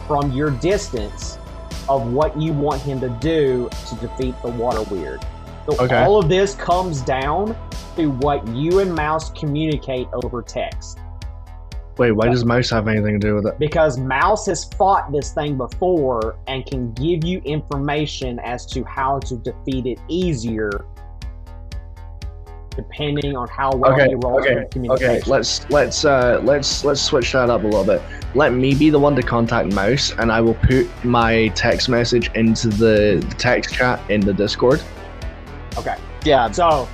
from your distance of what you want him to do to defeat the water weird. So all of this comes down to what you and Mouse communicate over text.
Wait, why does Mouse have anything to do with it?
Because Mouse has fought this thing before and can give you information as to how to defeat it easier, depending on how well you roll in communication.
Okay, let's switch that up a little bit. Let me be the one to contact Mouse, and I will put my text message into the text chat in the Discord.
Okay.
Yeah.
So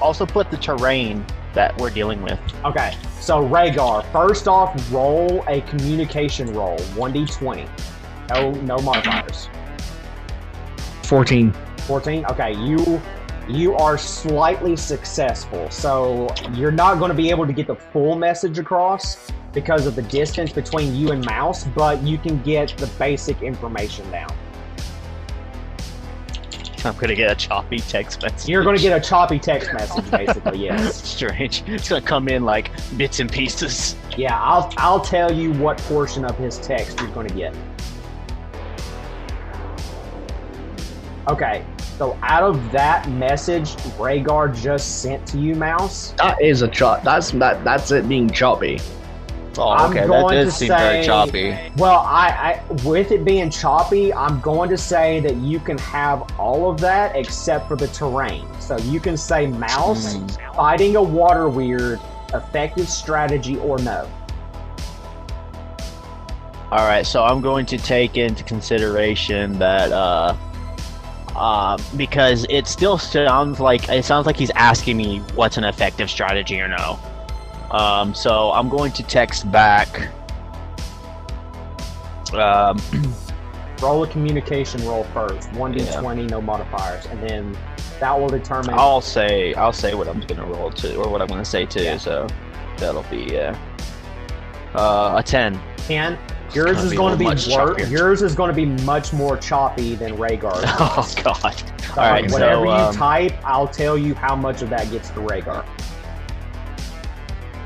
also put the terrain that we're dealing with.
Okay. So Rhaegar, first off, roll a communication roll, 1d20. No modifiers.
14.
14. Okay. You are slightly successful, so you're not going to be able to get the full message across because of the distance between you and Mouse, but you can get the basic information down.
I'm going to get a choppy text message.
You're going to get a choppy text message, basically, yes.
Strange. It's going to come in like bits and pieces.
Yeah, I'll tell you what portion of his text you're going to get. Okay. So out of that message Rhaegar just sent to you, Mouse.
That is a chop. That's it being choppy.
Oh, okay. That does seem very choppy.
Well, I with it being choppy, I'm going to say that you can have all of that except for the terrain. So you can say Mouse fighting a water weird, effective strategy or no.
All right. So I'm going to take into consideration that. Because it still sounds like he's asking me what's an effective strategy or no. So I'm going to text back.
Roll a communication roll first, 1d20, no modifiers, and then that will determine.
I'll say what I'm gonna roll to, or what I'm gonna say too. Yeah. So that'll be a 10.
10. Yours is going to be worse. Yours is going to be much more choppy than Rhaegar.
Oh God!
So all right, whatever you type, I'll tell you how much of that gets to Rhaegar.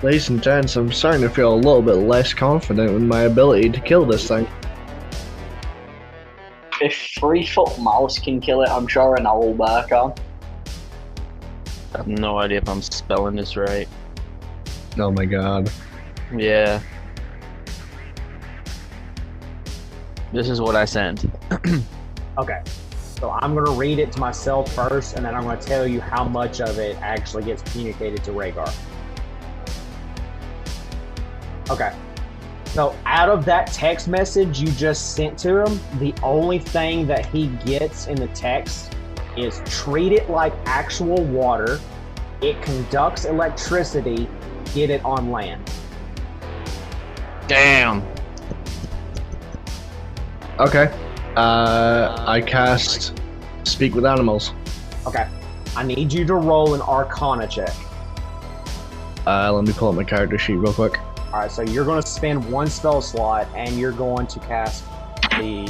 Ladies and gents, I'm starting to feel a little bit less confident with my ability to kill this thing.
If 3-foot Mouse can kill it, I'm sure an owlbear can.
I have no idea if I'm spelling this right.
Oh my God.
Yeah. This is what I sent.
Okay. So I'm going to read it to myself first, and then I'm going to tell you how much of it actually gets communicated to Rhaegar. Okay. So out of that text message you just sent to him, the only thing that he gets in the text is treat it like actual water. It conducts electricity. Get it on land.
Damn.
Okay. I cast Speak with Animals.
Okay. I need you to roll an Arcana check.
Let me pull up my character sheet real quick.
Alright, so you're going to spend one spell slot, and you're going to cast the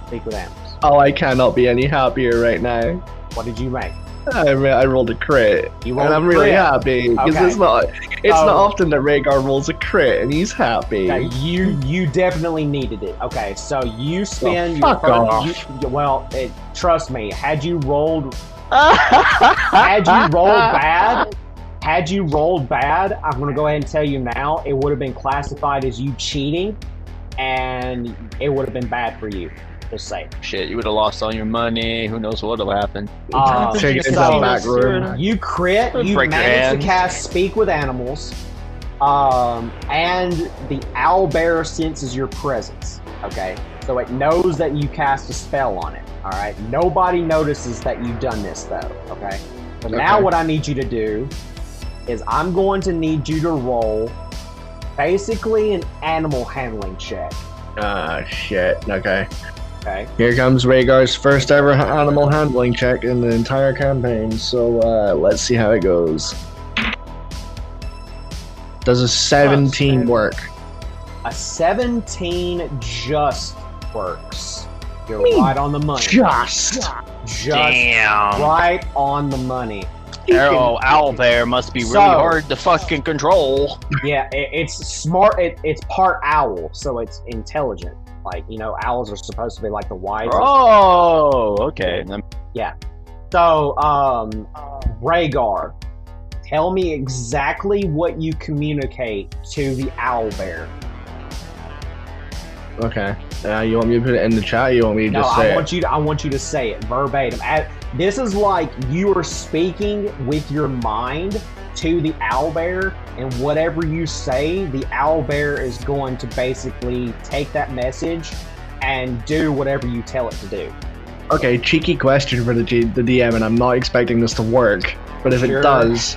Speak with Animals.
Oh, I cannot be any happier right now.
What did you make?
I rolled a crit, and I'm really happy because it's not often that Rhaegar rolls a crit and he's happy.
Okay, you definitely needed it. Okay, so you spend trust me. Had you rolled bad, I'm gonna go ahead and tell you now, it would have been classified as you cheating, and it would have been bad for you. Just say
shit, you would have lost all your money. Who knows what'll happen?
You crit. You managed to cast Speak with Animals, and the owlbear senses your presence. Okay, so it knows that you cast a spell on it. All right, nobody notices that you've done this though. Okay, so now what I need you to do is I'm going to need you to roll basically an animal handling check.
Shit. Okay.
Okay.
Here comes Rhaegar's first ever animal handling check in the entire campaign. So let's see how it goes. Does a 17 work?
A 17 just works. You're right on the money.
Just
Damn.
Right on the money.
Oh, owlbear must be really hard to fucking control.
Yeah, it's smart. It's part owl, so it's intelligent. Like, you know, owls are supposed to be like the wisest.
Oh, okay.
Yeah. So, Rhaegar, tell me exactly what you communicate to the owlbear.
Okay. You want me to put it in the chat? Or you want me to just say it?
I want you to say it verbatim. This is like you are speaking with your mind to the owlbear, and whatever you say, the owlbear is going to basically take that message and do whatever you tell it to do.
Okay, cheeky question for the DM, and I'm not expecting this to work. But if it does,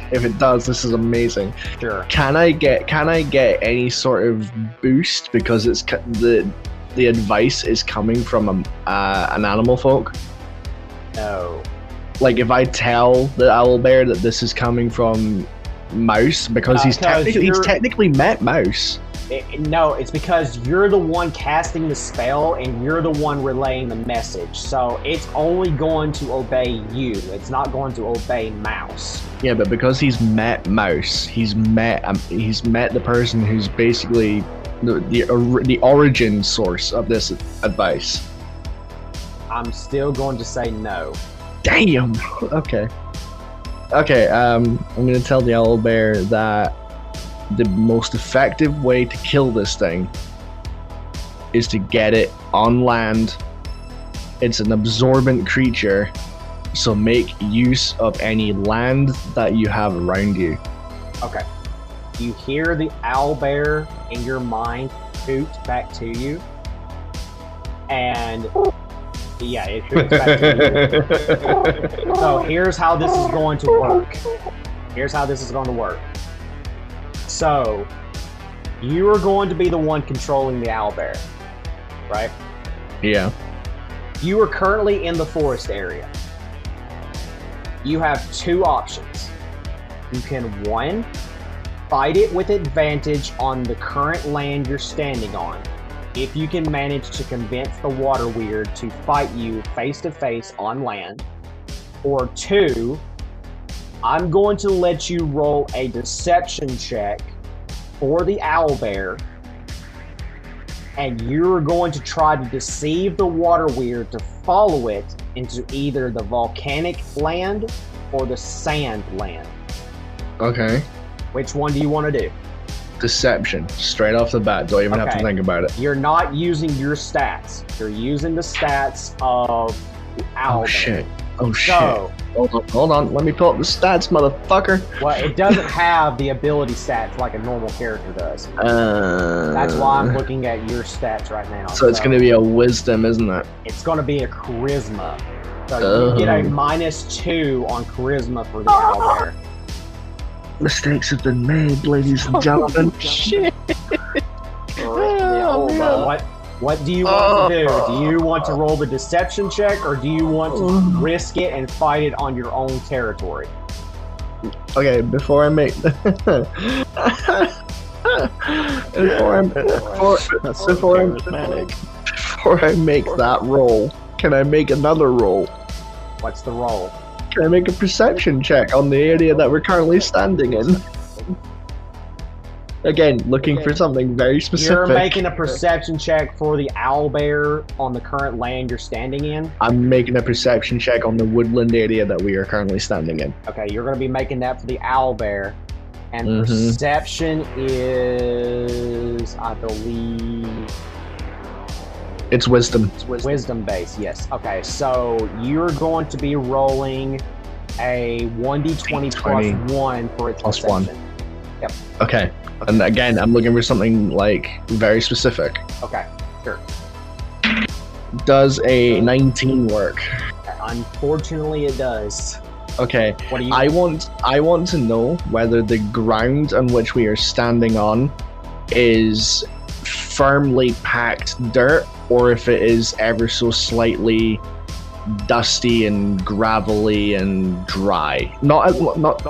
this is amazing.
Sure.
Can I get any sort of boost because it's the advice is coming from an animal folk?
No.
Like if I tell the owlbear that this is coming from Mouse because he's technically met Mouse.
No, it's because you're the one casting the spell and you're the one relaying the message. So it's only going to obey you. It's not going to obey Mouse.
Yeah, but because he's met Mouse, he's met the person who's basically the origin source of this advice.
I'm still going to say no.
Damn. Okay. I'm gonna tell the owlbear that the most effective way to kill this thing is to get it on land. It's an absorbent creature, so make use of any land that you have around you.
Okay. You hear the owlbear in your mind hoot back to you, and yeah, it hoots back to you. So here's how this is going to work. So, you are going to be the one controlling the owlbear, right?
Yeah.
You are currently in the forest area. You have two options. You can, one, fight it with advantage on the current land you're standing on, if you can manage to convince the water weird to fight you face to face on land. Or two, I'm going to let you roll a deception check for the owlbear, and you're going to try to deceive the water weird to follow it into either the volcanic land or the sand land.
Okay.
Which one do you want to do?
Deception, straight off the bat. Don't even have to think about it.
You're not using your stats. You're using the stats of the owlbear.
Oh shit.
So,
hold on. Let me pull up the stats, motherfucker.
Well, it doesn't have the ability stats like a normal character does. That's why I'm looking at your stats right now.
So it's going to be a wisdom, isn't it?
It's going to be a charisma. So you get a -2 on charisma for the owlbear.
Mistakes have been made, ladies and gentlemen.
Shit.
What do you want to do? Do you want to roll the deception check, or do you want to risk it and fight it on your own territory?
Okay, before I make that roll, can I make another roll?
What's the roll?
Can I make a perception check on the area that we're currently standing in? Again, looking for something very specific.
You're making a perception check for the owlbear on the current land you're standing in?
I'm making a perception check on the woodland area that we are currently standing in.
Okay, you're going to be making that for the owlbear. And perception is, I believe...
It's wisdom.
Wisdom base, yes. Okay, so you're going to be rolling a 1d20 plus 1 for its
plus
perception.
1.
Yep.
Okay. And again, I'm looking for something like very specific.
Okay, sure.
Does a 19 work?
Unfortunately, it does.
Okay.
What do you
I want to know whether the ground on which we are standing on is firmly packed dirt, or if it is ever so slightly dusty and gravelly and dry. Not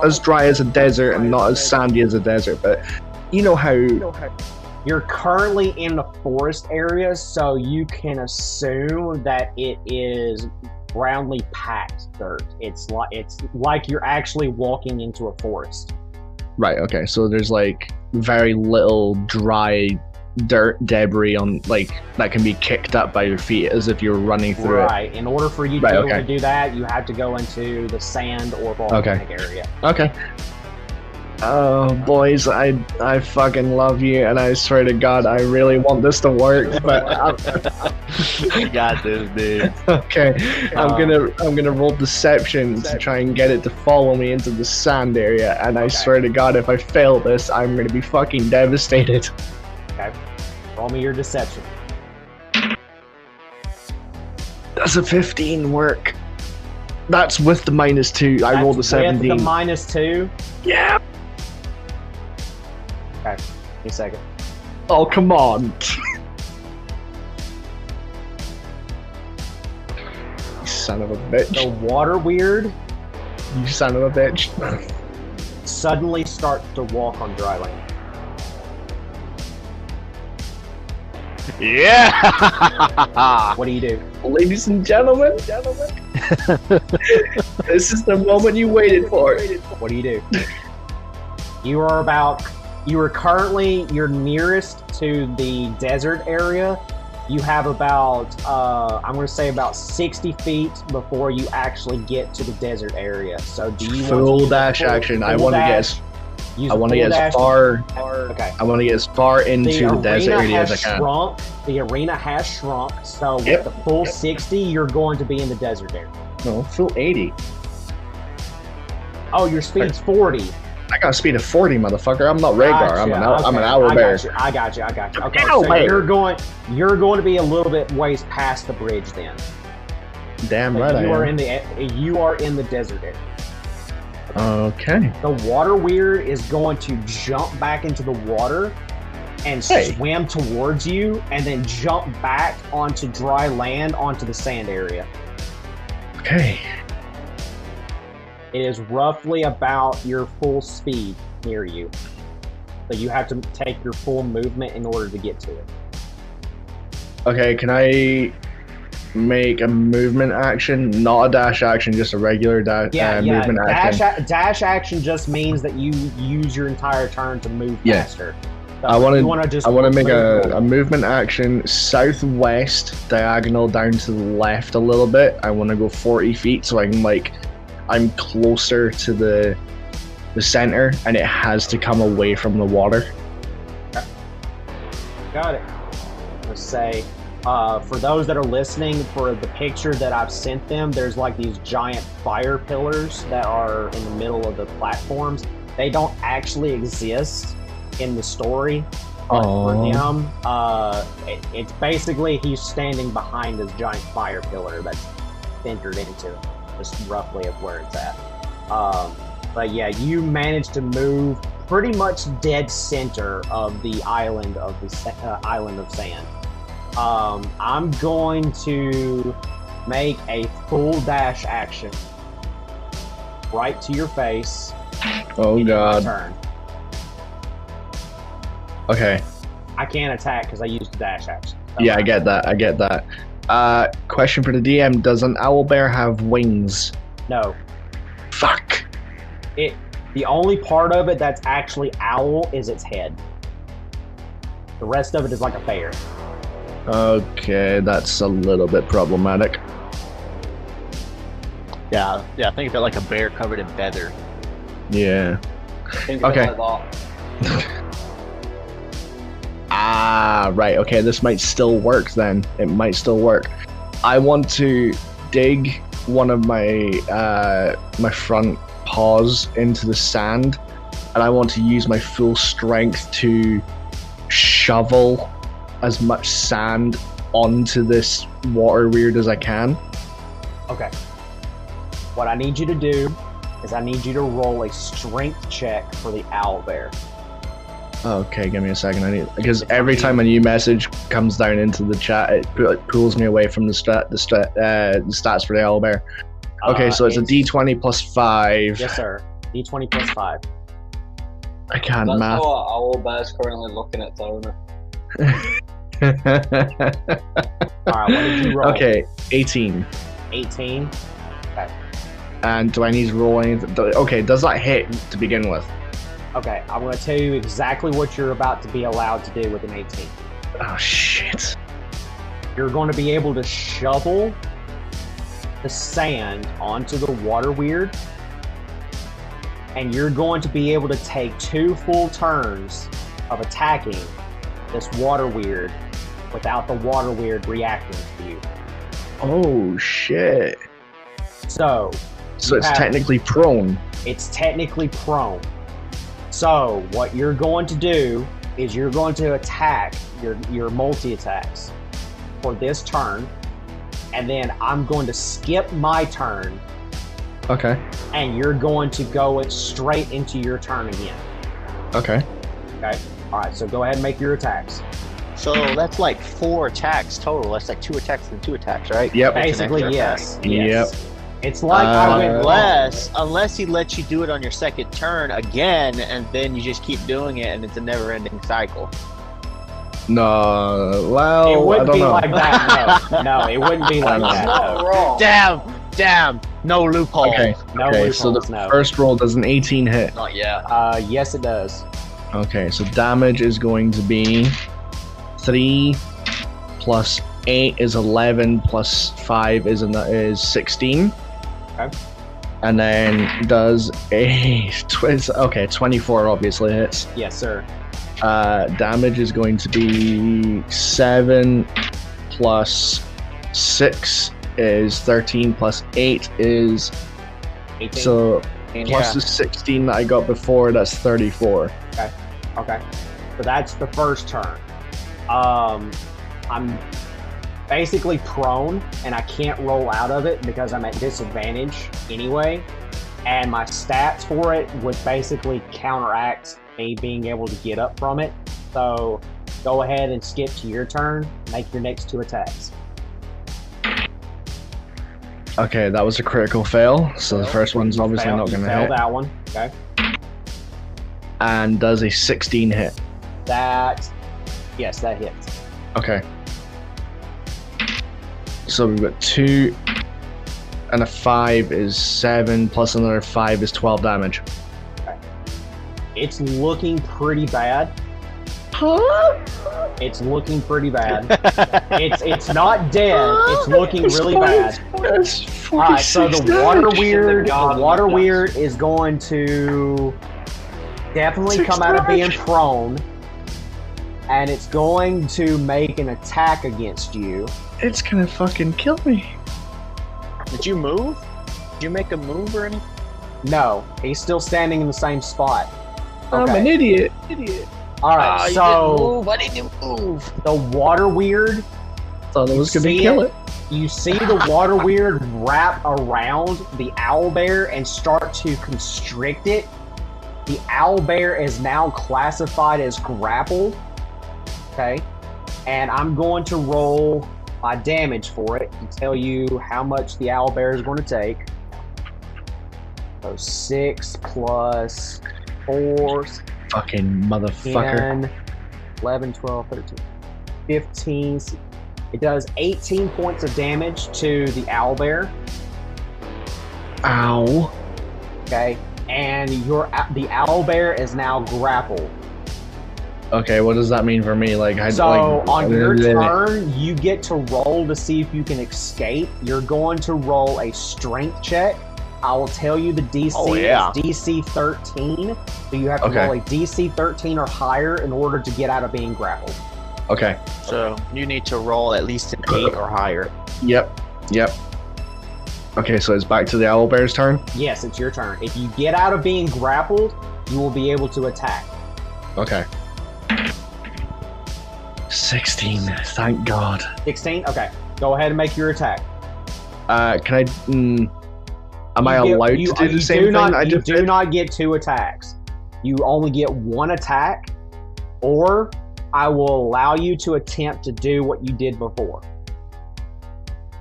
as dry as a desert and not as sandy as a desert, but you know how
You're currently in the forest area, so you can assume that it is roundly packed dirt. It's like you're actually walking into a forest.
Right. Okay. So there's like very little dry dirt debris on that can be kicked up by your feet as if you're running through it.
Right. In order for you to be able to do that, you have to go into the sand or volcanic area. Okay.
Oh, boys, I fucking love you, and I swear to God, I really want this to work. But
you got this, dude.
Okay, I'm gonna roll deception to try and get it to follow me into the sand area, and I swear to God, if I fail this, I'm gonna be fucking devastated.
Okay, roll me your deception.
Does a 15 work? That's with the -2. I rolled a 17.
With the -2.
Yeah.
Okay, give me a second.
Oh, come on. You son of a bitch.
The water weird.
You son of a bitch.
Suddenly starts to walk on dry land.
Yeah!
What do you do?
Ladies and gentlemen, this is the moment you waited for.
What do you do? You are currently, you're nearest to the desert area. You have about, I'm going to say about 60 feet before you actually get to the desert area. So do you
full dash action? I want to get as far.
Okay.
I want to get as far into the desert area as I can.
The arena has shrunk. So with the full 60, you're going to be in the desert area.
No, full 80.
Oh, your speed's 40.
I got a speed of 40, motherfucker. I'm not Rhaegar.
Gotcha.
I'm an owlbear.
I got you. Okay, so you're going to be a little bit ways past the bridge then.
Damn right
you are in the desert area.
Okay.
The water weird is going to jump back into the water and swim towards you, and then jump back onto dry land onto the sand area.
Okay.
It is roughly about your full speed near you. So you have to take your full movement in order to get to it.
Okay, can I make a movement action? Not a dash action, just a regular movement action.
Dash action just means that you use your entire turn to move faster. So
I want to make a movement action southwest diagonal down to the left a little bit. I want to go 40 feet so I can I'm closer to the center, and it has to come away from the water.
Okay. Got it. Let's say, for those that are listening, for the picture that I've sent them, there's like these giant fire pillars that are in the middle of the platforms. They don't actually exist in the story. For him, it's basically he's standing behind this giant fire pillar that's centered into it. Just roughly of where it's at. But yeah, you managed to move pretty much dead center of the island of island of sand. I'm going to make a full dash action right to your face.
Oh God.
Turn.
Okay.
I can't attack because I used the dash action. So
yeah, I get that. Question for the DM: does an owlbear have wings?
No.
Fuck.
The only part of it that's actually owl is its head. The rest of it is like a bear.
Okay, that's a little bit problematic.
Yeah. Think of it like a bear covered in feather.
Yeah.
Think of it like that.
Right. Okay, this might still work then. It might still work. I want to dig one of my my front paws into the sand, and I want to use my full strength to shovel as much sand onto this water weird as I can.
Okay. What I need you to do is I need you to roll a strength check for the owlbear.
Okay, give me a second. Because every time a new message comes down into the chat, it pulls me away from the stats for the owlbear. Okay, so it's a D20 plus 5.
Yes, sir. D20 plus 5.
I can't
That's
math.
how our owlbear's currently looking at Tony.
Alright, what did you roll?
Okay, 18.
18. Okay.
And do I need to roll anything? Okay, does that hit to begin with?
Okay, I'm going to tell you exactly what you're about to be allowed to do with an 18.
Oh, shit.
You're going to be able to shovel the sand onto the water weird, and you're going to be able to take 2 full turns of attacking this water weird without the water weird reacting to you.
Oh, shit.
So
it's technically prone.
It's technically prone. So what you're going to do is you're going to attack your multi-attacks for this turn, and then I'm going to skip my turn.
Okay.
And you're going to go straight into your turn again.
Okay.
Okay. All right. So go ahead and make your attacks.
So that's like 4 attacks total. That's like 2 attacks and 2 attacks, right?
Yep.
Basically, yes.
Yep.
It's like
unless he lets you do it on your second turn again, and then you just keep doing it, and it's a never-ending cycle.
No, well,
it wouldn't be
know.
like that. No, it wouldn't be like that.
Not wrong.
Damn, no loophole.
Okay,
no
okay.
loopholes,
So the
no.
first roll does an 18 hit.
Not yet.
Yes, it does.
Okay, so damage is going to be 3 plus 8 is 11 plus 5 is 16.
Okay.
And then does a 24 obviously hits.
Yes, sir.
Damage is going to be 7 plus 6 is 13 plus 8 is
18.
so plus the 16 that I got before, that's 34.
Okay. So that's the first turn. I'm basically prone, and I can't roll out of it because I'm at disadvantage anyway. And my stats for it would basically counteract me being able to get up from it. So go ahead and skip to your turn. Make your next 2 attacks.
Okay, that was a critical fail. So the first one's obviously not going to hit.
That one. Okay.
And does a 16 hit.
Yes, that hits.
Okay. So we've got 2 and a 5 is 7 plus another 5 is 12 damage.
Okay. It's looking pretty bad.
Huh?
It's looking pretty bad. it's not dead. It's looking really bad. Alright, so the water weird is going to definitely come out of being prone, and it's going to make an attack against you.
It's gonna fucking kill me.
Did you move? Did you make a move or anything?
No, he's still standing in the same spot.
I'm an idiot.
Alright, so
why didn't you move?
the water weird,
Thought it was gonna kill it.
you see the water weird wrap around the owlbear and start to constrict it. The owlbear is now classified as grappled. Okay, and I'm going to roll my damage for it and tell you how much the owlbear is going to take. So 6 plus 4,
Fucking motherfucker.
10, 11, 12, 13, 15. It does 18 points of damage to the owlbear.
Ow.
Okay, and the owlbear is now grappled.
Okay, what does that mean for me?
On your turn, you get to roll to see if you can escape. You're going to roll a strength check. I will tell you the DC is DC 13. So you have to roll a DC 13 or higher in order to get out of being grappled.
Okay.
So you need to roll at least an 8 or higher.
Yep. Okay, so it's back to the owlbear's turn?
Yes, it's your turn. If you get out of being grappled, you will be able to attack.
Okay. 16, thank God.
16? Okay. Go ahead and make your attack.
Can I... am I allowed to do the same thing I just did?
You do not get 2 attacks. You only get 1 attack, or I will allow you to attempt to do what you did before.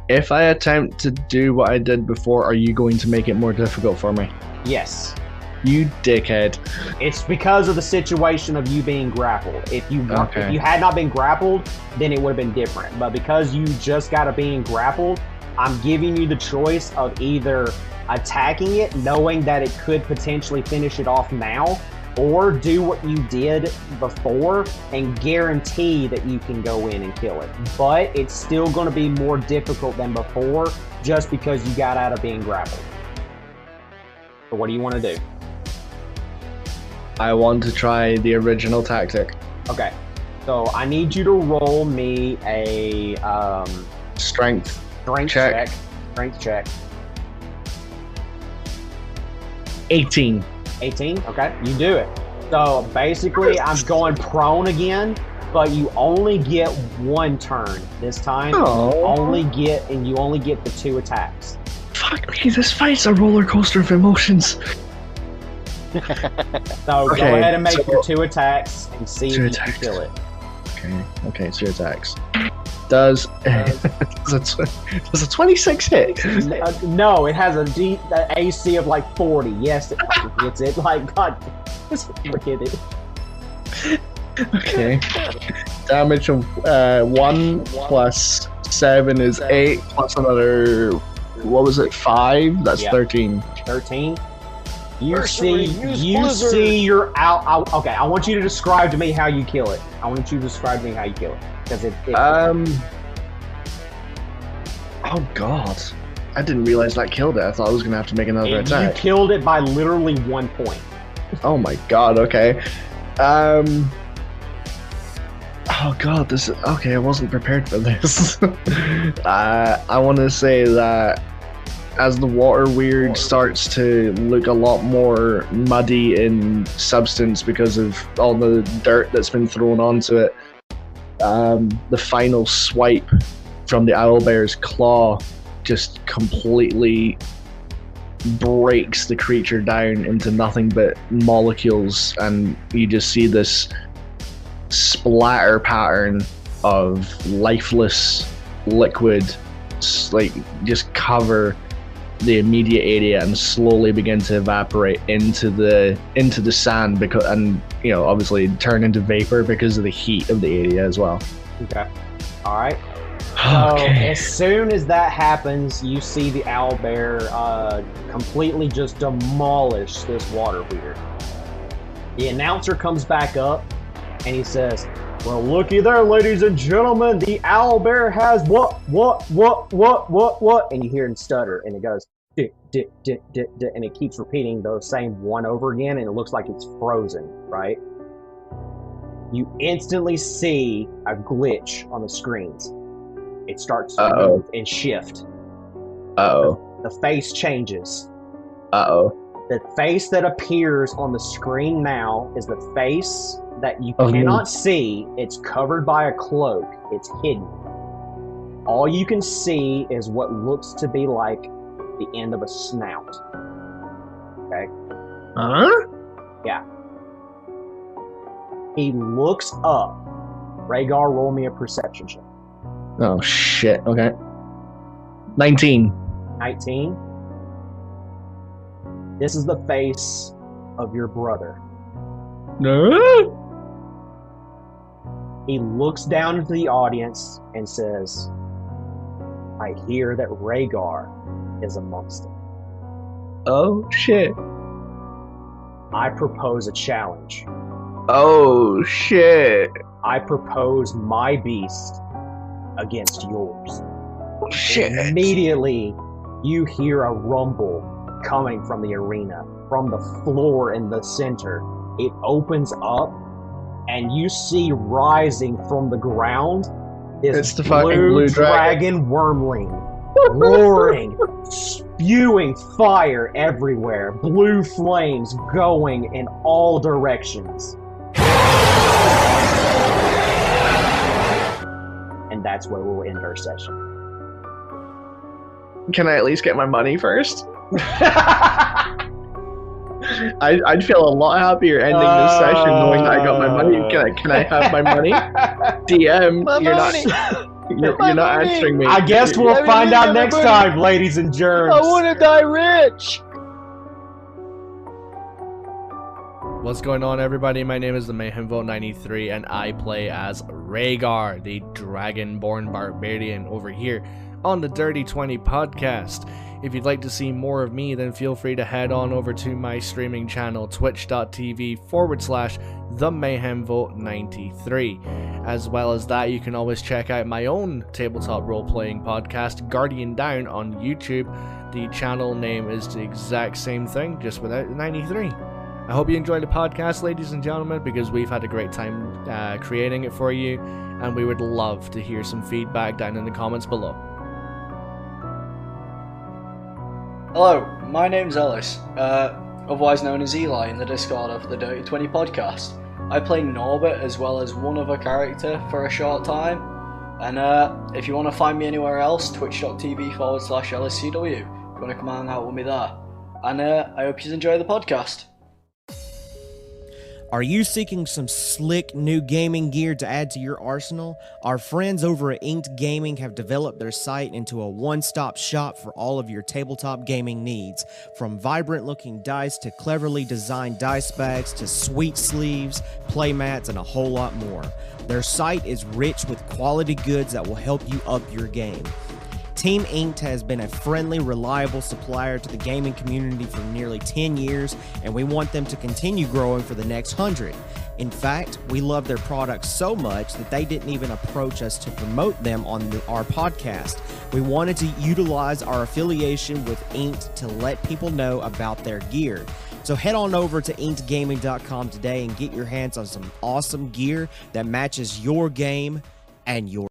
If I attempt to do what I did before, are you going to make it more difficult for me?
Yes.
You dickhead.
It's because of the situation of you being grappled. If you had not been grappled, then it would have been different. But because you just got to being grappled, I'm giving you the choice of either attacking it, knowing that it could potentially finish it off now, or do what you did before and guarantee that you can go in and kill it. But it's still going to be more difficult than before just because you got out of being grappled. So what do you want to do?
I want to try the original tactic.
Okay. So I need you to roll me a
strength
check. Strength check.
18.
18? Okay, you do it. So basically, I'm going prone again, but you only get one turn this time.
Oh.
You only get the 2 attacks.
Fuck me, this fight's a roller coaster of emotions.
So go ahead and make your 2 attacks and see if you can kill it.
Okay, 2 attacks. Does a 26 hit?
No, it has a AC of like 40. Yes, it hits it. Like, God, just forget it.
Okay. Damage of 1 plus 7 is 8 plus another, what was it, 5? That's 13.
13? You see you're out. Okay, I want you to describe to me how you kill it. I want you to describe to me how you kill it. Because
oh god. I didn't realize that killed it. I thought I was going to have to make another attack.
You killed it by literally 1 point.
Oh my god, okay. Oh god, okay, I wasn't prepared for this. I want to say that as the water weird starts to look a lot more muddy in substance because of all the dirt that's been thrown onto it, the final swipe from the owlbear's claw just completely breaks the creature down into nothing but molecules, and you just see this splatter pattern of lifeless liquid like just cover the immediate area and slowly begin to evaporate into the sand, because, and you know, obviously turn into vapor because of the heat of the area as well.
Okay. All right. So as soon as that happens, you see the owlbear completely just demolish this water weird. The announcer comes back up and he says, "Well, looky there, ladies and gentlemen, the owlbear has what, and you hear him stutter, and it goes, dit, dit, dit, dit, dit, and it keeps repeating those same one over again, and it looks like it's frozen, right? You instantly see a glitch on the screens. It starts to move and shift. The face changes. The face that appears on the screen now is the face that you cannot see. It's covered by a cloak. It's hidden. All you can see is what looks to be like the end of a snout. Okay? Yeah. He looks up. Rhaegar, roll me a perception check.
Oh, shit. Okay. 19.
19. This is the face of your brother.
No.
He looks down into the audience and says, "I hear that Rhaegar is amongst them.
Oh, shit.
I propose a challenge.
Oh, shit.
I propose my beast against yours."
Shit.
Immediately, you hear a rumble coming from the arena, from the floor in the center. It opens up, and you see rising from the ground this
the blue
dragon wormling, roaring, spewing fire everywhere, blue flames going in all directions. And that's where we'll end our session.
Can I at least get my money first? I'd feel a lot happier ending this session knowing that I got my money. Can I have my money? DM, you're not answering me.
I guess we'll find out next time, ladies and germs.
I want to die rich.
What's going on, everybody? My name is the MacLeod93 and I play as Rhaegar, the Dragonborn Barbarian, over here on the Dirty 20 podcast. If you'd like to see more of me, then feel free to head on over to my streaming channel, twitch.tv/TheMayhemVote93. As well as that, you can always check out my own tabletop role-playing podcast, Guardian Down, on YouTube. The channel name is the exact same thing, just without the 93. I hope you enjoyed the podcast, ladies and gentlemen, because we've had a great time creating it for you, and we would love to hear some feedback down in the comments below.
Hello, my name's Ellis, otherwise known as Eli in the Discord of the Dirty 20 podcast. I play Norbert as well as one other character for a short time, and if you want to find me anywhere else, twitch.tv/LSCW. If you want to come hang out with me there. And I hope you enjoy the podcast.
Are you seeking some slick new gaming gear to add to your arsenal? Our friends over at Inked Gaming have developed their site into a one-stop shop for all of your tabletop gaming needs. From vibrant-looking dice to cleverly designed dice bags to sweet sleeves, playmats, and a whole lot more. Their site is rich with quality goods that will help you up your game. Team Inked has been a friendly, reliable supplier to the gaming community for nearly 10 years, and we want them to continue growing for the next 100. In fact, we love their products so much that they didn't even approach us to promote them on our podcast. We wanted to utilize our affiliation with Inked to let people know about their gear. So head on over to inkedgaming.com today and get your hands on some awesome gear that matches your game and your